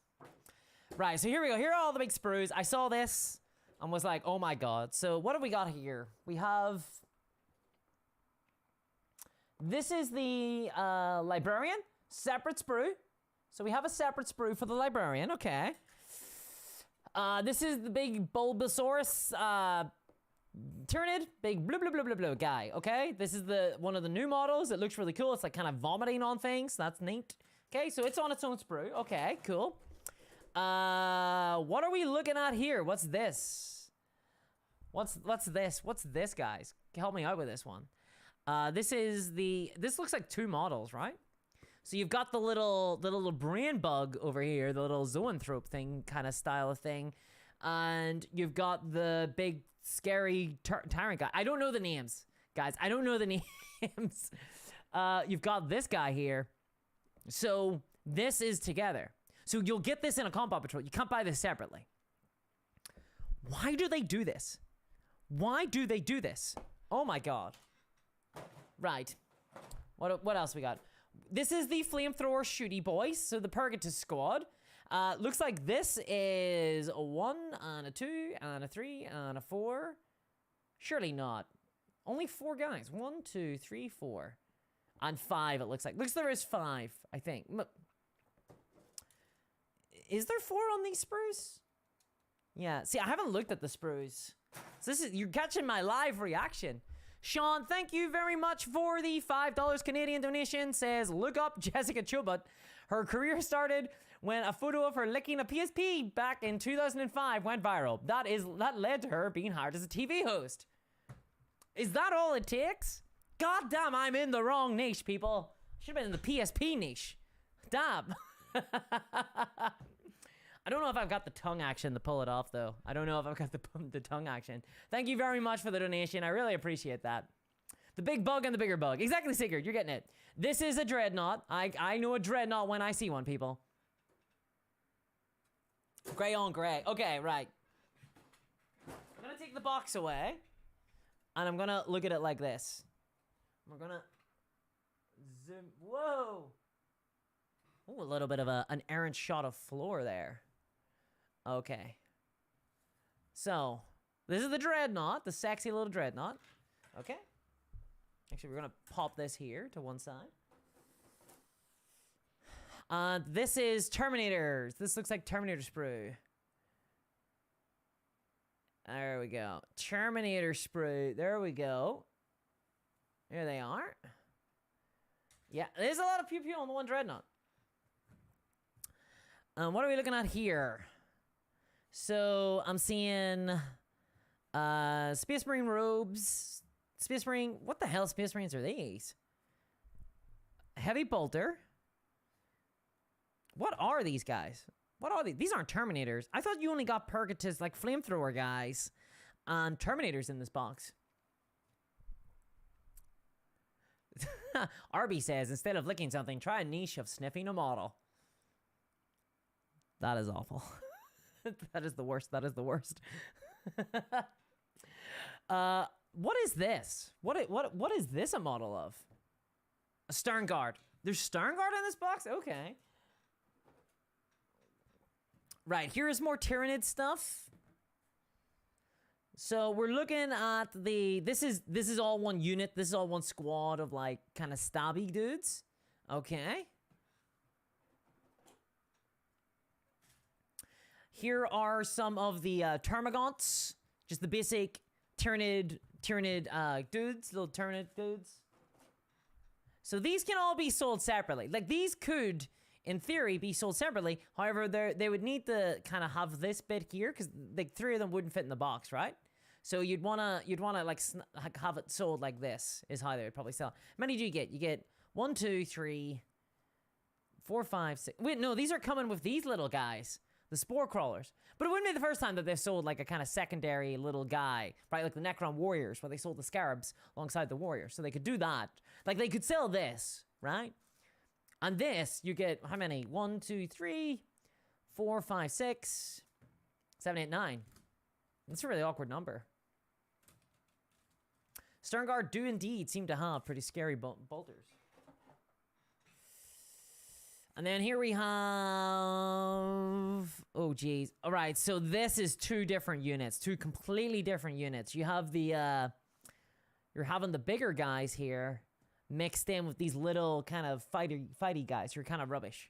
Right, so here we go. Here are all the big sprues. I saw this and was like, oh my god. So what have we got here? We have... This is the Librarian. Separate sprue. So we have a separate sprue for the Librarian. Okay. This is the big Bulbasaurus Tyrannid. Big blue blue blue blue blue guy. Okay. This is one of the new models. It looks really cool. It's like kind of vomiting on things. That's neat. Okay, so it's on its own sprue. Okay, cool. What are we looking at here? What's this? What's this? What's this, guys? Help me out with this one. This looks like 2 models, right? So you've got the little brain bug over here, the little zoanthrope thing kind of style of thing. And you've got the big scary tyrant guy. I don't know the names, guys. I don't know the names. You've got this guy here. So this is together. So you'll get this in a combat patrol. You can't buy this separately. Why do they do this? Why do they do this? Oh my god. Right. What else we got? This is the flamethrower shooty boys. So the Purgatus squad. Looks like this is a 1 and a 2 and a 3 and a 4. Surely not. Only 4 guys. 1, 2, 3, 4. And 5, it looks like. Looks like there is 5, I think. Is there 4 on these sprues? Yeah. See, I haven't looked at the sprues. So you're catching my live reaction. Sean, thank you very much for the $5 Canadian donation. Says, look up Jessica Chobot. Her career started when a photo of her licking a PSP back in 2005 went viral. That led to her being hired as a TV host. Is that all it takes? God damn, I'm in the wrong niche, people. Should have been in the PSP niche. Damn. I don't know if I've got the tongue action to pull it off, though. I don't know if I've got the tongue action. Thank you very much for the donation. I really appreciate that. The big bug and the bigger bug. Exactly, Sigurd. You're getting it. This is a dreadnought. I know a dreadnought when I see one, people. Gray on gray. Okay, right. I'm going to take the box away. And I'm going to look at it like this. We're gonna zoom. Whoa! Ooh, a little bit of an errant shot of floor there. Okay. So, this is the dreadnought, the sexy little dreadnought. Okay. Actually, we're gonna pop this here to one side. This is Terminators. This looks like Terminator sprue. There we go. Terminator sprue. There we go. There they are. Yeah, there's a lot of pew-pew on the one dreadnought. What are we looking at here? So, I'm seeing Space Marine robes. Space Marine... What the hell Space Marines are these? Heavy Bolter. What are these guys? What are these? These aren't Terminators. I thought you only got Purgatus, like flamethrower guys, and Terminators in this box. Arby says, instead of licking something, try a niche of sniffing a model. That is awful. That is the worst. That is the worst. What is this? What is this a model of? A stern guard. There's stern guard in this box? Okay. Right, here is more Tyrannid stuff. So we're looking at the this is all one unit. This is all one squad of like kind of stabby dudes. Okay. Here are some of the Termagants, just the basic Tyrannid dudes, little Tyrannid dudes. So these can all be sold separately. Like these could, in theory, be sold separately. However, they would need to kind of have this bit here because like 3 of them wouldn't fit in the box, right? So you'd wanna like have it sold like this is how they would probably sell. How many do you get? You get 1, 2, 3, 4, 5, 6. Wait, no, these are coming with these little guys, the spore crawlers. But it wouldn't be the first time that they've sold like a kind of secondary little guy, right? Like the Necron warriors, where they sold the scarabs alongside the warriors. So they could do that. Like they could sell this, right? And this, you get how many? 1, 2, 3, 4, 5, 6, 7, 8, 9. That's a really awkward number. Sternguard do indeed seem to have pretty scary bolters. And then here we have... Oh, geez. All right, so this is 2 different units. 2 completely different units. You have the... You're having the bigger guys here mixed in with these little kind of fighty guys who are kind of rubbish.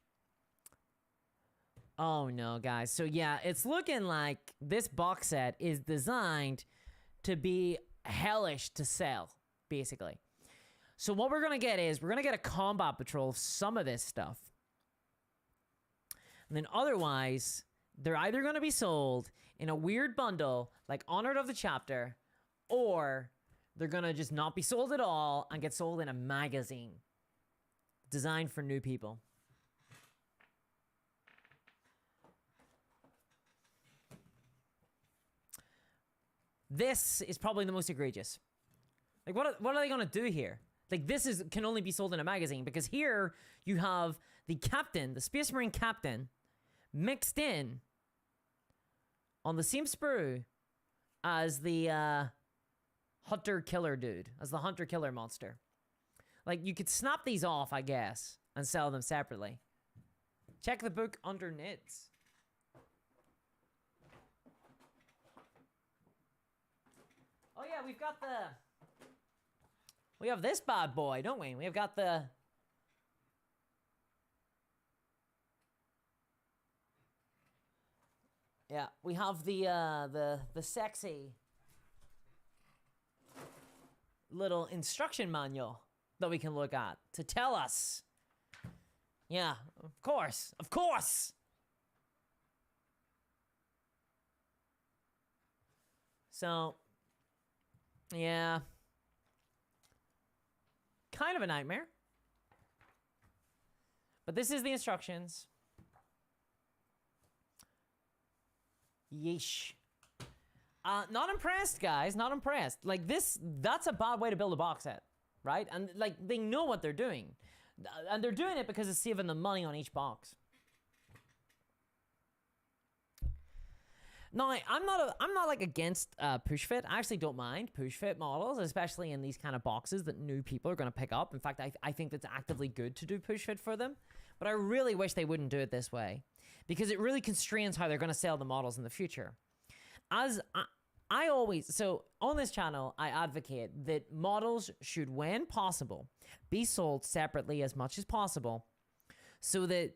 Oh, no, guys. So, yeah, it's looking like this box set is designed to be hellish to sell, basically. So what we're going to get is we're going to get a combat patrol of some of this stuff. And then otherwise, they're either going to be sold in a weird bundle, like Honored of the Chapter, or they're going to just not be sold at all and get sold in a magazine designed for new people. This is probably the most egregious. Like, what are they going to do here? Like, this can only be sold in a magazine, because here you have the captain, the Space Marine captain, mixed in on the same sprue as the hunter-killer dude, as the hunter-killer monster. Like, you could snap these off, I guess, and sell them separately. Check the book under NIDS. Oh yeah, we have this bad boy, don't we? We've got the... Yeah, we have the sexy little instruction manual that we can look at to tell us. Yeah, of course, of course. So, yeah. Kind of a nightmare. But this is the instructions. Yeesh. Not impressed, guys. Not impressed. Like, that's a bad way to build a box set, right? And, like, they know what they're doing. And they're doing it because it's saving them money on each box. No, I'm not like against push fit. I actually don't mind push fit models, especially in these kind of boxes that new people are going to pick up. In fact, I think that's actively good to do push fit for them. But I really wish they wouldn't do it this way, because it really constrains how they're going to sell the models in the future. As I always, so on this channel, I advocate that models should, when possible, be sold separately as much as possible, so that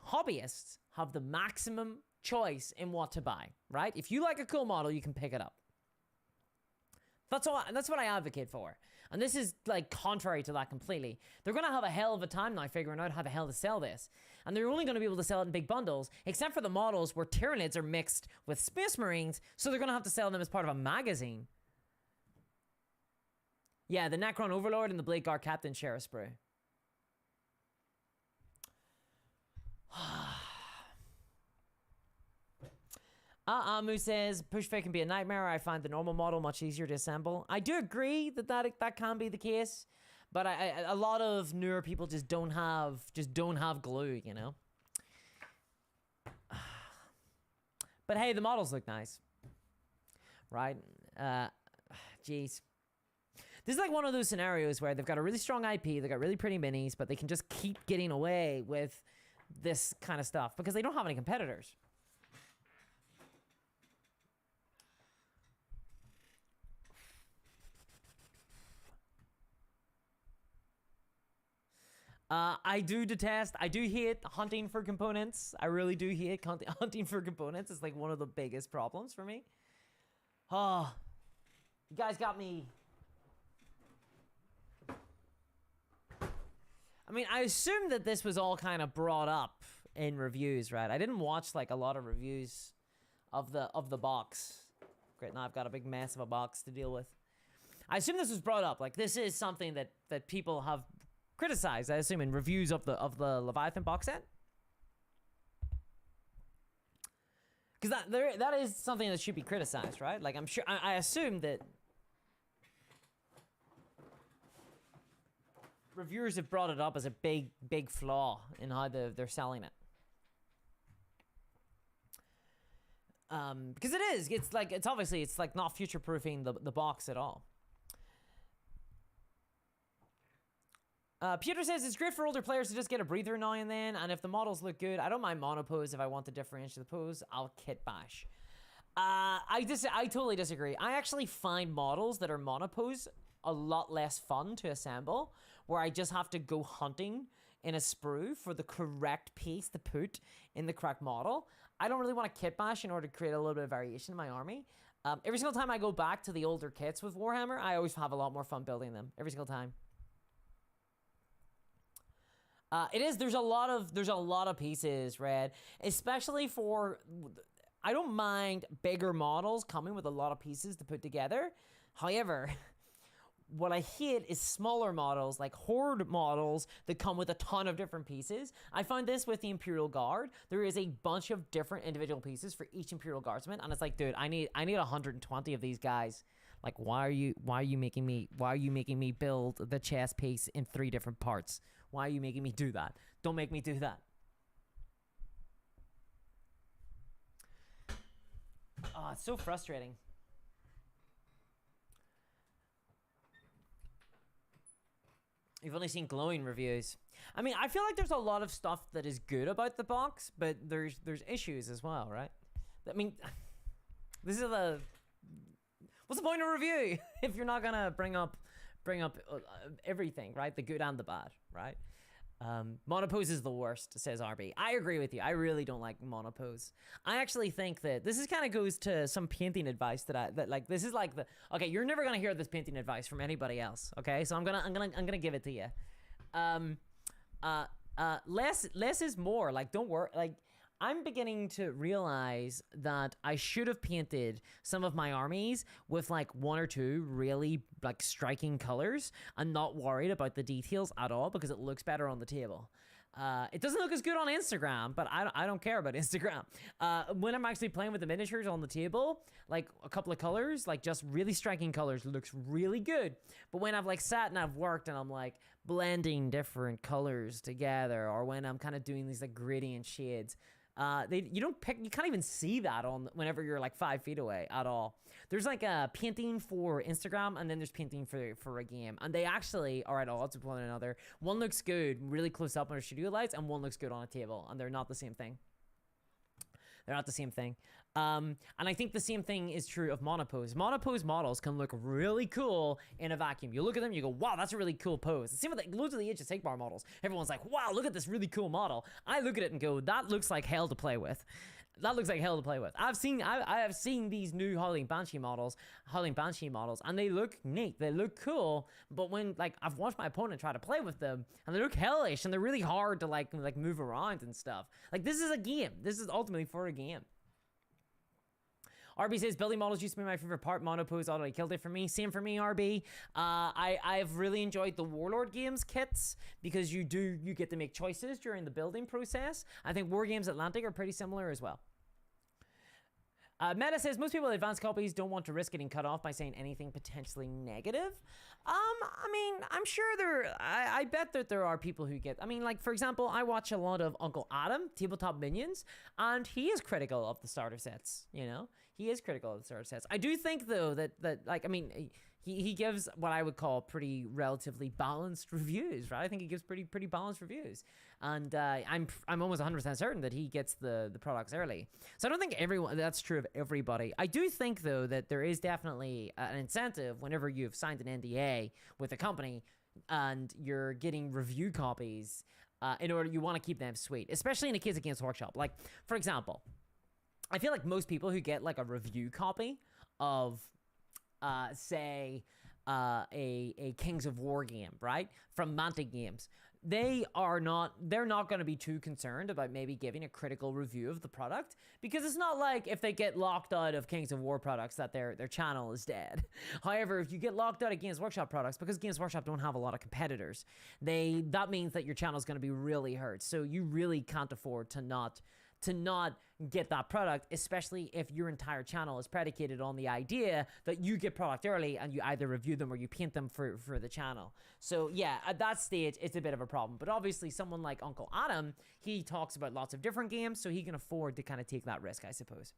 hobbyists have the maximum choice in what to buy, right? If you like a cool model, you can pick it up. That's what I advocate for. And this is like contrary to that completely. They're going to have a hell of a time now figuring out how the hell to sell this. And they're only going to be able to sell it in big bundles, except for the models where Tyranids are mixed with Space Marines, so they're going to have to sell them as part of a magazine. Yeah, the Necron Overlord and the Blade Guard Captain share a sprue. Amu says, push fit can be a nightmare. I find the normal model much easier to assemble. I do agree that can be the case, but a lot of newer people just don't have glue, you know? But hey, the models look nice. right? Jeez. This is like one of those scenarios where they've got a really strong IP, they've got really pretty minis, but they can just keep getting away with this kind of stuff because they don't have any competitors. I do hate hunting for components. I really do hate hunting for components. It's like one of the biggest problems for me. Oh, you guys got me. I mean, I assume that this was all kind of brought up in reviews, right? I didn't watch like a lot of reviews of the box. Great, now I've got a big mess of a box to deal with. I assume this was brought up. Like, this is something that people have criticized, I assume, in reviews of the Leviathan box set. Because that is something that should be criticized, right? Like, I'm sure, I assume that reviewers have brought it up as a big flaw in how they're selling it. Because it is. It's like, it's obviously, it's like not future-proofing the box at all. Peter says it's great for older players to just get a breather now and then, and if the models look good, I don't mind monopose if I want to differentiate the pose. I'll kit bash. I totally disagree. I actually find models that are monopose a lot less fun to assemble, where I just have to go hunting in a sprue for the correct piece to put in the correct model. I don't really want to kit bash in order to create a little bit of variation in my army. Every single time I go back to the older kits with Warhammer, I always have a lot more fun building them. Every single time. There's a lot of pieces, Red, especially for, I don't mind bigger models coming with a lot of pieces to put together. However, what I hate is smaller models, like Horde models that come with a ton of different pieces. I find this with the Imperial Guard. There is a bunch of different individual pieces for each Imperial Guardsman, and it's like, dude, I need 120 of these guys. Like, why are you making me build the chest piece in 3 different parts? Why are you making me do that? Don't make me do that. Oh, it's so frustrating. You've only seen glowing reviews. I mean, I feel like there's a lot of stuff that is good about the box, but there's issues as well, right? I mean, this is what's the point of review if you're not gonna bring up everything, right? The good and the bad, right? Monopose is the worst, says RB. I agree with you. I really don't like monopose. I actually think that this is kind of goes to some painting advice that like this is like okay, you're never gonna hear this painting advice from anybody else. Okay, so I'm gonna give it to you. Less is more. Like, don't worry. Like, I'm beginning to realize that I should have painted some of my armies with like 1 or 2 really like striking colors and not worried about the details at all because it looks better on the table. It doesn't look as good on Instagram, but I don't care about Instagram. When I'm actually playing with the miniatures on the table, like a couple of colors, like just really striking colors looks really good. But when I've like sat and I've worked and I'm like blending different colors together, or when I'm kind of doing these like gradient shades, you can't even see that on whenever you're like 5 feet away at all. There's like a painting for Instagram, and then there's painting for a game, and they actually are at odds with one another. One looks good really close up under studio lights, and one looks good on a table, and they're not the same thing. They're not the same thing. And I think the same thing is true of monopose. Monopose models can look really cool in a vacuum. You look at them, you go, wow, that's a really cool pose. The same with loads of the Age of Sigmar models. Everyone's like, wow, look at this really cool model. I look at it and go, that looks like hell to play with. That looks like hell to play with. I have seen these new Howling Banshee models, and they look neat. They look cool. But when like I've watched my opponent try to play with them, and they look hellish, and they're really hard to like move around and stuff. Like, this is a game. This is ultimately for a game. RB says, building models used to be my favorite part. Monopose already killed it for me. Same for me, RB. I've really enjoyed the Warlord Games kits because you get to make choices during the building process. I think War Games Atlantic are pretty similar as well. Meta says most people with advanced copies don't want to risk getting cut off by saying anything potentially negative. I mean, I'm sure I bet that there are people who get. I mean, like for example, I watch a lot of Uncle Adam, Tabletop Minions, and he is critical of the starter sets. You know, he is critical of the starter sets. I do think though that like I mean. He gives what I would call pretty relatively balanced reviews, right? I think he gives pretty balanced reviews, and I'm almost 100% certain that he gets the products early. So I don't think that's true of everybody. I do think though that there is definitely an incentive whenever you've signed an NDA with a company and you're getting review copies. In order, you want to keep them sweet, especially in a Kids Games Workshop. Like for example, I feel like most people who get like a review copy of say a Kings of War game, right, from Mantic Games, they're not going to be too concerned about maybe giving a critical review of the product, because it's not like if they get locked out of Kings of War products that their channel is dead. However, if you get locked out of Games Workshop products, because Games Workshop don't have a lot of competitors, that means that your channel is going to be really hurt. So you really can't afford to not get that product, especially if your entire channel is predicated on the idea that you get product early and you either review them or you paint them for the channel. So yeah, at that stage, it's a bit of a problem. But obviously someone like Uncle Adam, he talks about lots of different games, so he can afford to kind of take that risk, I suppose.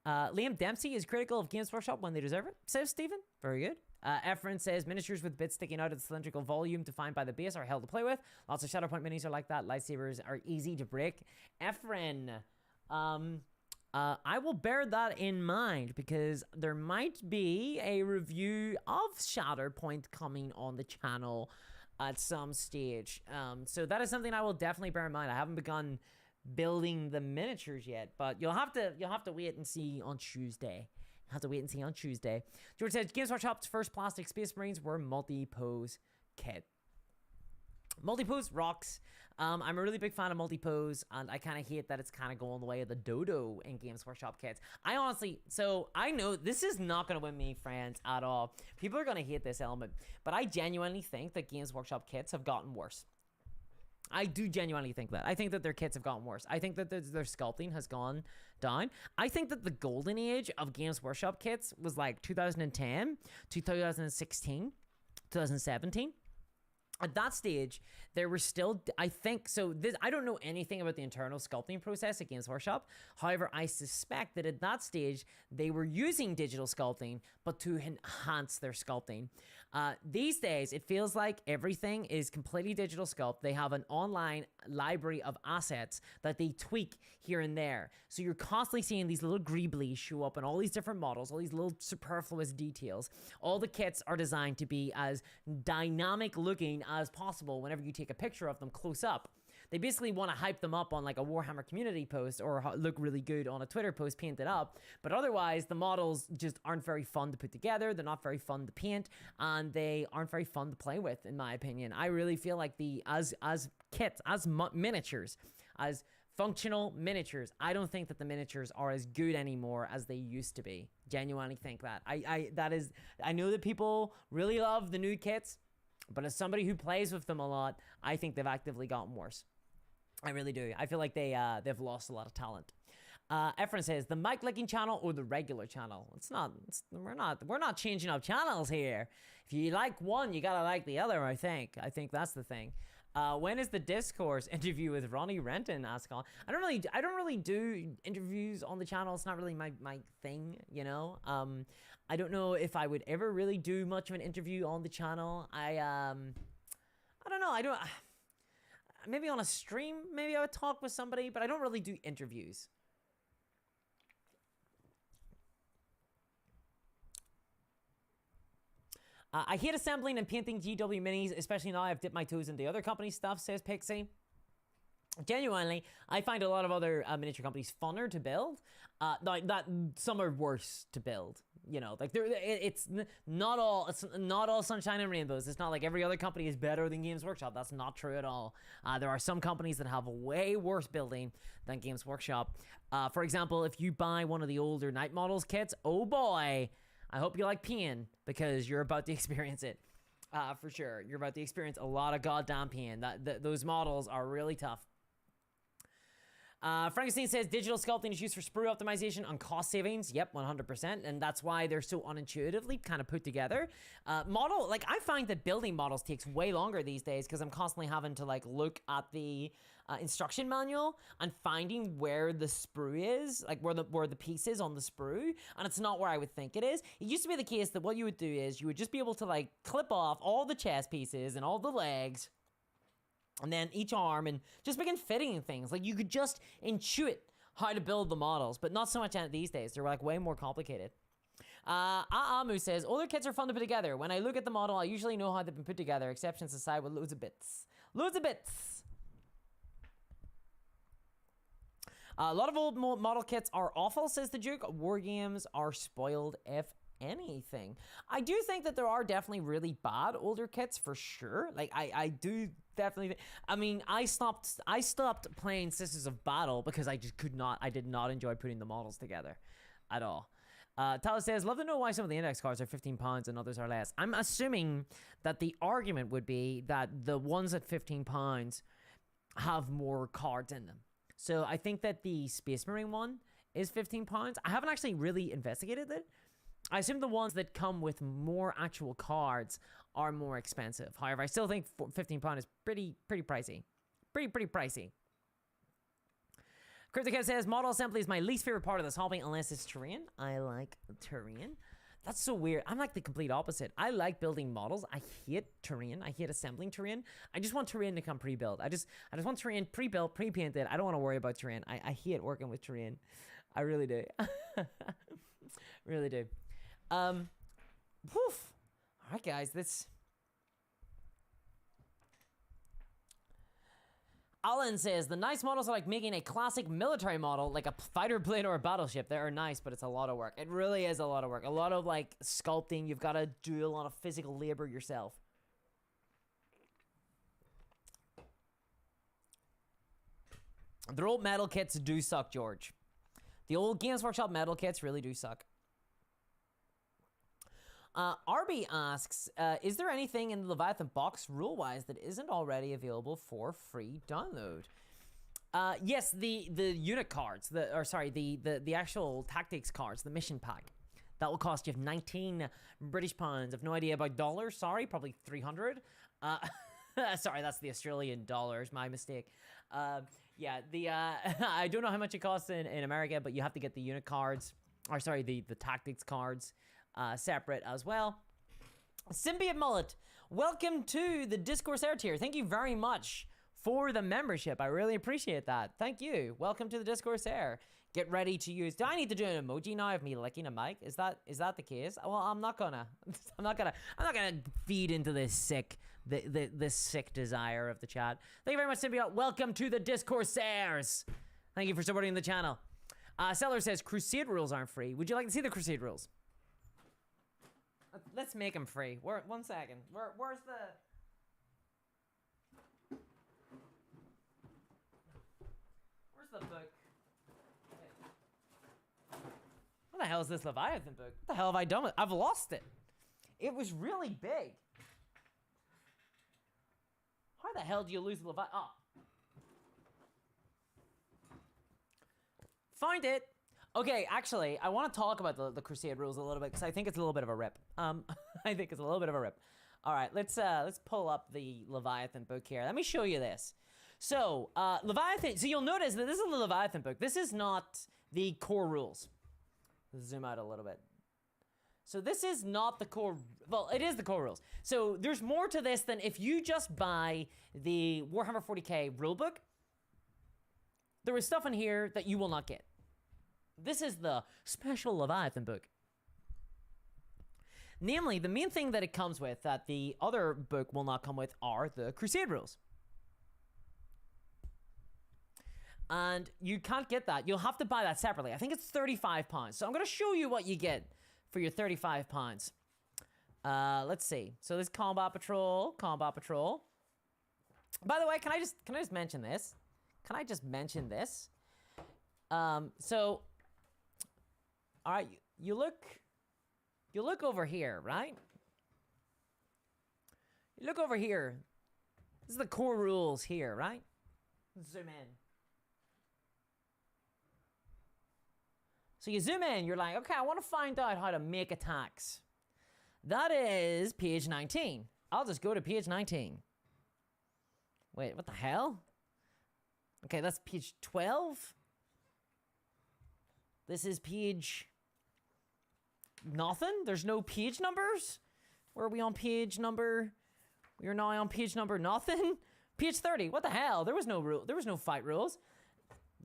Liam Dempsey is critical of Games Workshop when they deserve it, says Stephen. Very good. Efren says miniatures with bits sticking out of the cylindrical volume defined by the base are hell to play with. Lots of Shatterpoint minis are like that. Lightsabers are easy to break. Efren, I will bear that in mind, because there might be a review of Shatterpoint coming on the channel at some stage. So that is something I will definitely bear in mind. I haven't begun building the miniatures yet, but you'll have to wait and see on Tuesday. George says Games Workshop's first plastic Space Marines were multi-pose kit. Multi-pose rocks. I'm a really big fan of multi-pose, and I kind of hate that it's kind of going the way of the dodo in Games Workshop kits. I know this is not going to win me friends at all. People are going to hate this element, but I genuinely think that Games Workshop kits have gotten worse. I do genuinely think that. I think that their kits have gotten worse. I think that their sculpting has gone down. I think that the golden age of Games Workshop kits was like 2010, 2016, 2017. At that stage, there were still, I think, I don't know anything about the internal sculpting process at Games Workshop. However, I suspect that at that stage, they were using digital sculpting, but to enhance their sculpting. These days, it feels like everything is completely digital sculpt. They have an online library of assets that they tweak here and there. So you're constantly seeing these little greeblies show up in all these different models, all these little superfluous details. All the kits are designed to be as dynamic looking as possible whenever you take a picture of them close up. They basically want to hype them up on like a Warhammer community post or look really good on a Twitter post painted up. But otherwise, the models just aren't very fun to put together. They're not very fun to paint, and they aren't very fun to play with, in my opinion. I really feel like as kits, as miniatures, as functional miniatures, I don't think that the miniatures are as good anymore as they used to be. Genuinely think that. I know that people really love the new kits, but as somebody who plays with them a lot, I think they've actively gotten worse. I really do. I feel like they've lost a lot of talent. Efren says the mic licking channel or the regular channel. We're not changing up channels here. If you like one, you gotta like the other. I think that's the thing. When is the discourse interview with Ronnie Renton? Ask on. I don't really do interviews on the channel. It's not really my thing, you know. I don't know if I would ever really do much of an interview on the channel. I don't know. Maybe on a stream, maybe I would talk with somebody, but I don't really do interviews. I hate assembling and painting GW minis, especially now I've dipped my toes into other company stuff, says Pixie. Genuinely, I find a lot of other miniature companies funner to build. That some are worse to build. You know, like it's not all sunshine and rainbows. It's not like every other company is better than Games Workshop. That's not true at all. There are some companies that have way worse building than Games Workshop. For example, if you buy one of the older Night Models kits, oh boy, I hope you like pain, because you're about to experience it. For sure, you're about to experience a lot of goddamn pain. Those models are really tough. Frankenstein says digital sculpting is used for sprue optimization on cost savings. Yep, 100%. And that's why they're so unintuitively kind of put together. Model, like I find that building models takes way longer these days because I'm constantly having to like look at the instruction manual and finding where the sprue is, like where the piece is on the sprue, and it's not where I would think it is. It used to be the case that what you would do is you would just be able to like clip off all the chest pieces and all the legs and then each arm and just begin fitting things. Like you could just intuit how to build the models, but not so much these days. They're like way more complicated. Aamu says, older kits are fun to put together. When I look at the model, I usually know how they've been put together, exceptions aside with loads of bits. Loads of bits! A lot of old model kits are awful, says the Duke. War games are spoiled, if anything. I do think that there are definitely really bad older kits for sure. Like I do definitely. I mean, I stopped playing Sisters of Battle because I did not enjoy putting the models together at all. Tyler says, love to know why some of the index cards are £15 and others are less. I'm assuming that the argument would be that the ones at £15 have more cards in them. So I think that the Space Marine one is £15. I haven't actually really investigated it. I assume the ones that come with more actual cards are more expensive. However, I still think £15 is pretty pricey. Pretty pricey. Cryptocat says, model assembly is my least favorite part of this hobby unless it's terrain. I like terrain. That's so weird. I'm like the complete opposite. I like building models. I hate terrain. I hate assembling terrain. I just want terrain to come pre-built. I just want terrain pre-built, pre-painted. I don't want to worry about terrain. I hate working with terrain. I really do. Really do. Woof. All right, guys. Alan says, the nice models are like making a classic military model, like a fighter plane or a battleship. They are nice, but it's a lot of work. It really is a lot of work. A lot of, like, sculpting. You've got to do a lot of physical labor yourself. The old metal kits do suck, George. The old Games Workshop metal kits really do suck. Arby asks, is there anything in the Leviathan box rule-wise that isn't already available for free download? Yes, the unit cards, the actual tactics cards, the mission pack. That will cost you 19 British pounds. I've no idea about dollars, sorry, probably 300. Sorry, that's the Australian dollars, my mistake. Yeah, I don't know how much it costs in America, but you have to get the unit cards, or sorry, the tactics cards. Separate as well. Symbiote Mullet, welcome to the Discourse Air tier. Thank you very much for the membership. I really appreciate that. Thank you. Welcome to the Discourse Air. Get ready to use. Do I need to do an emoji now of me licking a mic? Is that the case? Well, I'm not gonna feed into this sick desire of the chat. Thank you very much, Symbiote. Welcome to the Discourse Airs. Thank you for supporting the channel. Seller says Crusade rules aren't free. Would you like to see the Crusade rules? Let's make them free. One second. Where's the... Where's the book? What the hell is this Leviathan book? What the hell have I done with it? I've lost it. It was really big. How the hell do you lose the Leviathan? Oh. Find it. Okay, actually, I want to talk about the Crusade rules a little bit because I think it's a little bit of a rip. I think it's a little bit of a rip. All right, let's pull up the Leviathan book here. Let me show you this. So, Leviathan. So you'll notice that this is the Leviathan book. This is not the core rules. Let's zoom out a little bit. So this is not the core. Well, it is the core rules. So there's more to this than if you just buy the Warhammer 40k rulebook. There is stuff in here that you will not get. This is the special Leviathan book. Namely, the main thing that it comes with that the other book will not come with are the Crusade rules. And you can't get that. You'll have to buy that separately. I think it's £35. So I'm going to show you what you get for your £35. Let's see. So this Combat Patrol. By the way, can I just mention this? So... All right, you look over here, right? You look over here. This is the core rules here, right? Zoom in. So you zoom in, you're like, okay, I want to find out how to make attacks. That is page 19. I'll just go to page 19. Wait, what the hell? Okay, that's page 12. This is page... nothing? There's no page numbers? Where are we on page number? We are now on page number nothing? Page 30. What the hell? There was no rule. There was no fight rules.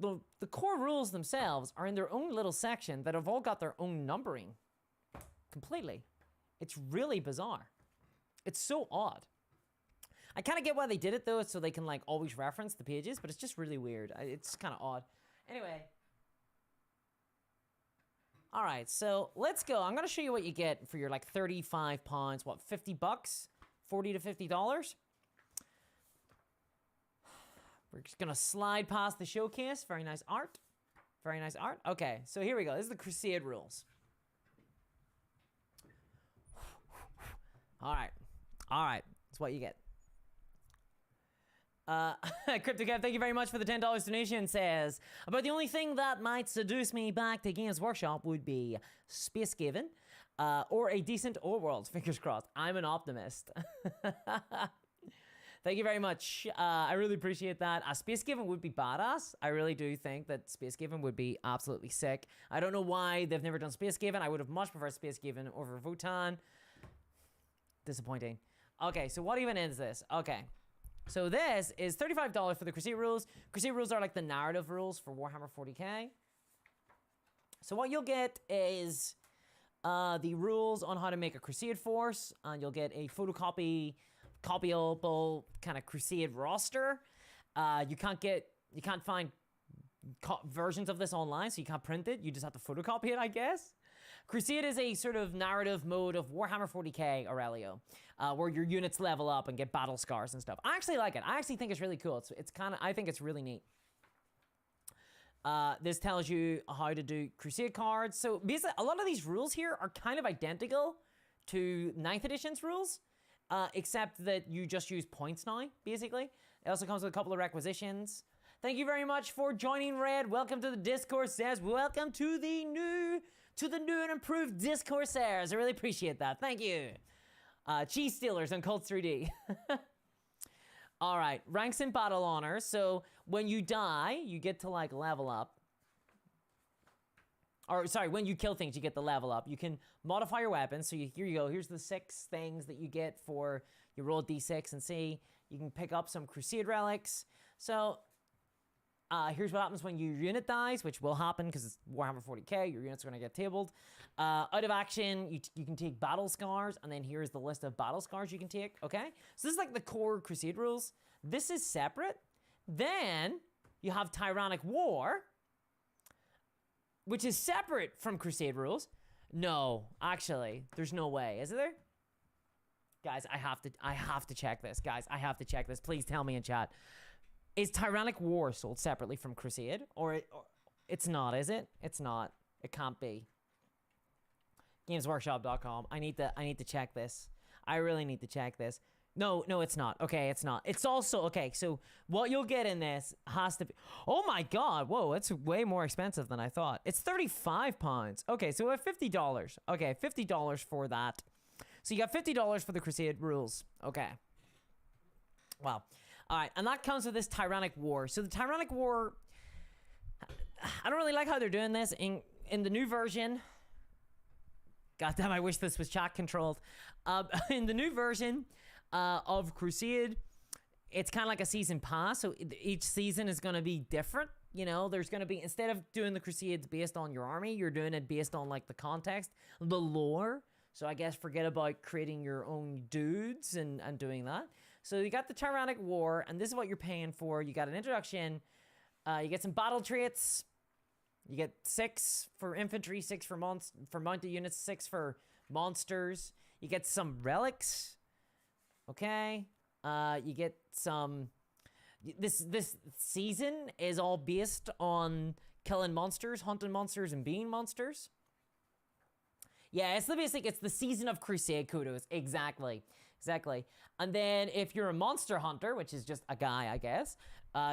The core rules themselves are in their own little section that have all got their own numbering. Completely. It's really bizarre. It's so odd. I kind of get why they did it though, so they can like always reference the pages, but it's just really weird. It's kind of odd. Anyway. All right, so let's go. I'm going to show you what you get for your like 35 pounds, what, 50 bucks? 40 to $50? We're just going to slide past the showcase. Very nice art. Very nice art. Okay, so here we go. This is the Crusade rules. All right. All right. That's what you get. CryptoCav, thank you very much for the $10 donation. Says, about the only thing that might seduce me back to Games Workshop would be Space Given, or a decent overworld. Fingers crossed. I'm an optimist. Thank you very much. I really appreciate that. Space Given would be badass. I really do think that Space Given would be absolutely sick. I don't know why they've never done Space Given. I would have much preferred Space Given over Votan. Disappointing. Okay, so what even is this? Okay. So this is $35 for the Crusade rules. Crusade rules are like the narrative rules for Warhammer 40k. So what you'll get is the rules on how to make a Crusade force, and you'll get a copyable kind of Crusade roster. You can't find versions of this online, so you can't print it. You just have to photocopy it, I guess. Crusade is a sort of narrative mode of Warhammer 40k, Aurelio, where your units level up and get battle scars and stuff. I actually like it. I actually think it's really cool. It's kind of, I think it's really neat. This tells you how to do Crusade cards. So basically, a lot of these rules here are kind of identical to 9th edition's rules, except that you just use points now, basically. It also comes with a couple of requisitions. Thank you very much for joining, Red. Welcome to the Discord, says. Welcome to the new and improved Discorsairs. I really appreciate that. Thank you. Cheese Stealers and Cult 3D. All right, ranks in battle honor. So when you die, you get to like level up. Or sorry, when you kill things, you get the level up. You can modify your weapons. So here you go. Here's the 6 things that you get for you roll d6 and see. You can pick up some Crusade relics. So here's what happens when your unit dies, which will happen because it's Warhammer 40k. Your units are going to get tabled. Out of action, you can take battle scars, and then here's the list of battle scars you can take, okay? So this is like the core Crusade rules. This is separate. Then you have Tyrannic War, which is separate from Crusade rules. No, actually, there's no way. Is there? Guys, I have to check this. Guys, I have to check this. Please tell me in chat. Is Tyrannic War sold separately from Crusade? Or it's not, is it? It's not. It can't be. Gamesworkshop.com. I need to check this. I really need to check this. No, it's not. Okay, it's not. It's also, okay, so what you'll get in this has to be, oh my god, whoa, it's way more expensive than I thought. It's £35. Okay, so we have $50. Okay, $50 for that. So you got $50 for the Crusade rules. Okay. Wow. All right, and that comes with this Tyrannic War. So the Tyrannic War, I don't really like how they're doing this. In the new version, goddamn, I wish this was chat controlled. In the new version of Crusade, it's kind of like a season pass. So each season is going to be different. You know, there's going to be, instead of doing the Crusades based on your army, you're doing it based on like the context, the lore. So I guess forget about creating your own dudes and doing that. So you got the Tyrannic War, and this is what you're paying for. You got an introduction. You get some battle traits. You get 6 for infantry, 6 for mounted units, 6 for monsters. You get some relics. Okay. You get some... This season is all based on killing monsters, hunting monsters, and being monsters. Yeah, it's the season of Crusade kudos. Exactly. And then if you're a monster hunter, which is just a guy, I guess,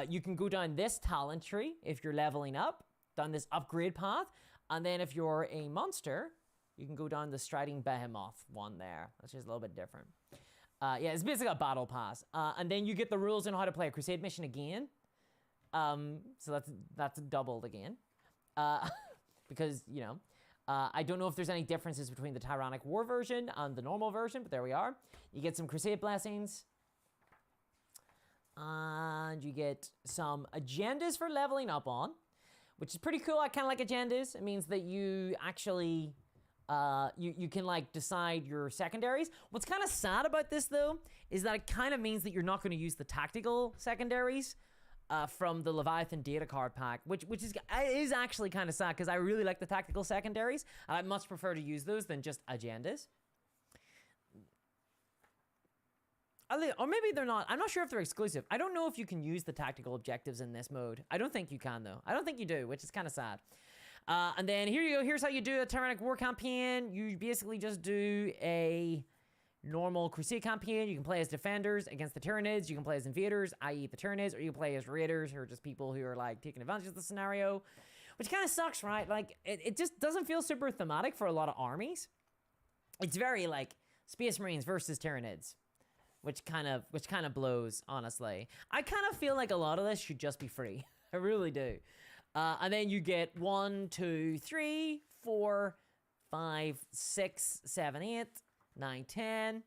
you can go down this talent tree if you're leveling up, down this upgrade path, And then if you're a monster, you can go down the Striding Behemoth one there. That's just a little bit different. Yeah, it's basically a battle pass. And then you get the rules on how to play a crusade mission again. So that's doubled again. Because, you know, I don't know if there's any differences between the Tyrannic War version and the normal version, but there we are. You get some crusade blessings. And you get some agendas for leveling up on, which is pretty cool. I kind of like agendas. It means that you actually... you can like decide your secondaries. What's kind of sad about this though is that it kind of means that you're not going to use the tactical secondaries from the Leviathan data card pack, which is actually kind of sad because I really like the tactical secondaries and I much prefer to use those than just agendas. Or maybe they're not. I'm not sure if they're exclusive. I don't know if you can use the tactical objectives in this mode. I don't think you can though. I don't think you do, which is kind of sad. And then here you go. Here's how you do a Tyrannic War campaign. You basically just do a normal Crusade campaign. You can play as defenders against the Tyranids. You can play as invaders, i.e. the Tyranids, or you can play as raiders, who are just people who are like taking advantage of the scenario, which kind of sucks, right? Like it just doesn't feel super thematic for a lot of armies. It's very like Space Marines versus Tyranids, which kind of blows, honestly. I kind of feel like a lot of this should just be free. I really do. And then you get 1, 2, 3, 4, 5, 6, 7, 8, 9, 10,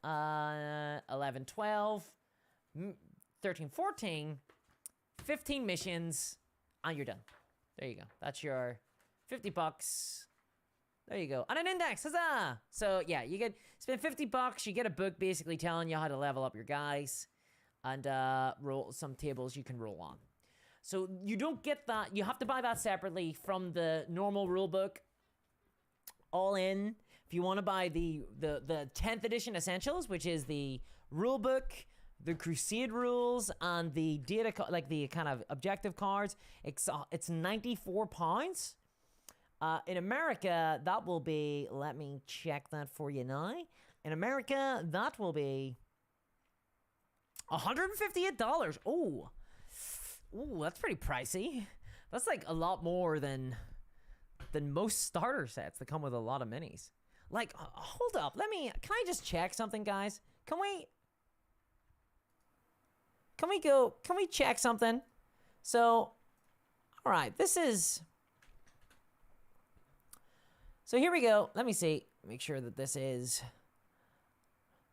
11, 12, 13, 14, 15 missions, and you're done. There you go. That's your $50. There you go. And an index, huzzah! So yeah, you spend $50, you get a book basically telling you how to level up your guys, and roll some tables you can roll on. So you don't get that. You have to buy that separately from the normal rulebook. All in. If you want to buy the 10th edition essentials, which is the rulebook, the Crusade rules, and the data, like the kind of objective cards, it's £94. In America, that will be. Let me check that for you now. In America, that will be $158. Oh. Ooh, that's pretty pricey. That's like a lot more than most starter sets that come with a lot of minis. Like, hold up. Can I just check something, guys? Can we check something? So, all right, so here we go. Let me see. Make sure that this is.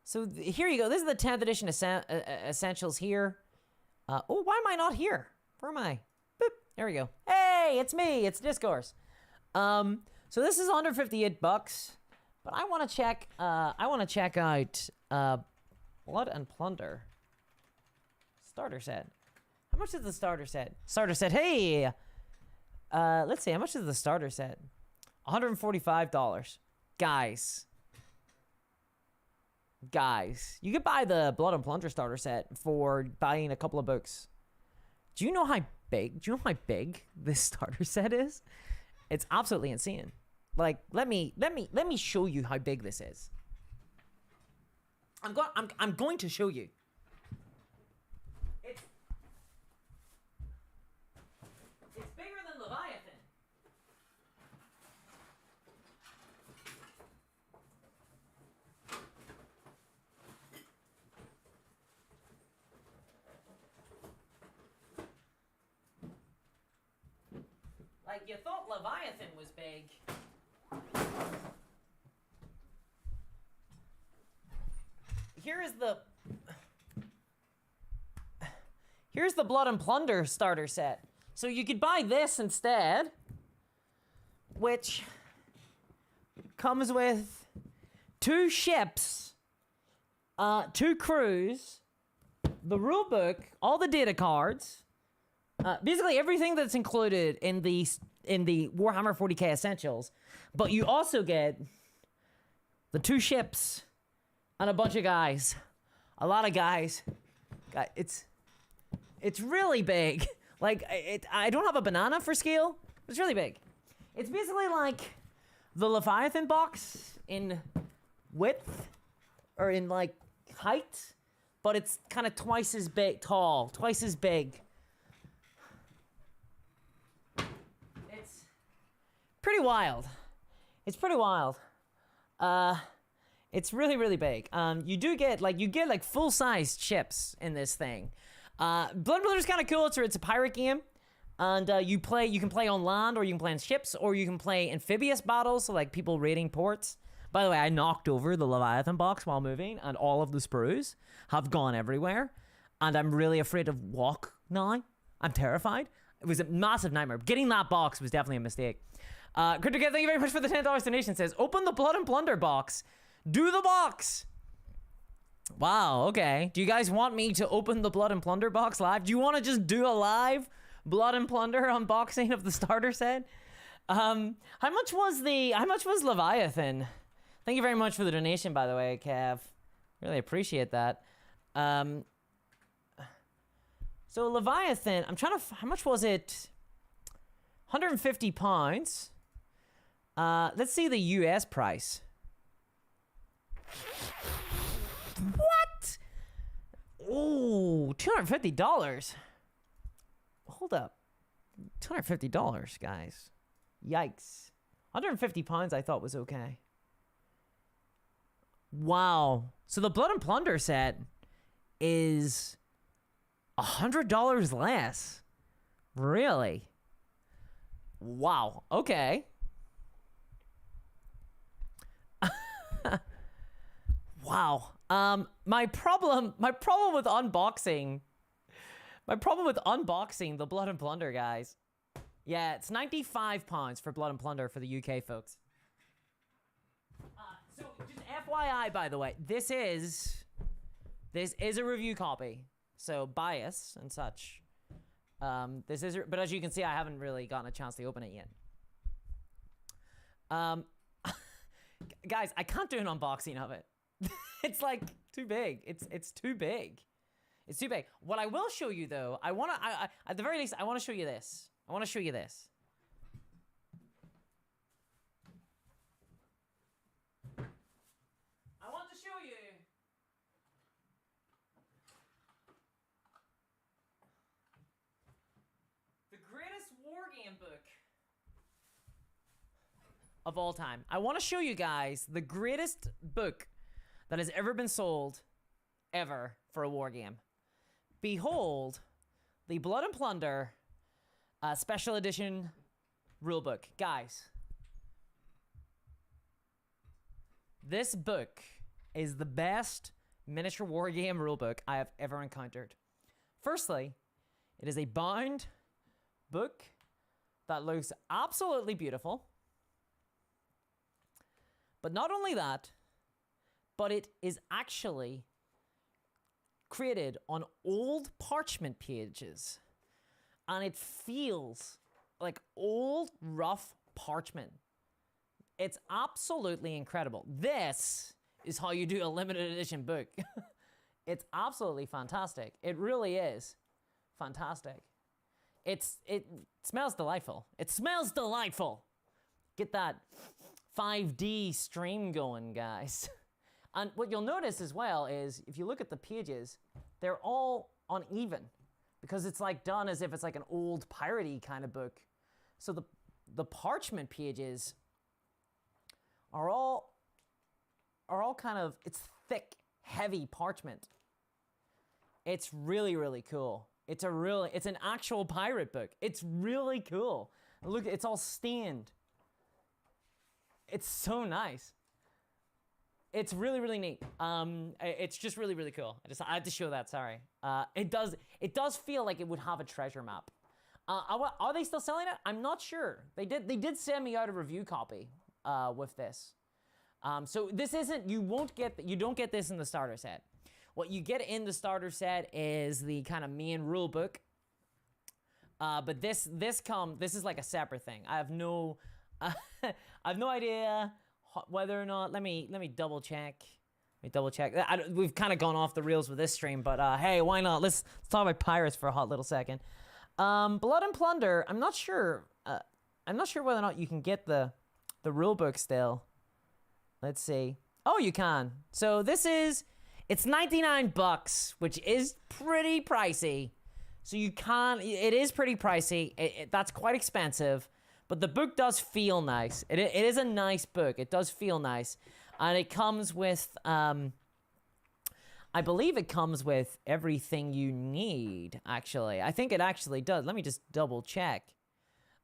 So here you go. This is the 10th edition essentials here. Oh, why am I not here? Where am I? Boop. There we go. Hey, it's me. It's Discourse. So this is under $58, but I want to check. I want to check out Blood and Plunder starter set. How much is the starter set? Starter set. Hey, let's see. How much is the starter set? $145, guys. Guys, you could buy the Blood and Plunder starter set for buying a couple of books. Do you know how big this starter set is? It's absolutely insane. Like, let me show you how big this is. I'm going to show you. It's bigger than Leviathan. Like, you thought Leviathan was big. Here's the Blood and Plunder starter set. So you could buy this instead, which comes with 2 ships, 2 crews, the rulebook, all the data cards, basically everything that's included in the Warhammer 40k Essentials, but you also get the 2 ships and a bunch of guys, a lot of guys. It's really big. Like I don't have a banana for scale. It's really big. It's basically like the Leviathan box in width or in like height, but it's kind of twice as big, twice as big. pretty wild. It's pretty wild. It's really, really big. You get like full-size ships in this thing. Plunder's kind of cool. It's a pirate game, and you can play on land, or you can play on ships, or you can play amphibious battles, so like people raiding ports. By the way, I knocked over the Leviathan box while moving, and all of the sprues have gone everywhere, and I'm really afraid to walk now. I'm terrified. It was a massive nightmare. Getting that box was definitely a mistake. Critter, thank you very much for the $10 donation. Says, open the Blood and Plunder box. Do the box. Wow, okay. Do you guys want me to open the Blood and Plunder box live? Do you want to just do a live Blood and Plunder unboxing of the starter set? How much was Leviathan? Thank you very much for the donation, by the way, Kev. Really appreciate that. So Leviathan, how much was it? £150. Let's see the US price. What? Oh, $250. Hold up. $250, guys. Yikes. £150 I thought was okay. Wow. So the Blood and Plunder set is $100 less. Really? Wow. Okay. Wow. My problem with unboxing the Blood and Plunder, guys. Yeah, it's £95 for Blood and Plunder for the UK folks. So just FYI, by the way, this is a review copy, so bias and such. But as you can see, I haven't really gotten a chance to open it yet. Guys, I can't do an unboxing of it. It's like too big. It's too big. It's too big. What I will show you though, at the very least, I want to show you this. I want to show you this. I want to show you the greatest war game book of all time. I want to show you guys the greatest book that has ever been sold ever for a war game. Behold, the Blood and Plunder special edition rulebook. Guys, this book is the best miniature war game rulebook I have ever encountered. Firstly, it is a bound book that looks absolutely beautiful. But not only that, but it is actually created on old parchment pages. And it feels like old, rough parchment. It's absolutely incredible. This is how you do a limited edition book. It's absolutely fantastic. It really is fantastic. It smells delightful. It smells delightful. Get that 5D stream going, guys. And what you'll notice as well is if you look at the pages, they're all uneven because it's like done as if it's like an old piratey kind of book. So the parchment pages are all kind of, it's thick, heavy parchment. It's really, really cool. It's an actual pirate book. It's really cool. Look, it's all stained. It's so nice. It's really, really neat. It's just really, really cool. I had to show that, sorry. It does feel like it would have a treasure map. Are they still selling it? I'm not sure. They did send me out a review copy with this. So this isn't, you don't get this in the starter set. What you get in the starter set is the kind of main rule book. But this is like a separate thing. I have no idea whether or not, let me double check. We've kind of gone off the rails with this stream, but hey, why not? Let's talk about pirates for a hot little second. Blood and Plunder, I'm not sure whether or not you can get the rule book still. Let's see. Oh, you can. So it's $99, which is pretty pricey. So it is pretty pricey. That's quite expensive. But the book does feel nice. It is a nice book. It does feel nice. And it comes with, I believe it comes with everything you need, actually. I think it actually does. Let me just double check.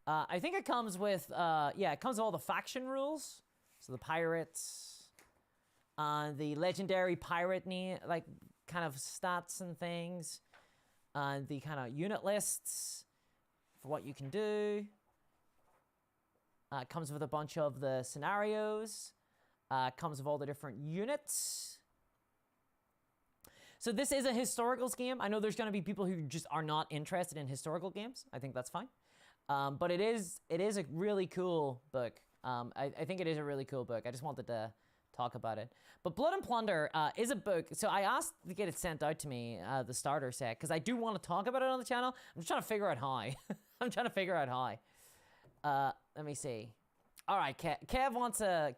I think it comes with, yeah, it comes with all the faction rules. So the pirates, the legendary pirate like kind of stats and things, the kind of unit lists for what you can do. It comes with a bunch of the scenarios. Comes with all the different units. So this is a historicals game. I know there's going to be people who just are not interested in historical games. I think that's fine. But it is a really cool book. I think it is a really cool book. I just wanted to talk about it. But Blood and Plunder is a book. So I asked to get it sent out to me, the starter set, because I do want to talk about it on the channel. I'm just trying to figure out how. I'm trying to figure out how. Let me see. All right, Kev wants an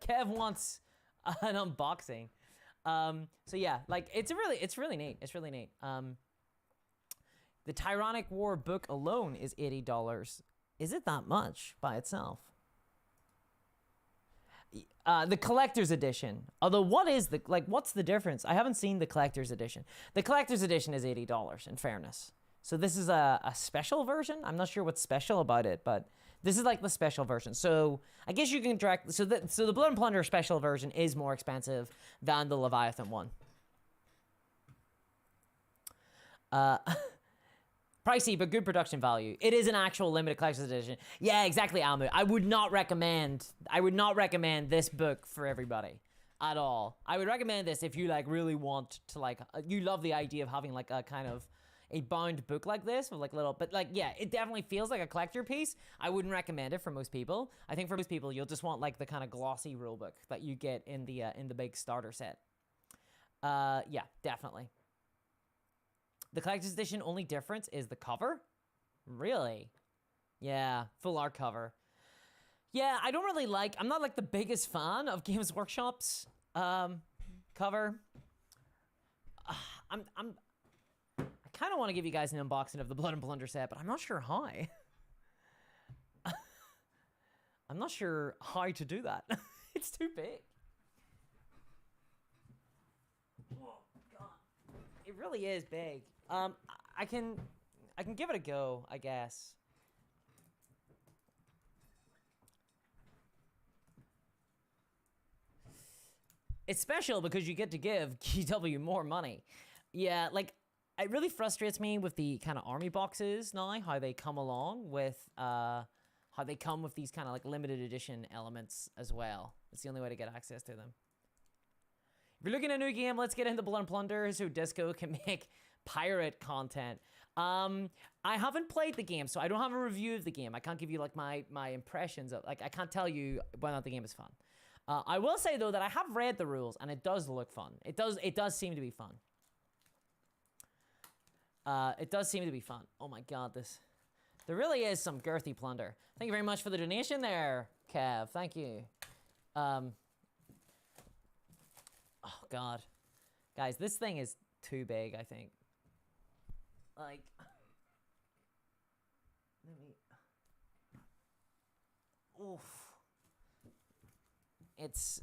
unboxing. So yeah, like it's really neat. It's really neat. The Tyrannic War book alone is $80. Is it that much by itself? The collector's edition. Although, what's the difference? I haven't seen the collector's edition. The collector's edition is $80, in fairness. So this is a special version. I'm not sure what's special about it, but this is like the special version. So I guess you can direct. So the Blood and Plunder special version is more expensive than the Leviathan one. Pricey, but good production value. It is an actual limited collector's edition. Yeah, exactly, Almu. I would not recommend this book for everybody at all. I would recommend this if you like really want to like, you love the idea of having like a kind of a bound book like this with like little, but like, yeah, it definitely feels like a collector piece. I wouldn't recommend it for most people. I think for most people, you'll just want like the kind of glossy rule book that you get in the big starter set. Yeah, definitely. The collector's edition only difference is the cover. Really? Yeah, full art cover. Yeah, I don't really like, I'm not like the biggest fan of Games Workshop's cover. I kind of want to give you guys an unboxing of the Blood and Plunder set, but I'm not sure how. I'm not sure how to do that. It's too big. Oh, God. It really is big. I can give it a go, I guess. It's special because you get to give GW more money. Yeah, like, it really frustrates me with the kind of army boxes now, how they come along with, how they come with these kind of like limited edition elements as well. It's the only way to get access to them. If you're looking at a new game, let's get into Blood and Plunder so Disco can make pirate content. I haven't played the game, so I don't have a review of the game. I can't give you like my impressions of, like, I can't tell you whether or not the game is fun. I will say though that I have read the rules and it does look fun. It does seem to be fun. It does seem to be fun. Oh my God, there really is some girthy plunder. Thank you very much for the donation there, Kev. Thank you. Oh God. Guys, this thing is too big, I think. Like, let me, oof. It's,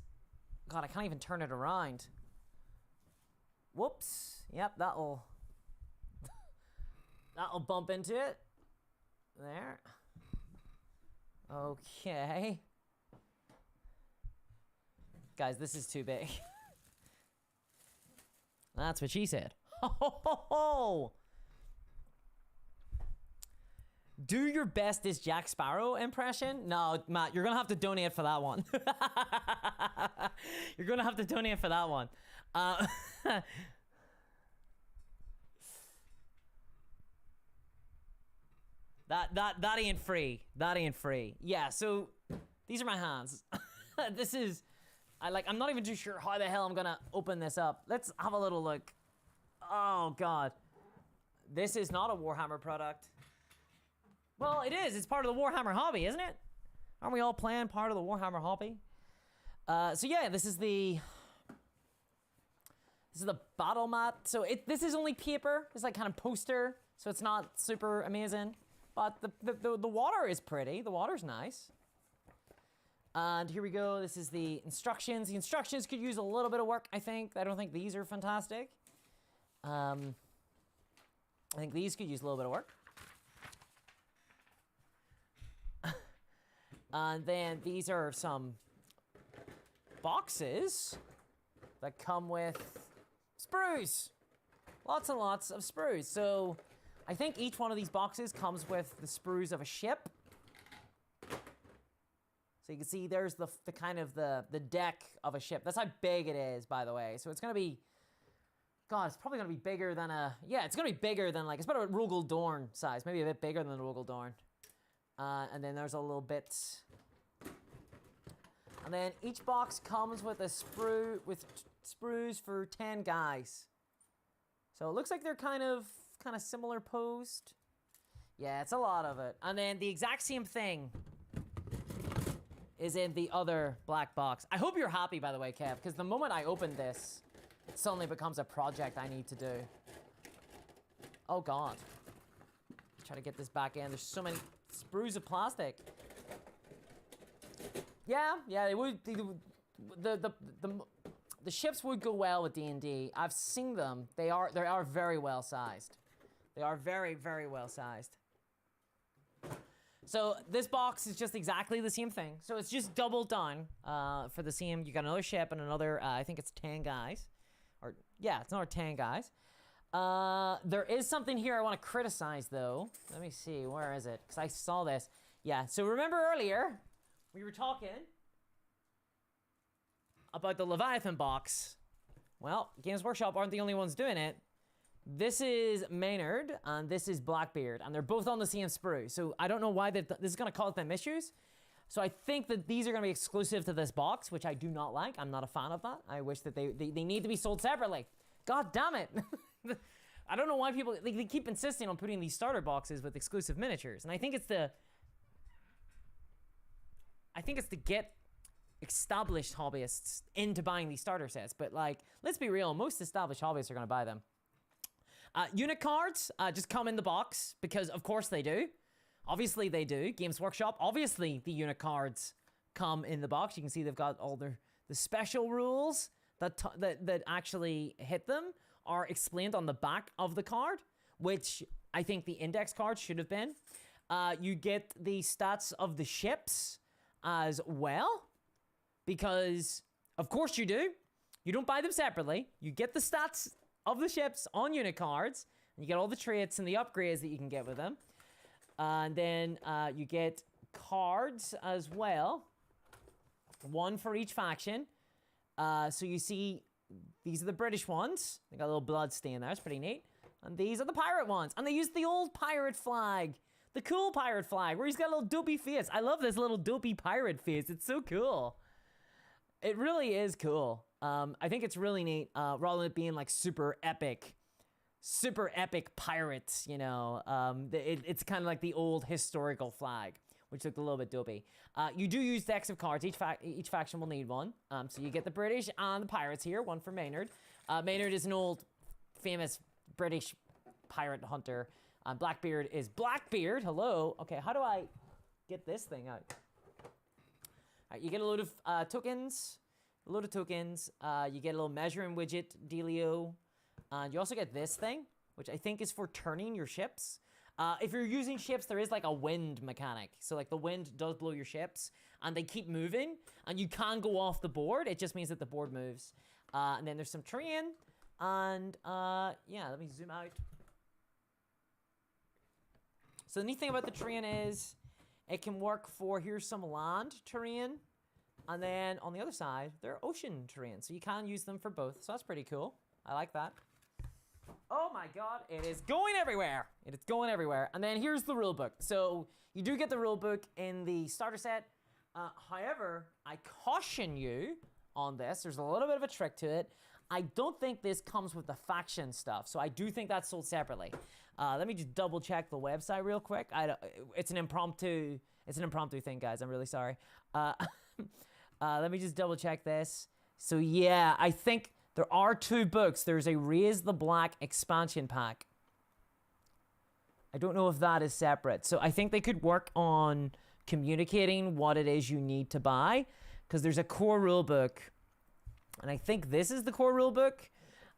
God, I can't even turn it around. Whoops. Yep, that'll bump into it. There. Okay. Guys, this is too big. That's what she said. Ho, ho, ho, ho. Do your bestest Jack Sparrow impression? No, Matt, you're gonna have to donate for that one. You're gonna have to donate for that one. That ain't free. That ain't free. Yeah, so these are my hands. This is, I'm not even too sure how the hell I'm gonna open this up. Let's have a little look. Oh God. This is not a Warhammer product. Well, it is. It's part of the Warhammer hobby, isn't it? Aren't we all playing part of the Warhammer hobby? So yeah, this is the battle mat. So this is only paper. It's like kind of poster, so it's not super amazing. but the water is pretty. The water's nice. And here we go. This is the instructions. The instructions could use a little bit of work, I think. I don't think these are fantastic. I think these could use a little bit of work. And then these are some boxes that come with sprues. Lots and lots of sprues. So I think each one of these boxes comes with the sprues of a ship. So you can see there's the kind of the deck of a ship. That's how big it is, by the way. So it's going to be, God, it's probably going to be bigger than a, yeah, it's going to be bigger than like, it's about a Rugel Dorn size. Maybe a bit bigger than the Rugel Dorn. And then there's a little bit. And then each box comes with a sprue, with sprues for 10 guys. So it looks like they're kind of similar posed. Yeah, it's a lot of it. And then the exact same thing is in the other black box. I hope you're happy, by the way, Kev, because the moment I open this, it suddenly becomes a project I need to do. Oh, God. Try to get this back in. There's so many sprues of plastic. Yeah, they would. The ships would go well with D&D. I've seen them. They are very well sized. They are very, very well sized. So this box is just exactly the same thing. So it's just doubled down for the same. You got another ship and another. I think it's 10 guys, or yeah, it's another 10 guys. There is something here I want to criticize though. Let me see, where is it? Because I saw this. Yeah. So remember earlier we were talking about the Leviathan box. Well, Games Workshop aren't the only ones doing it. This is Maynard, and this is Blackbeard, and they're both on the same sprue. So I don't know why this is going to cause them issues. So I think that these are going to be exclusive to this box, which I do not like. I'm not a fan of that. I wish that they need to be sold separately. God damn it. I don't know why people, they keep insisting on putting these starter boxes with exclusive miniatures. And I think it's to get established hobbyists into buying these starter sets. But like, let's be real, most established hobbyists are going to buy them. Unit cards just come in the box because of course they do. Obviously they do. Games Workshop, obviously the unit cards come in the box. You can see they've got all the special rules that actually hit them are explained on the back of the card, which I think the index card should have been. You get the stats of the ships as well, because of course you do. You don't buy them separately. You get the stats of the ships on unit cards, and you get all the traits and the upgrades that you can get with them. And then you get cards as well, one for each faction. So you see, these are the British ones. They got a little blood stain there. It's pretty neat. And these are the pirate ones. And they use the old pirate flag, the cool pirate flag, where he's got a little dopey face. I love this little dopey pirate face. It's so cool. It really is cool. I think it's really neat, rather than it being like super epic pirates, you know. It's kind of like the old historical flag, which looked a little bit dopey. You do use decks of cards. Each faction will need one. So you get the British and the pirates here, one for Maynard. Maynard is an old, famous British pirate hunter. Blackbeard is Blackbeard. Hello. Okay, how do I get this thing out? All right, you get a load of tokens. You get a little measuring widget dealio. You also get this thing, which I think is for turning your ships. If you're using ships, there is like a wind mechanic. So like the wind does blow your ships and they keep moving and you can go off the board. It just means that the board moves. And then there's some terrain and yeah, let me zoom out. So the neat thing about the terrain is it can work for, here's some land terrain. And then on the other side, they're ocean terrain. So you can use them for both. So that's pretty cool. I like that. Oh my God, it is going everywhere. It is going everywhere. And then here's the rule book. So you do get the rule book in the starter set. However, I caution you on this. There's a little bit of a trick to it. I don't think this comes with the faction stuff. So I do think that's sold separately. Let me just double check the website real quick. It's an impromptu thing, guys. I'm really sorry. Let me just double check this. So yeah, I think there are two books. There's a Raise the Black expansion pack. I don't know if that is separate. So I think they could work on communicating what it is you need to buy, because there's a core rulebook, and I think this is the core rulebook.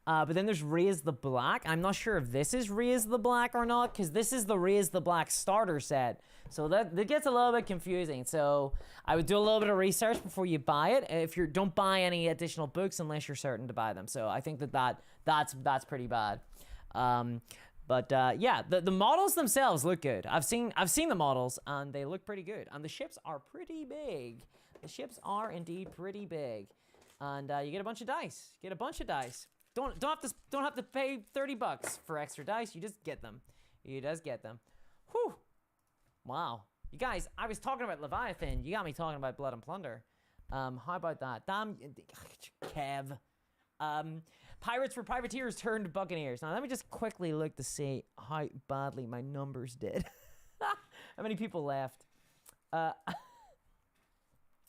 But then there's Raise the Black. I'm not sure if this is Raise the Black or not, because this is the Raise the Black starter set. So that gets a little bit confusing. So I would do a little bit of research before you buy it. If you don't buy any additional books unless you're certain to buy them. So I think that's pretty bad. Yeah, the models themselves look good. I've seen the models and they look pretty good. And the ships are pretty big. The ships are indeed pretty big. And you get a bunch of dice. Don't have to pay $30 for extra dice. You just get them. Whew. Wow. You guys, I was talking about Leviathan. You got me talking about Blood and Plunder. How about that? Damn, Kev. Pirates were privateers turned buccaneers. Now, let me just quickly look to see how badly my numbers did. How many people left?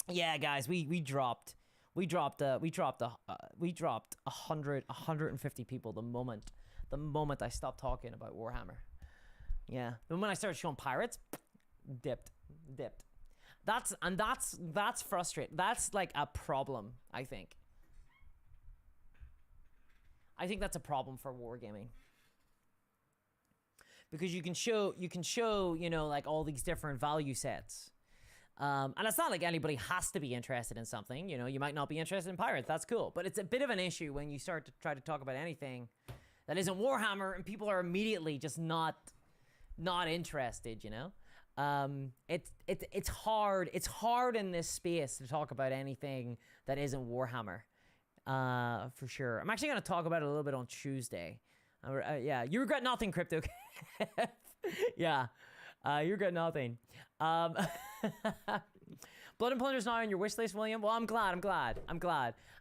Yeah, guys, we dropped 150 people the moment I stopped talking about Warhammer. Yeah, the moment I started showing pirates, dipped. That's frustrating. That's like a problem, I think. I think that's a problem for wargaming. Because you can show, you know, like all these different value sets. And it's not like anybody has to be interested in something. You know, you might not be interested in pirates. That's cool. But it's a bit of an issue when you start to try to talk about anything that isn't Warhammer and people are immediately just not interested, you know? It's hard in this space to talk about anything that isn't Warhammer. For sure. I'm actually going to talk about it a little bit on Tuesday. Yeah, you regret nothing, Crypto. Yeah, you regret nothing. Blood and Plunder's now on your wish list, William. Well, I'm glad.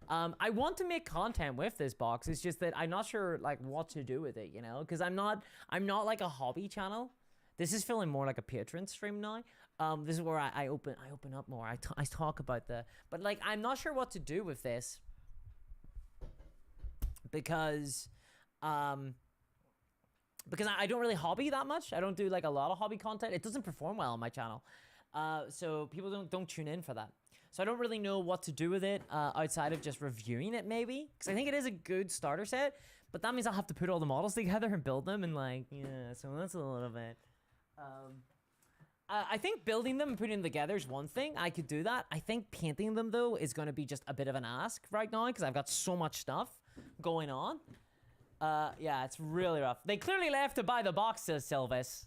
I want to make content with this box. It's just that I'm not sure like what to do with it, you know, because I'm not like a hobby channel. This is feeling more like a Patreon stream now. This is where I open up more. I talk about but like I'm not sure what to do with this because I don't really hobby that much. I don't do like a lot of hobby content. It doesn't perform well on my channel. So people don't tune in for that. So I don't really know what to do with it outside of just reviewing it maybe. Because I think it is a good starter set. But that means I'll have to put all the models together and build them and like, yeah, so that's a little bit. I think building them and putting them together is one thing. I could do that. I think painting them though is going to be just a bit of an ask right now because I've got so much stuff going on. Yeah, it's really rough. They clearly left to buy the boxes, Silvis.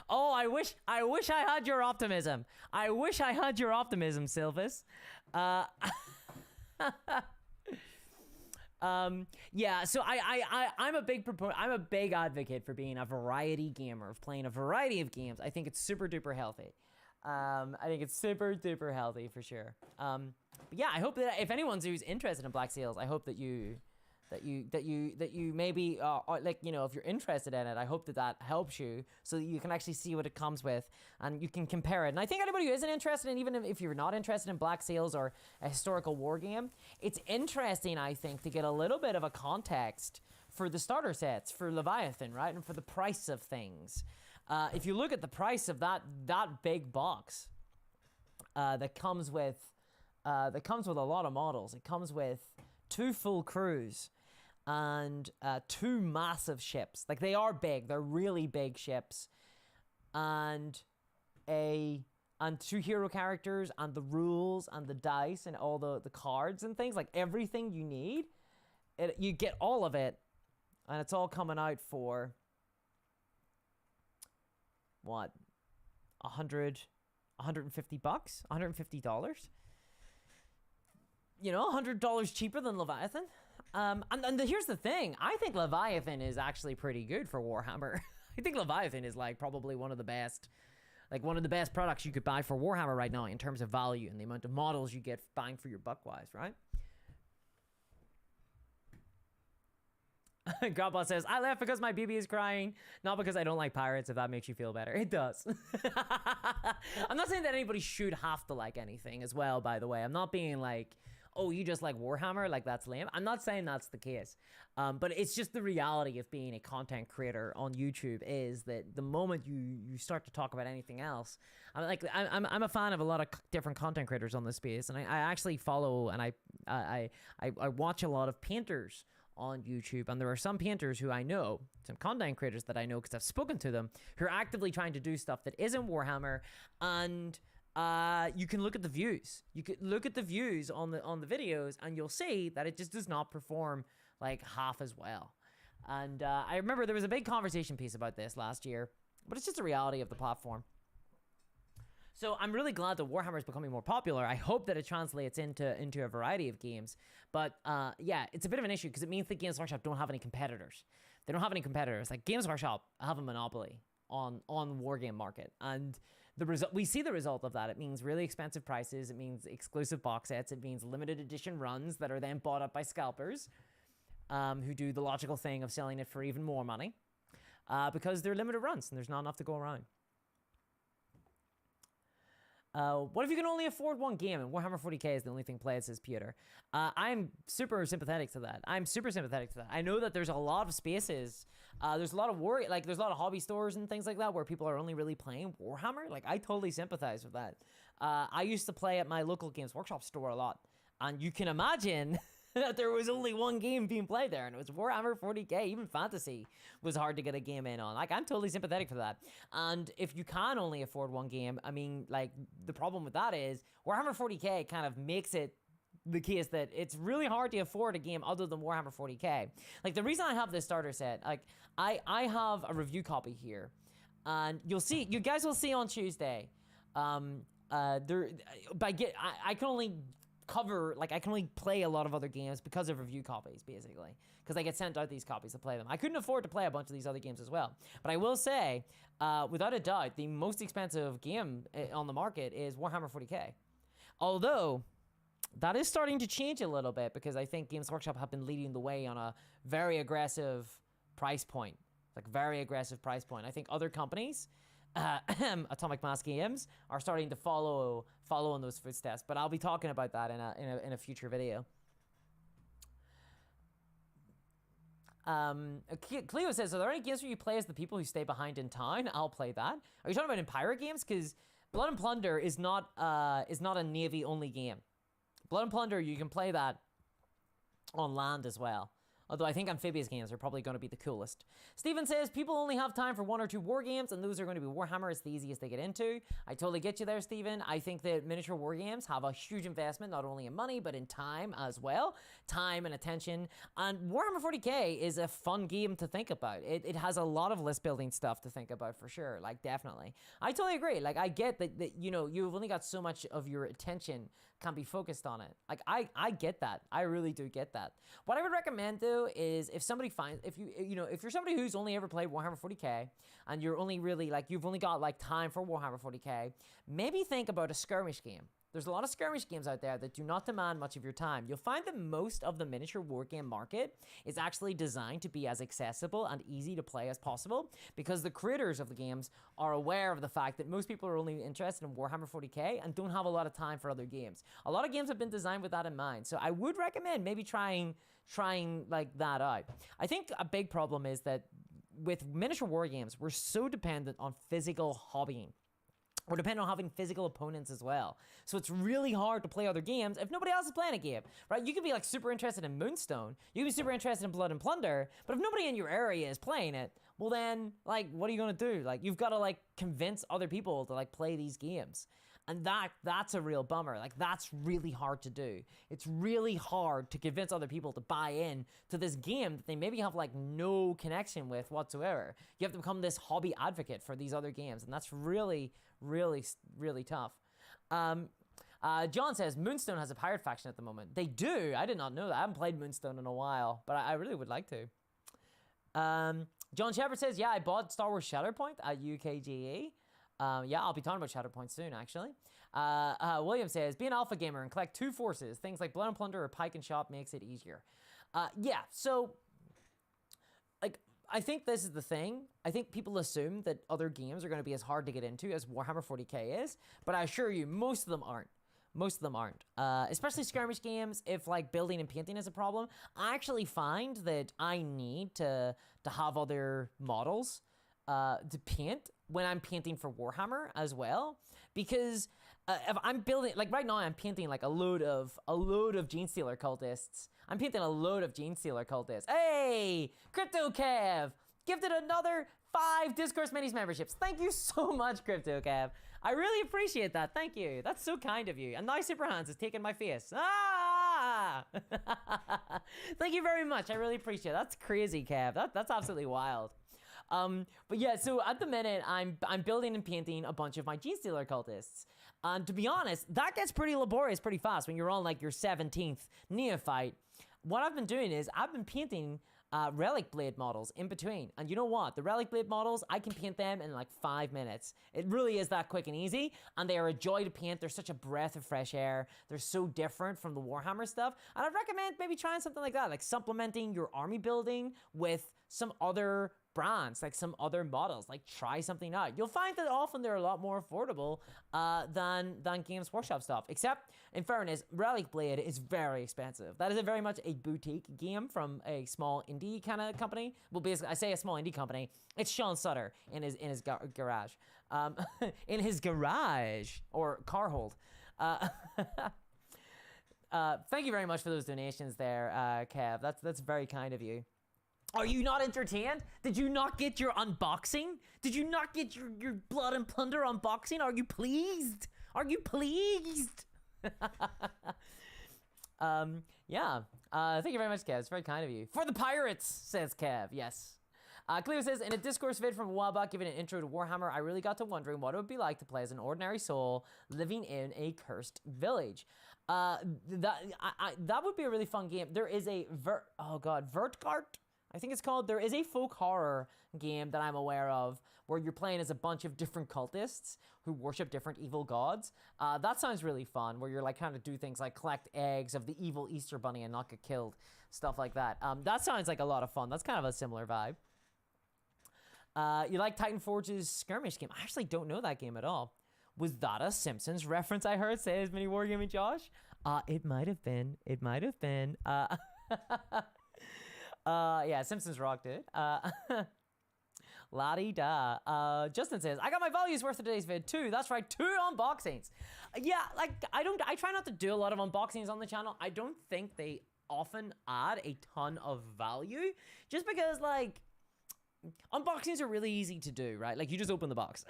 Oh, I wish I had your optimism. Silvis. Yeah, so I'm a big proponent. I'm a big advocate for being a variety gamer, of playing a variety of games. I think it's super duper healthy. I think it's super duper healthy for sure. But yeah, I hope that if anyone's who's interested in Black Sails, I hope that you maybe like, you know, if you're interested in it, I hope that helps you so that you can actually see what it comes with and you can compare it. And I think anybody who isn't interested in, even if you're not interested in Black Sails or a historical war game, it's interesting, I think, to get a little bit of a context for the starter sets for Leviathan, right? And for the price of things. If you look at the price of that big box that comes with a lot of models, it comes with 2 full crews and 2 massive ships. Like, they are big. They're really big ships. And 2 hero characters and the rules and the dice and all the cards and things. Like, everything you need. You get all of it. And it's all coming out for... what? $150? $150? You know, $100 cheaper than Leviathan. And here's the thing. I think Leviathan is actually pretty good for Warhammer. I think Leviathan is like probably one of the best products you could buy for Warhammer right now in terms of value and the amount of models you get bang for your buck wise, right? Grandpa says, I left because my BB is crying, not because I don't like pirates, if that makes you feel better. It does. I'm not saying that anybody should have to like anything as well, by the way. I'm not being like oh, you just like Warhammer, like that's lame. I'm not saying that's the case, but it's just the reality of being a content creator on YouTube is that the moment you start to talk about anything else, I'm a fan of a lot of different content creators on this space, and I actually follow and I watch a lot of painters on YouTube, and there are some painters who I know, some content creators that I know because I've spoken to them, who are actively trying to do stuff that isn't Warhammer, and you can look at the views. You could look at the views on the videos, and you'll see that it just does not perform like half as well. And I remember there was a big conversation piece about this last year, but it's just a reality of the platform. So I'm really glad that Warhammer is becoming more popular. I hope that it translates into a variety of games. But yeah, it's a bit of an issue because it means that Games Workshop don't have any competitors. They don't have any competitors. Like Games Workshop have a monopoly on wargame market, and we see the result of that. It means really expensive prices. It means exclusive box sets. It means limited edition runs that are then bought up by scalpers, who do the logical thing of selling it for even more money, because they're limited runs and there's not enough to go around. What if you can only afford one game and Warhammer 40k is the only thing played, says Peter. I'm super sympathetic to that. I know that there's a lot of spaces. There's a lot of there's a lot of hobby stores and things like that where people are only really playing Warhammer. Like, I totally sympathize with that. I used to play at my local Games Workshop store a lot, and you can imagine that there was only one game being played there, and it was Warhammer 40k. Even fantasy was hard to get a game in on. Like, I'm totally sympathetic for that. And if you can only afford one game, I mean, like, the problem with that is Warhammer 40k kind of makes it the case that it's really hard to afford a game other than Warhammer 40k. Like, the reason I have this starter set, like, I have a review copy here, and you guys will see on Tuesday. I can only cover, like, I can only play a lot of other games because of review copies, basically, because I get sent out these copies to play them. I couldn't afford to play a bunch of these other games as well, but I will say, without a doubt, the most expensive game on the market is Warhammer 40k. Although that is starting to change a little bit, because I think Games Workshop have been leading the way on a very aggressive price point, I think other companies, Atomic Mass Games, are starting to follow in those footsteps, but I'll be talking about that in a future video. Cleo says, are there any games where you play as the people who stay behind in town? I'll play that. Are you talking about in pirate games? Because Blood and Plunder is not a Navy only game. Blood and Plunder, you can play that on land as well. Although I think amphibious games are probably going to be the coolest. Steven says, people only have time for one or two war games, and those are going to be Warhammer. It's the easiest they get into. I totally get you there, Steven. I think that miniature war games have a huge investment, not only in money, but in time as well. Time and attention. And Warhammer 40k is a fun game to think about. It has a lot of list building stuff to think about, for sure. Like, definitely. I totally agree. Like, I get that you know, you've only got so much of your attention can be focused on it. Like, I get that. I really do get that. What I would recommend, though, is if you're somebody who's only ever played Warhammer 40k, and you're only really, like, you've only got, like, time for Warhammer 40k, maybe think about a skirmish game. There's a lot of skirmish games out there that do not demand much of your time. You'll find that most of the miniature wargame market is actually designed to be as accessible and easy to play as possible, because the creators of the games are aware of the fact that most people are only interested in Warhammer 40k and don't have a lot of time for other games. A lot of games have been designed with that in mind, so I would recommend maybe trying like that out. I think a big problem is that with miniature war games, we're so dependent on physical hobbying. We're dependent on having physical opponents as well. So it's really hard to play other games if nobody else is playing a game, right? You can be, like, super interested in Moonstone. You can be super interested in Blood and Plunder, but if nobody in your area is playing it, well then, like, what are you gonna do? Like, you've got to, like, convince other people to, like, play these games. And that's a real bummer. Like, that's really hard to do. It's really hard to convince other people to buy in to this game that they maybe have, like, no connection with whatsoever. You have to become this hobby advocate for these other games, and that's really, really, really tough. John says, Moonstone has a pirate faction at the moment. They do. I did not know that. I haven't played Moonstone in a while, but I really would like to. John Shepard says, yeah, I bought Star Wars Shatterpoint at UKGE. Yeah, I'll be talking about Shatterpoint soon, actually. William says, be an alpha gamer and collect two forces. Things like Blood and Plunder or Pike and Shot makes it easier. Yeah, so, like, I think this is the thing. I think people assume that other games are going to be as hard to get into as Warhammer 40k is, but I assure you, most of them aren't. Most of them aren't. Especially skirmish games, if like building and painting is a problem, I actually find that I need to have other models to paint when I'm painting for Warhammer as well, because if I'm building, like right now I'm painting like a load of Genestealer cultists. I'm painting a load of Genestealer cultists. Hey, Crypto Cav gifted another 5 Discourse Minis memberships. Thank you so much, Crypto Cav. I really appreciate that. Thank you. That's so kind of you. And now Superhands is taking my face. Ah! Thank you very much. I really appreciate it. That's crazy, Cav. That's absolutely wild. But yeah, so at the minute, I'm building and painting a bunch of my Genestealer cultists. And to be honest, that gets pretty laborious pretty fast when you're on like your 17th neophyte. What I've been doing is I've been painting Relic Blade models in between. And you know what? The Relic Blade models, I can paint them in like 5 minutes. It really is that quick and easy. And they are a joy to paint. They're such a breath of fresh air. They're so different from the Warhammer stuff. And I'd recommend maybe trying something like that, like supplementing your army building with some other brands, like some other models. Like try something out. You'll find that often they're a lot more affordable than Games Workshop stuff. Except, in fairness, Relic Blade is very expensive. That is very much a boutique game from a small indie kind of company. Well, basically, I say a small indie company. It's Sean Sutter in his garage, in his garage or car hold. Thank you very much for those donations there, Kev. That's very kind of you. Are you not entertained? Did you not get your unboxing? Did you not get your Blood and Plunder unboxing? Are you pleased? Are you pleased? Yeah. Thank you very much, Kev. It's very kind of you. For the pirates, says Kev. Yes. Cleo says, in a Discourse vid from a while back, giving an intro to Warhammer, I really got to wondering what it would be like to play as an ordinary soul living in a cursed village. That would be a really fun game. There is a Vertgart, I think it's called. There is a folk horror game that I'm aware of where you're playing as a bunch of different cultists who worship different evil gods. That sounds really fun, where you're like kind of do things like collect eggs of the evil Easter bunny and not get killed, stuff like that. That sounds like a lot of fun. That's kind of a similar vibe. You like Titan Forge's skirmish game? I actually don't know that game at all. Was that a Simpsons reference I heard? Say as many wargaming, Josh? It might have been. It might have been. Yeah, Simpsons rocked it. La-di-da. Justin says, I got my values worth of today's vid too. That's right, 2 unboxings. Yeah, like, I try not to do a lot of unboxings on the channel. I don't think they often add a ton of value. Just because, like, unboxings are really easy to do, right? Like, you just open the box.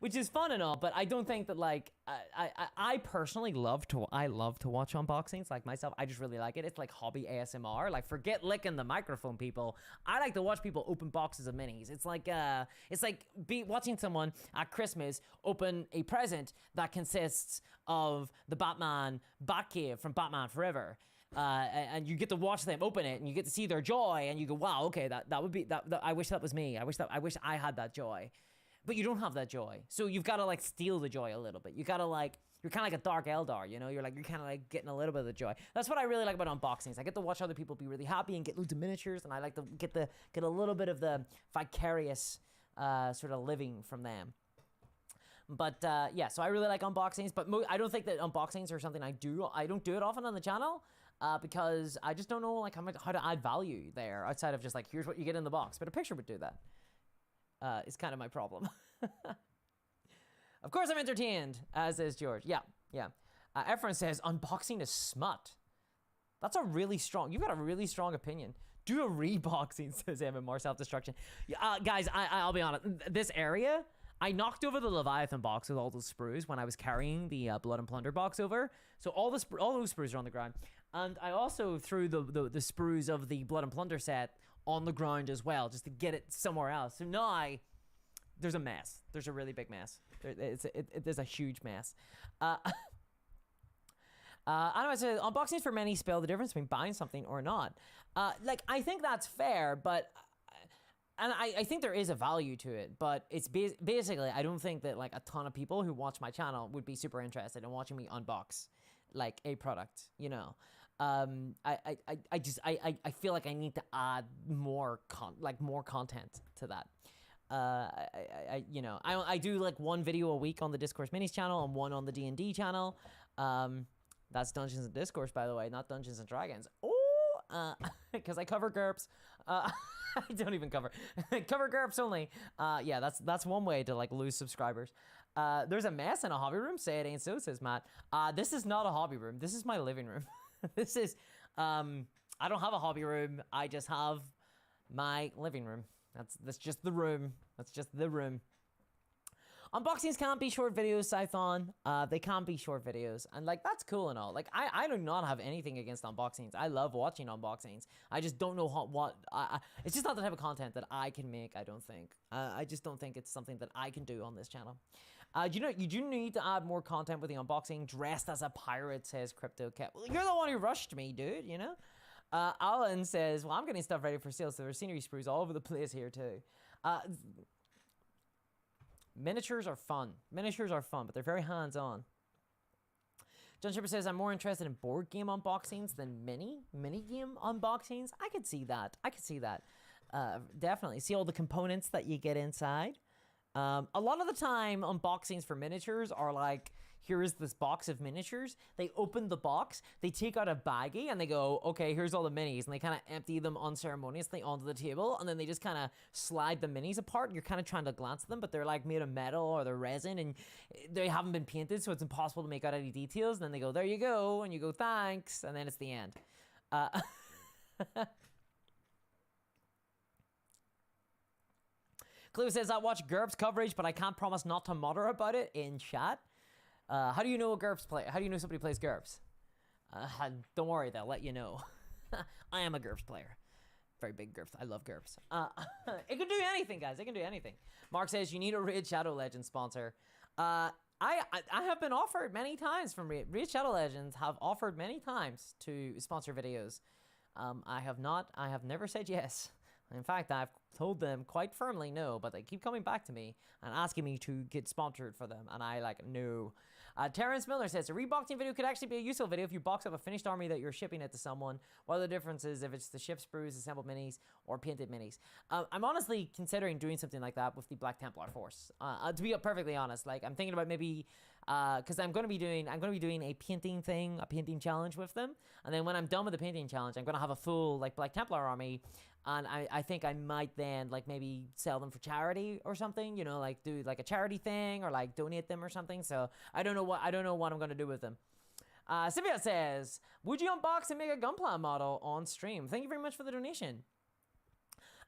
Which is fun and all, but I don't think that, like, I personally love to watch unboxings, like myself. I just really like it. It's like hobby ASMR. Like, forget licking the microphone, people. I like to watch people open boxes of minis. It's like watching someone at Christmas open a present that consists of the Batcave from Batman Forever. And you get to watch them open it, and you get to see their joy, and you go, "Wow, okay, that would be that. I wish that was me. I wish I had that joy." But you don't have that joy, so you've got to like steal the joy a little bit. You got to like, you're kind of like a Dark Eldar, you know? You're kind of like getting a little bit of the joy. That's what I really like about unboxings. I get to watch other people be really happy and get loads of miniatures, and I like to get a little bit of the vicarious sort of living from them. But yeah, so I really like unboxings, but I don't think that unboxings are something I do. I don't do it often on the channel. Because I just don't know like how to add value there outside of just like, here's what you get in the box. But a picture would do that. Is kind of my problem. Of course I'm entertained, as is George. Yeah. Efren says, unboxing is smut. That's a really strong, you've got a really strong opinion. Do a reboxing, says MMR Self-Destruction. Guys, I'll be honest. This area, I knocked over the Leviathan box with all those sprues when I was carrying the Blood and Plunder box over. So all those sprues are on the ground. And I also threw the sprues of the Blood and Plunder set on the ground as well, just to get it somewhere else. So now there's a mess. There's a really big mess. There's a huge mess. Anyway, so unboxings for many spell the difference between buying something or not. Like, I think that's fair, but... And I think there is a value to it, but it's basically, I don't think that like a ton of people who watch my channel would be super interested in watching me unbox like a product, you know. I feel like I need to add more content to that. You know, I do like one video a week on the Discourse Minis channel and one on the D&D channel. That's Dungeons and Discourse, by the way, not Dungeons and Dragons. Oh, because I cover GURPS. I don't even cover GURPS only. Yeah, that's one way to like lose subscribers. There's a mess in a hobby room. Say it ain't so, says Matt. This is not a hobby room. This is my living room. This is I don't have a hobby room. I just have my living room. That's just the room. That's just the room. Unboxings can't be short videos, Scython. They can't be short videos. And, like, that's cool and all. Like, I do not have anything against unboxings. I love watching unboxings. I just don't know what... it's just not the type of content that I can make, I don't think. I just don't think it's something that I can do on this channel. You know, you do need to add more content with the unboxing. Dressed as a pirate, says Crypto Cat. Well, you're the one who rushed me, dude, you know? Alan says, well, I'm getting stuff ready for sale, so there's scenery sprues all over the place here, too. Miniatures are fun. Miniatures are fun, but they're very hands-on. John Shipper says, I'm more interested in board game unboxings than mini game unboxings. I could see that. I could see that. Definitely. See all the components that you get inside. A lot of the time, unboxings for miniatures are like, here is this box of miniatures. They open the box, they take out a baggie, and they go, okay, here's all the minis. And they kind of empty them unceremoniously onto the table, and then they just kind of slide the minis apart. You're kind of trying to glance at them, but they're like made of metal or they're resin, and they haven't been painted, so it's impossible to make out any details. And then they go, there you go, and you go, thanks, and then it's the end. Cleo says, I watch GURPS coverage, but I can't promise not to mutter about it in chat. How do you know a GURPS play? How do you know somebody plays GURPS? Don't worry, they'll let you know. I am a GURPS player. Very big GURPS. I love GURPS. It can do anything, guys. It can do anything. Mark says, you need a Raid Shadow Legends sponsor. I have been offered many times from Raid Shadow Legends have offered many times to sponsor videos. I have never said yes. In fact, I've told them quite firmly no, but they keep coming back to me and asking me to get sponsored for them, and I like, no. Terrence Miller says, a reboxing video could actually be a useful video if you box up a finished army that you're shipping it to someone. What are the differences if it's the ship sprues, assembled minis, or painted minis? I'm honestly considering doing something like that with the Black Templar Force. To be perfectly honest, like I'm thinking about maybe, because I'm going to be doing a painting thing, a painting challenge with them, and then when I'm done with the painting challenge, I'm going to have a full like Black Templar army. And I think I might then like maybe sell them for charity or something, you know, like do like a charity thing or like donate them or something. So I don't know what I'm gonna do with them. Sylvia says, would you unbox and make a Gunpla model on stream? Thank you very much for the donation.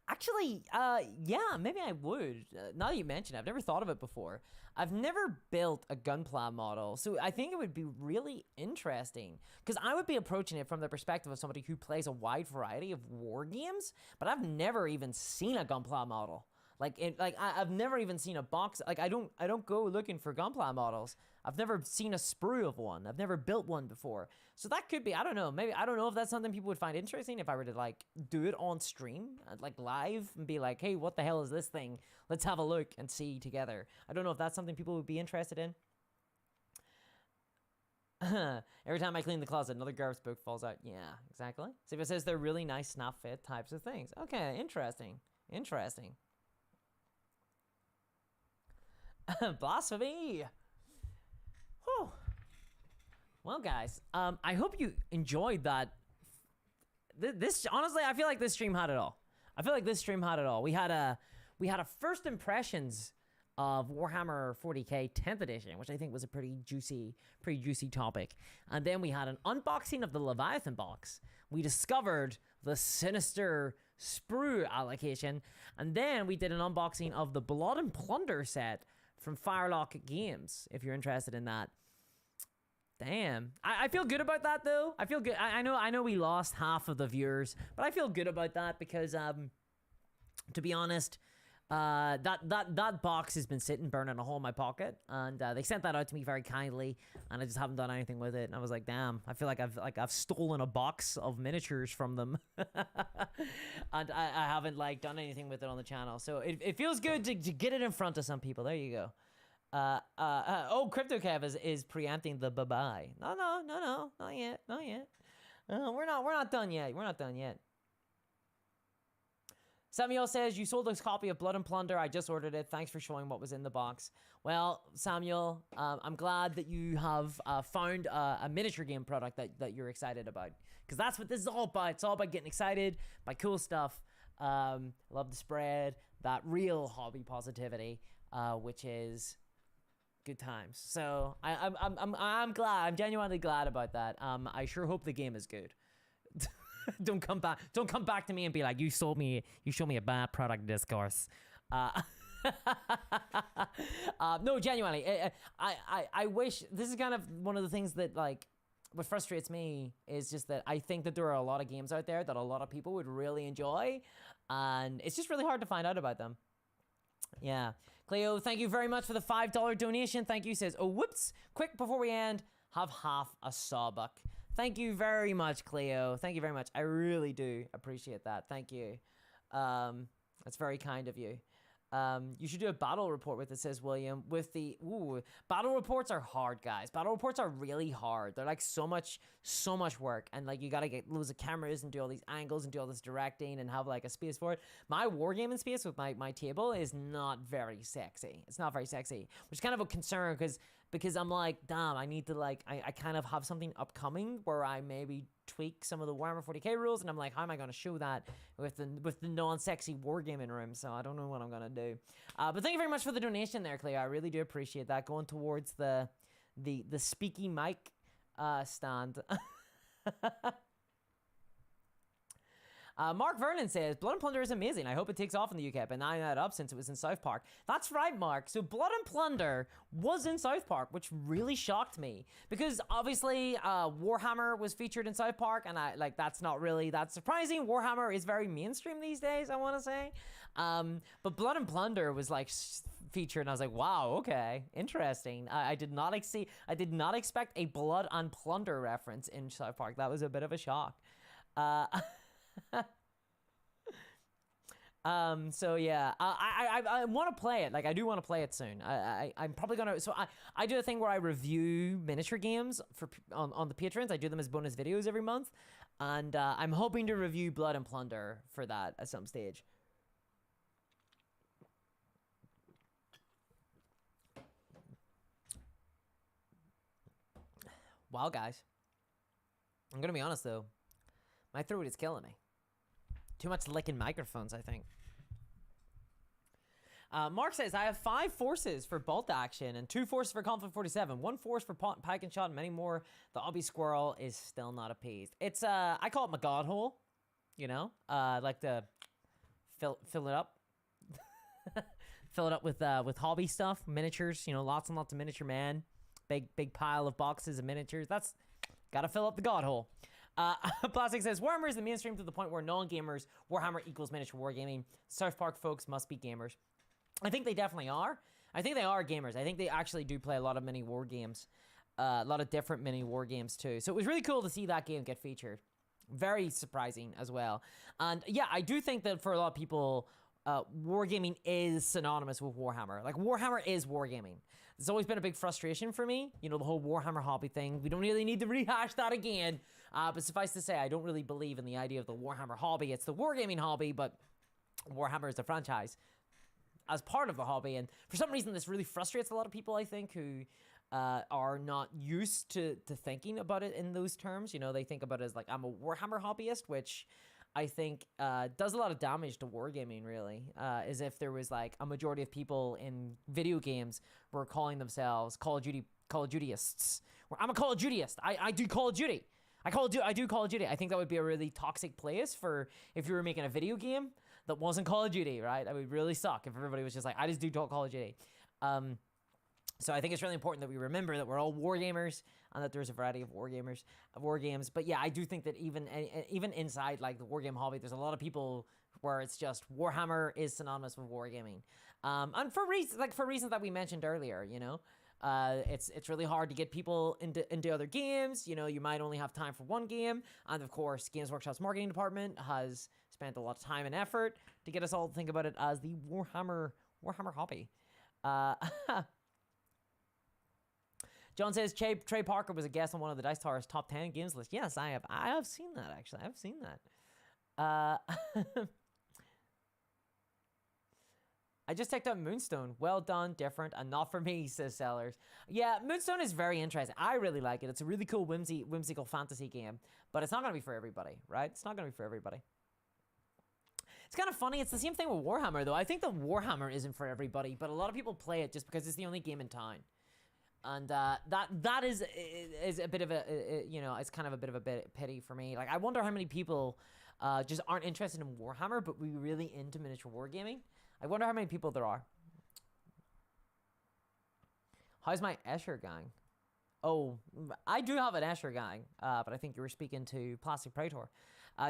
Actually, yeah, maybe I would. Now that you mention it, I've never thought of it before. I've never built a Gunpla model, so I think it would be really interesting because I would be approaching it from the perspective of somebody who plays a wide variety of war games, but I've never even seen a Gunpla model. I've never even seen a box. Like I don't go looking for Gunpla models. I've never seen a sprue of one. I've never built one before. So that could be, I don't know, maybe, I don't know if that's something people would find interesting if I were to like do it on stream, like live and be like, hey, what the hell is this thing? Let's have a look and see together. I don't know if that's something people would be interested in. Every time I clean the closet, another GURPS book falls out. Yeah, exactly. So if it says they're really nice snap fit types of things. Okay, interesting. Interesting. Blasphemy. Whew. Well, guys, I hope you enjoyed that. This honestly, I feel like this stream had it all. We had a first impressions of Warhammer 40k 10th edition, which I think was a pretty juicy topic. And then we had an unboxing of the Leviathan box. We discovered the sinister sprue allocation, and then we did an unboxing of the Blood and Plunder set from Firelock Games, if you're interested in that. Damn. I feel good about that, though. I feel good. I know we lost half of the viewers, but I feel good about that because, to be honest, that box has been sitting burning a hole in my pocket, and they sent that out to me very kindly, and I just haven't done anything with it. And I was like, damn, I feel like I've stolen a box of miniatures from them, and I haven't like done anything with it on the channel. So it feels good to get it in front of some people. There you go. Oh, CryptoCav is preempting the bye-bye. No, not yet. We're not done yet. Samuel says, you sold a copy of Blood and Plunder. I just ordered it. Thanks for showing what was in the box. Well, Samuel, I'm glad that you have found a miniature game product that you're excited about. Because that's what this is all about. It's all about getting excited by cool stuff. Love to spread that real hobby positivity, which is good times. So I'm glad. I'm genuinely glad about that. I sure hope the game is good. Don't come back to me and be like, you showed me a bad product discourse. No, genuinely, I wish, this is kind of one of the things that, like, what frustrates me is just that I think that there are a lot of games out there that a lot of people would really enjoy, and it's just really hard to find out about them. Yeah. Cleo, thank you very much for the $5 donation. Thank you. Says, oh, whoops. Quick, before we end, have half a sawbuck. Thank you very much, Cleo. Thank you very much. I really do appreciate that. Thank you. That's very kind of you. You should do a battle report with it, says William. With the battle reports are hard, guys. Battle reports are really hard. They're like so much work, and like you gotta get loads of cameras and do all these angles and do all this directing and have like a space for it. My wargaming space with my table is not very sexy. It's not very sexy, which is kind of a concern because I'm like, damn, I need to like, I kind of have something upcoming where I maybe tweak some of the Warhammer 40k rules, and I'm like, how am I going to show that with the non-sexy wargaming room? So I don't know what I'm going to do. But thank you very much for the donation there, Cleo. I really do appreciate that. Going towards the speaky mic stand. Mark Vernon says, Blood and Plunder is amazing. I hope it takes off in the UK. I've been eyeing that up since it was in South Park. That's right, Mark. So Blood and Plunder was in South Park, which really shocked me. Because obviously, Warhammer was featured in South Park, and that's not really that surprising. Warhammer is very mainstream these days, I want to say. But Blood and Plunder was like featured, and I was like, wow, okay, interesting. I did not expect a Blood and Plunder reference in South Park. That was a bit of a shock. So yeah, I want to play it. Like, I do want to play it soon. I'm probably gonna, so I do a thing where I review miniature games on the patrons. I do them as bonus videos every month, and I'm hoping to review Blood and Plunder for that at some stage. Wow, guys, I'm gonna be honest though, my throat is killing me. Too much licking microphones, I think. Mark says, I have 5 forces for bolt action and 2 forces for Conflict 47, 1 force for pike and shot, and many more. The obby squirrel is still not appeased. It's, I call it my god hole, you know? I like to fill it up. Fill it up with hobby stuff, miniatures, you know, lots and lots of miniature man. Big pile of boxes of miniatures. That's, gotta fill up the god hole. Plastic says, Warhammer is the mainstream to the point where non-gamers, Warhammer equals miniature wargaming. South Park folks must be gamers. I think they definitely are. I think they are gamers. I think they actually do play a lot of mini war games. A lot of different mini war games too. So it was really cool to see that game get featured. Very surprising as well. And yeah, I do think that for a lot of people, wargaming is synonymous with Warhammer. Like, Warhammer is wargaming. It's always been a big frustration for me, you know, the whole Warhammer hobby thing. We don't really need to rehash that again. But suffice to say, I don't really believe in the idea of the Warhammer hobby. It's the wargaming hobby, but Warhammer is the franchise as part of the hobby. And for some reason, this really frustrates a lot of people, I think, who are not used to thinking about it in those terms. You know, they think about it as like, I'm a Warhammer hobbyist, which I think does a lot of damage to wargaming, really. As if there was like a majority of people in video games were calling themselves Call of Dutyists. I'm a Call of Dutyist. I do Call of Duty. I do Call of Duty. I think that would be a really toxic place for if you were making a video game that wasn't Call of Duty, right? That would really suck if everybody was just like, I just do Call of Duty. So I think it's really important that we remember that we're all wargamers and that there's a variety of war games. But yeah, I do think that even inside like the wargame hobby, there's a lot of people where it's just Warhammer is synonymous with wargaming. And for reasons that we mentioned earlier, you know. It's really hard to get people into other games. You know, you might only have time for one game. And of course, Games Workshop's marketing department has spent a lot of time and effort to get us all to think about it as the Warhammer hobby. John says Trey Parker was a guest on one of the Dice Tower's top 10 games list. Yes, I have seen that, actually. I've seen that. I just checked out Moonstone. Well done, different, and not for me, says Sellers. Yeah, Moonstone is very interesting. I really like it. It's a really cool, whimsical fantasy game, but it's not going to be for everybody, right? It's not going to be for everybody. It's kind of funny. It's the same thing with Warhammer, though. I think the Warhammer isn't for everybody, but a lot of people play it just because it's the only game in town. And that is a bit of a, you know, it's kind of a bit of a pity for me. Like, I wonder how many people just aren't interested in Warhammer, but we're really into miniature wargaming. I wonder how many people there are. How's my Escher gang? Oh, I do have an Escher gang, but I think you were speaking to Plastic Praetor.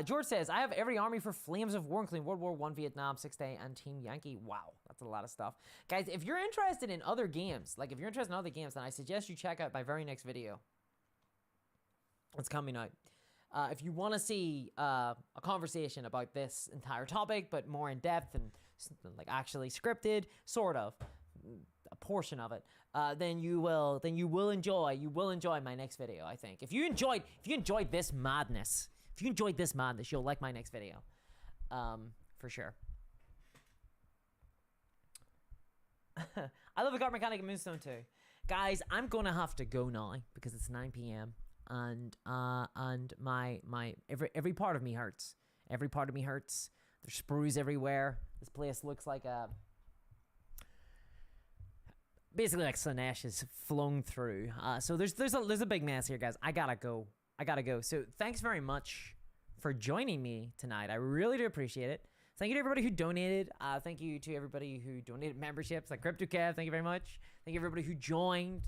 George says, I have every army for Flames of War, including World War I, Vietnam, Six Day, and Team Yankee. Wow, that's a lot of stuff. Guys, if you're interested in other games, like if you're interested in other games, then I suggest you check out my very next video. It's coming out. If you want to see a conversation about this entire topic, but more in depth and like actually scripted, sort of, a portion of it, then you will enjoy my next video. I think if you enjoyed this madness, you'll like my next video, for sure. I love the card mechanic in Moonstone too, guys. I'm gonna have to go now because it's 9 p.m. and my every part of me hurts. Every part of me hurts. There's sprues everywhere. This place looks like basically like Slanesh is flung through. So there's a big mess here, guys. I gotta go. So thanks very much for joining me tonight. I really do appreciate it. Thank you to everybody who donated. Thank you to everybody who donated memberships, like CryptoKev. Thank you very much. Thank you everybody who joined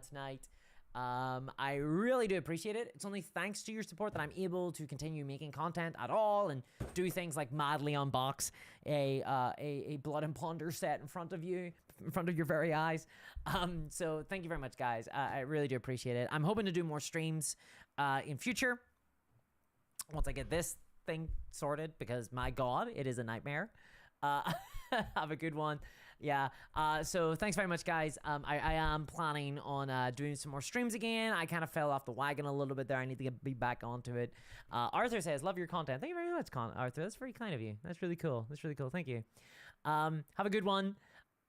tonight. I really do appreciate it. It's only thanks to your support that I'm able to continue making content at all and do things like madly unbox a Blood and Plunder set in front of your very eyes. So thank you very much, guys. I really do appreciate it. I'm hoping to do more streams in future once I get this thing sorted, because my God, it is a nightmare. Have a good one. Yeah. So thanks very much, guys. I am planning on doing some more streams again. I kind of fell off the wagon a little bit there. I need to be back onto it. Arthur says, love your content. Thank you very much, Arthur. That's very kind of you. That's really cool. Thank you. Have a good one.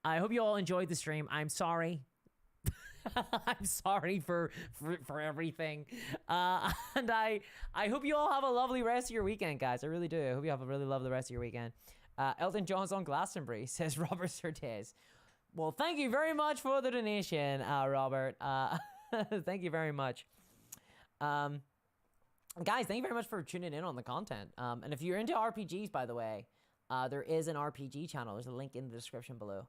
I hope you all enjoyed the stream. I'm sorry. I'm sorry for everything. And I hope you all have a lovely rest of your weekend, guys. I really do. I hope you have a really lovely rest of your weekend. Elton John's on Glastonbury, says Robert Surtees. Well, thank you very much for the donation, Robert. Thank you very much. Guys, thank you very much for tuning in on the content. And if you're into RPGs, by the way, there is an RPG channel. There's a link in the description below.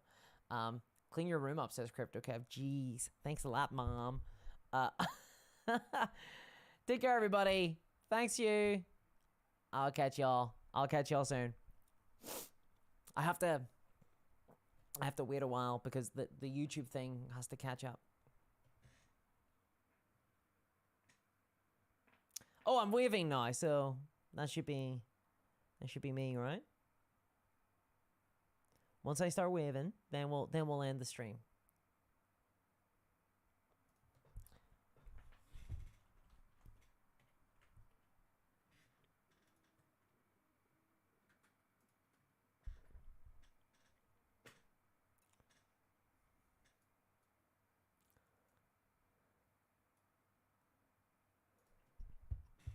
Clean your room up, says CryptoKev. Jeez. Thanks a lot, Mom. Take care, everybody. Thanks, you. I'll catch y'all soon. I have to wait a while because the YouTube thing has to catch up. Oh, I'm waving now, so that should be me, right? Once I start waving, then we'll end the stream.